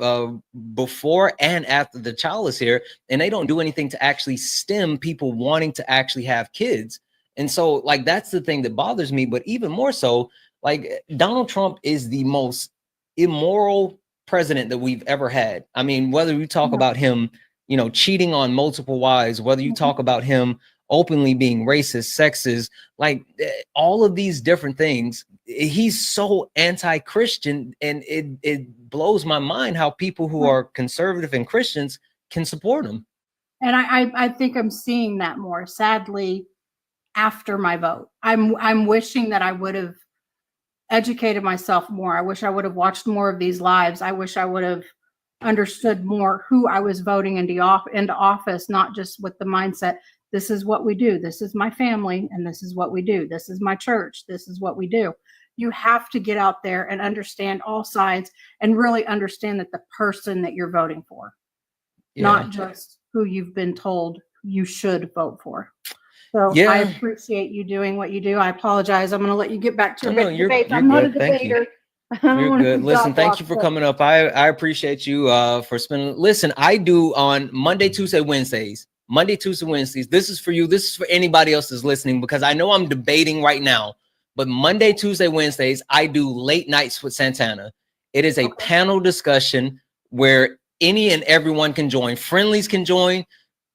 before and after the child is here. And they don't do anything to actually stem people wanting to actually have kids. And so, like, that's the thing that bothers me. But even more so, like, Donald Trump is the most immoral president that we've ever had. I mean, whether we talk about him, cheating on multiple wives, whether you talk about him openly being racist, sexist, like all of these different things, he's so anti-Christian, and it blows my mind how people who are conservative and Christians can support him. And I think I'm seeing that more, sadly, after my vote. I'm wishing that I would have educated myself more. I wish I would have watched more of these lives. I wish I would have understood more who I was voting into office, not just with the mindset, this is what we do. This is my family, and this is what we do. This is my church. This is what we do. You have to get out there and understand all sides and really understand that the person that you're voting for, not just who you've been told you should vote for. So I appreciate you doing what you do. I apologize. I'm going to let you get back to your debate. I'm not a debater. You're good. Listen, thank you for coming up. I appreciate you for spending. Listen, I do on Monday, Tuesday, Wednesdays. Monday, Tuesday, Wednesdays. This is for you. This is for anybody else that's listening, because I know I'm debating right now. But Monday, Tuesday, Wednesdays, I do late nights with Santana. It is a panel discussion where any and everyone can join. Friendlies can join.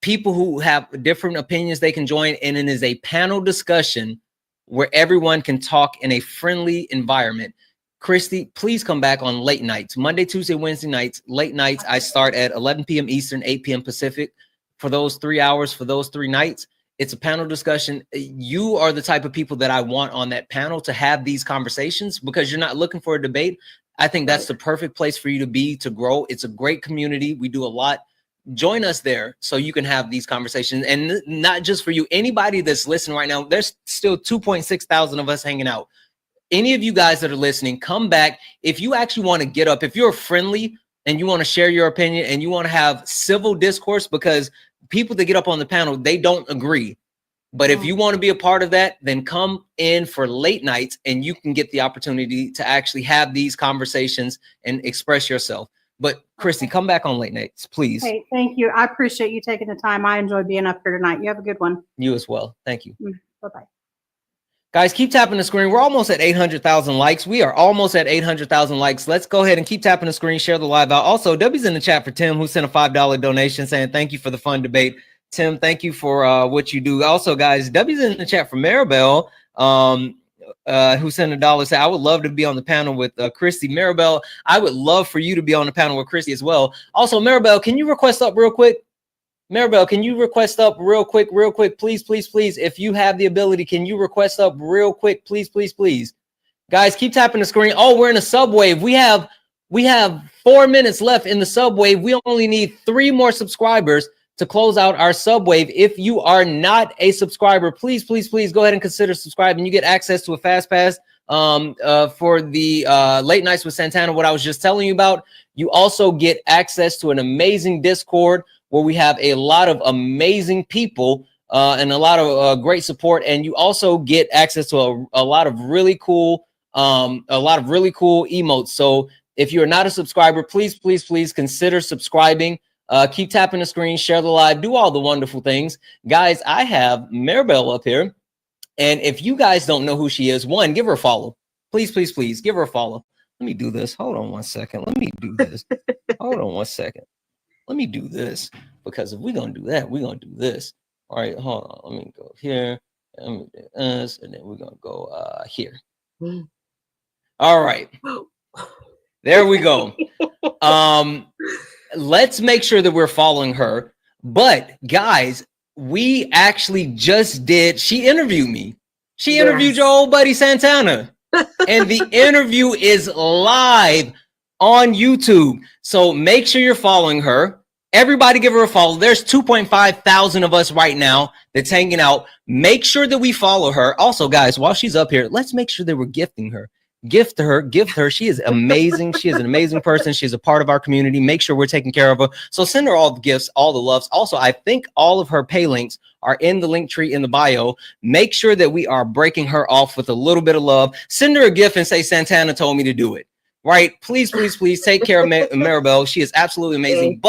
People who have different opinions, they can join. And it is a panel discussion where everyone can talk in a friendly environment. Christy, please come back on late nights. Monday, Tuesday, Wednesday nights. Late nights, I start at 11 p.m. Eastern, 8 p.m. Pacific. For those 3 hours, for those 3 nights, it's a panel discussion. You are the type of people that I want on that panel to have these conversations, because you're not looking for a debate. I think that's the perfect place for you to be, to grow. It's a great community. We do a lot. Join us there so you can have these conversations, and not just for you. Anybody that's listening right now, there's still 2.6 thousand of us hanging out. Any of you guys that are listening, come back. If you actually want to get up, if you're friendly and you want to share your opinion and you want to have civil discourse, because people that get up on the panel, they don't agree. But if you want to be a part of that, then come in for late nights and you can get the opportunity to actually have these conversations and express yourself. But Christy, come back on late nights, please. Hey, thank you. I appreciate you taking the time. I enjoyed being up here tonight. You have a good one. You as well. Thank you. Bye-bye. Guys, keep tapping the screen. We're almost at 800,000 likes. We are almost at 800,000 likes. Let's go ahead and keep tapping the screen, share the live out. Also, W's in the chat for Tim, who sent a $5 donation saying thank you for the fun debate. Tim, thank you for what you do. Also, guys, W's in the chat for Maribel, who sent $1, say, I would love to be on the panel with Christy. Maribel, I would love for you to be on the panel with Christy as well. Also, Maribel, can you request up real quick? Maribel, can you request up real quick, please, please, please? If you have the ability, can you request up real quick, please, please, please? Guys, keep tapping the screen. Oh, we're in a subwave. We have 4 minutes left in the subwave. We only need 3 more subscribers to close out our subwave. If you are not a subscriber, please, please, please go ahead and consider subscribing. You get access to a fast pass for the late nights with Santana, what I was just telling you about. You also get access to an amazing Discord where we have a lot of amazing people and a lot of great support. And you also get access to a lot of really cool A lot of really cool emotes. So if you're not a subscriber, please consider subscribing. Keep tapping the screen, share the live, do all the wonderful things. Guys, I have Maribel up here. And if you guys don't know who she is, one, give her a follow. Please give her a follow. Let me do this. Hold on one second. Let me do this. Hold on one second. Let me do this, because if we're going to do that, we're going to do this. All right, hold on. Let me go here. Let me do this, and then we're going to go here. All right. There we go. Let's make sure that we're following her. But guys, we actually just did. She interviewed me. She interviewed your old buddy Santana. And the interview is live on YouTube. So make sure you're following her. Everybody give her a follow. There's 2.5 thousand of us right now that's hanging out. Make sure that we follow her. Also, guys, while she's up here, let's make sure that we're gifting her. Gift her. She is amazing. She is an amazing person. She's a part of our community. Make sure we're taking care of her. So send her all the gifts, all the loves. Also, I think all of her pay links are in the link tree in the bio. Make sure that we are breaking her off with a little bit of love. Send her a gift and say Santana told me to do it. Right? Please take care of Maribel. She is absolutely amazing.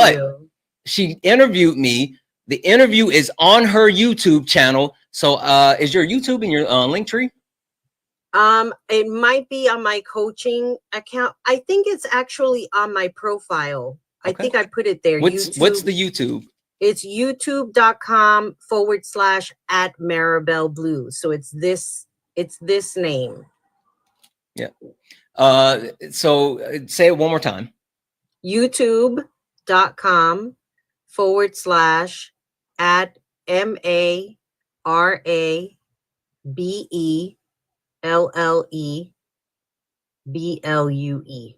She interviewed me. The interview is on her YouTube channel. So is your YouTube in your link tree? It might be on my coaching account. I think it's actually on my profile. Okay. I think I put it there. What's the YouTube? It's youtube.com/@MaribelBlue. So it's this name. Yeah. So say it one more time. youtube.com/@MaribelBlue.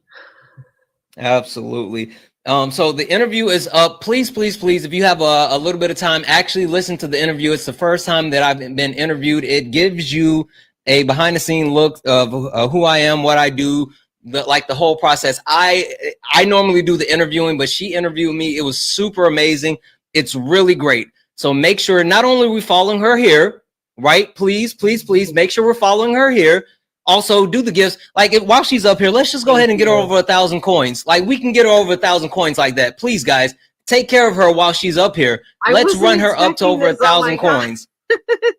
Absolutely. So the interview is up. Please, if you have a little bit of time, actually listen to the interview. It's the first time that I've been interviewed. It gives you a behind the scene look of who I am, what I do, the whole process. I normally do the interviewing, but she interviewed me. It was super amazing. It's really great. So make sure not only are we following her here, right? Please make sure we're following her here. Also, do the gifts. Like, while she's up here, let's just go ahead and get her over 1,000 coins. Like, we can get her over 1,000 coins like that. Please, guys, take care of her while she's up here. Let's run her up to over 1,000 coins.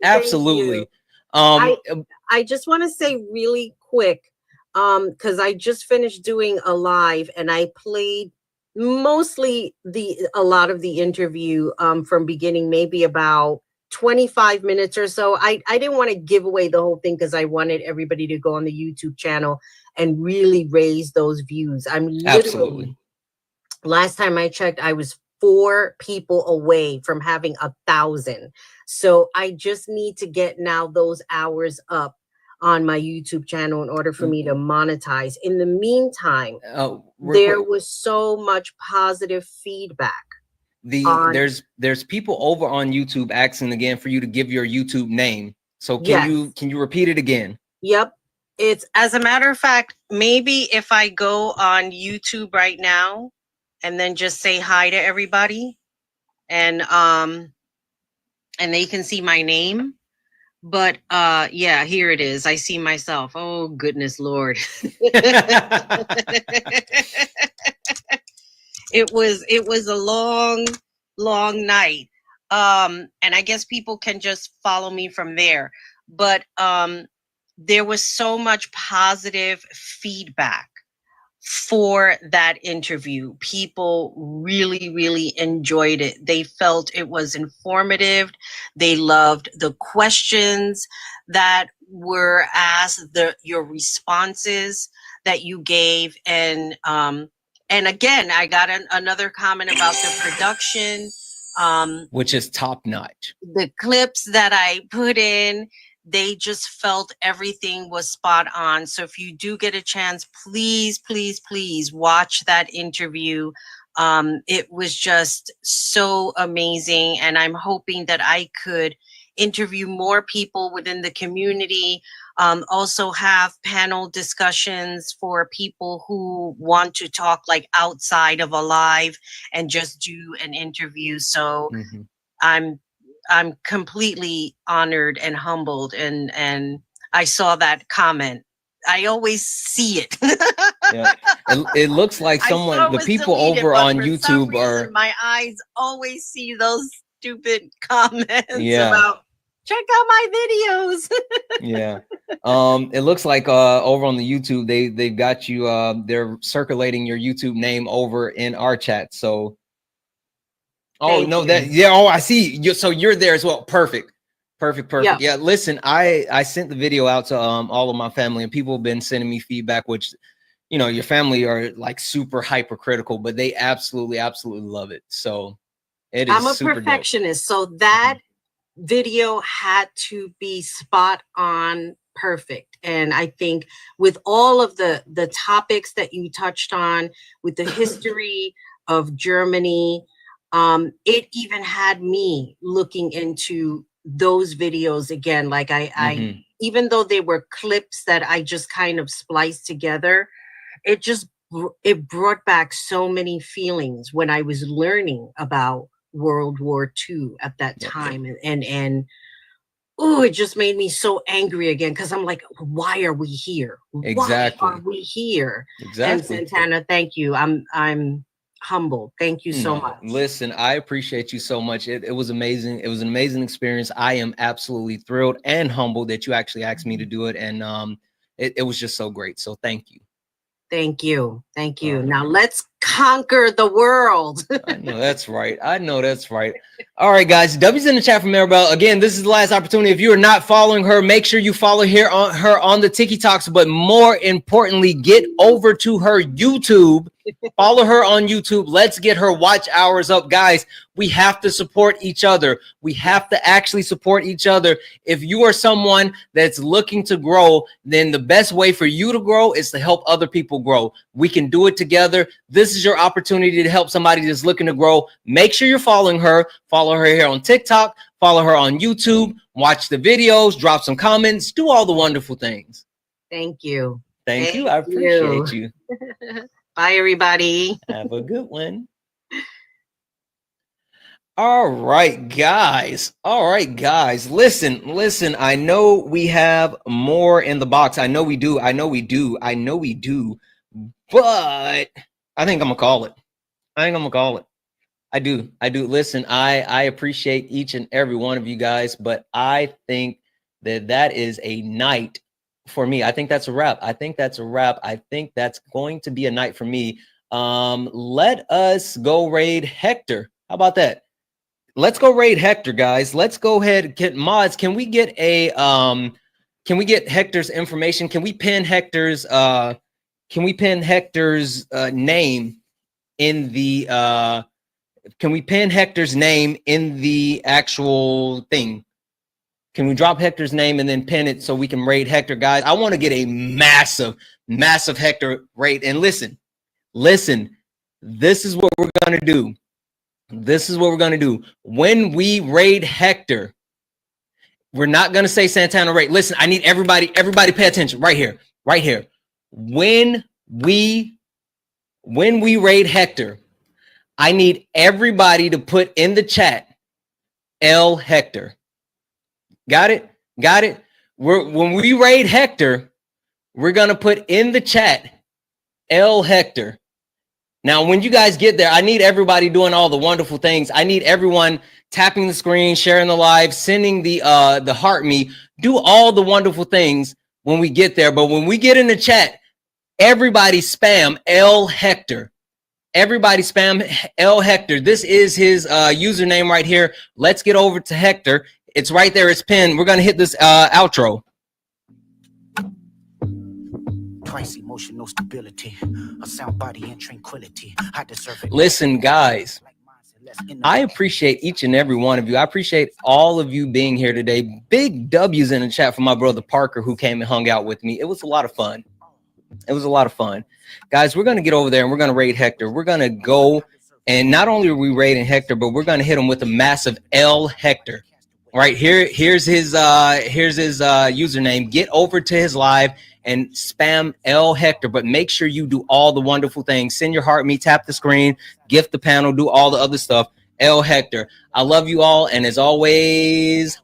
Absolutely. I just want to say really quick, because I just finished doing a live and I played mostly a lot of the interview from beginning, maybe about 25 minutes or so. I didn't want to give away the whole thing because I wanted everybody to go on the YouTube channel and really raise those views. I'm literally, last time I checked, I was 4 people away from having 1,000. So I just need to get now those hours up on my YouTube channel in order for me to monetize. In the meantime, there was so much positive feedback. There's people over on YouTube asking again for you to give your YouTube name. So can you repeat it again? Yep. It's, as a matter of fact, maybe if I go on YouTube right now and then just say hi to everybody, and they can see my name. But yeah, here it is. I see myself. Oh goodness Lord. It was a long night. And I guess people can just follow me from there. But there was so much positive feedback for that interview. People really enjoyed it. They felt it was informative. They loved the questions that were asked, your responses that you gave, and again, I got another comment about the production, which is top notch. The clips that I put in, they just felt everything was spot on. So if you do get a chance, please watch that interview. It was just so amazing. And I'm hoping that I could interview more people within the community. Also have panel discussions for people who want to talk like outside of a live and just do an interview. So I'm completely honored and humbled, and I saw that comment I always see it. Yeah. It looks like I saw someone, it the was people deleted, over but on for some YouTube reason, are, my eyes always see those stupid comments yeah. about check out my videos. Yeah. It looks like over on the YouTube, they've got you they're circulating your YouTube name over in our chat. So Thank no, you. that yeah, oh, I see you. So you're there as well. Perfect. Perfect. Yep. Yeah, listen, I sent the video out to all of my family, and people have been sending me feedback, which your family are like super hypercritical, but they absolutely love it. So it is I'm a super dope. perfectionist, so that video had to be spot on perfect. And I think with all of the topics that you touched on, with the history of Germany, it even had me looking into those videos again. Like I even though they were clips that I just kind of spliced together, it brought back so many feelings when I was learning about World War II at that time. And oh, it just made me so angry again, because I'm like, why are we here? Exactly. Why are we here? Exactly. And Santana, thank you. I'm humbled. Thank you so No, much. listen, I appreciate you so much. It was amazing. It was an amazing experience. I am absolutely thrilled and humbled that you actually asked me to do it. And it was just so great. So thank you. Thank you. Thank you. Now let's conquer the world. I know that's right. I know that's right. All right, guys. W's in the chat from Maribel. Again, this is the last opportunity. If you are not following her, make sure you follow her on the TikToks. But more importantly, get over to her YouTube. Follow her on YouTube. Let's get her watch hours up, guys. We have to support each other. We have to actually support each other. If you are someone that's looking to grow, then the best way for you to grow is to help other people grow. We can do it together. This is your opportunity to help somebody that's looking to grow. Make sure you're following her. Follow her here on TikTok. Follow her on YouTube. Watch the videos. Drop some comments. Do all the wonderful things. Thank you. Thank you. I appreciate you. Bye, everybody. Have a good one. All right, guys. Listen. I know we have more in the box. I know we do. But I think I'm gonna call it. I do. Listen, I appreciate each and every one of you guys, but I think that is a night for me. I think that's a wrap. I think that's going to be a night for me. Let us go raid Hector. How about that? Let's go raid Hector, guys. Let's go ahead. Get mods. Can we get Hector's information? Can we pin Hector's name in the can we pin Hector's name in the actual thing? Can we drop Hector's name and then pin it so we can raid Hector, guys? I want to get a massive Hector raid. And listen, this is what we're going to do. When we raid Hector, we're not going to say Santana raid. Listen, I need everybody pay attention right here. When we raid Hector, I need everybody to put in the chat L Hector. Got it? When we raid Hector, we're going to put in the chat L Hector. Now, when you guys get there, I need everybody doing all the wonderful things. I need everyone tapping the screen, sharing the live, sending the heart me. Do all the wonderful things when we get there. But when we get in the chat, everybody spam L Hector. Everybody spam L Hector. This is his username right here. Let's get over to Hector. It's right there. It's pinned. We're going to hit this outro. Twice emotional stability, a sound body and tranquility. I deserve it. Listen, guys, I appreciate each and every one of you. I appreciate all of you being here today. Big W's in the chat for my brother Parker, who came and hung out with me. It was a lot of fun. Guys, we're going to get over there and we're going to raid Hector. We're going to go, and not only are we raiding Hector, but we're going to hit him with a massive L Hector. Right here, here's his username. Get over to his live and spam L Hector, but make sure you do all the wonderful things. Send your heart me, tap the screen, gift the panel, do all the other stuff. L Hector. I love you all, and as always,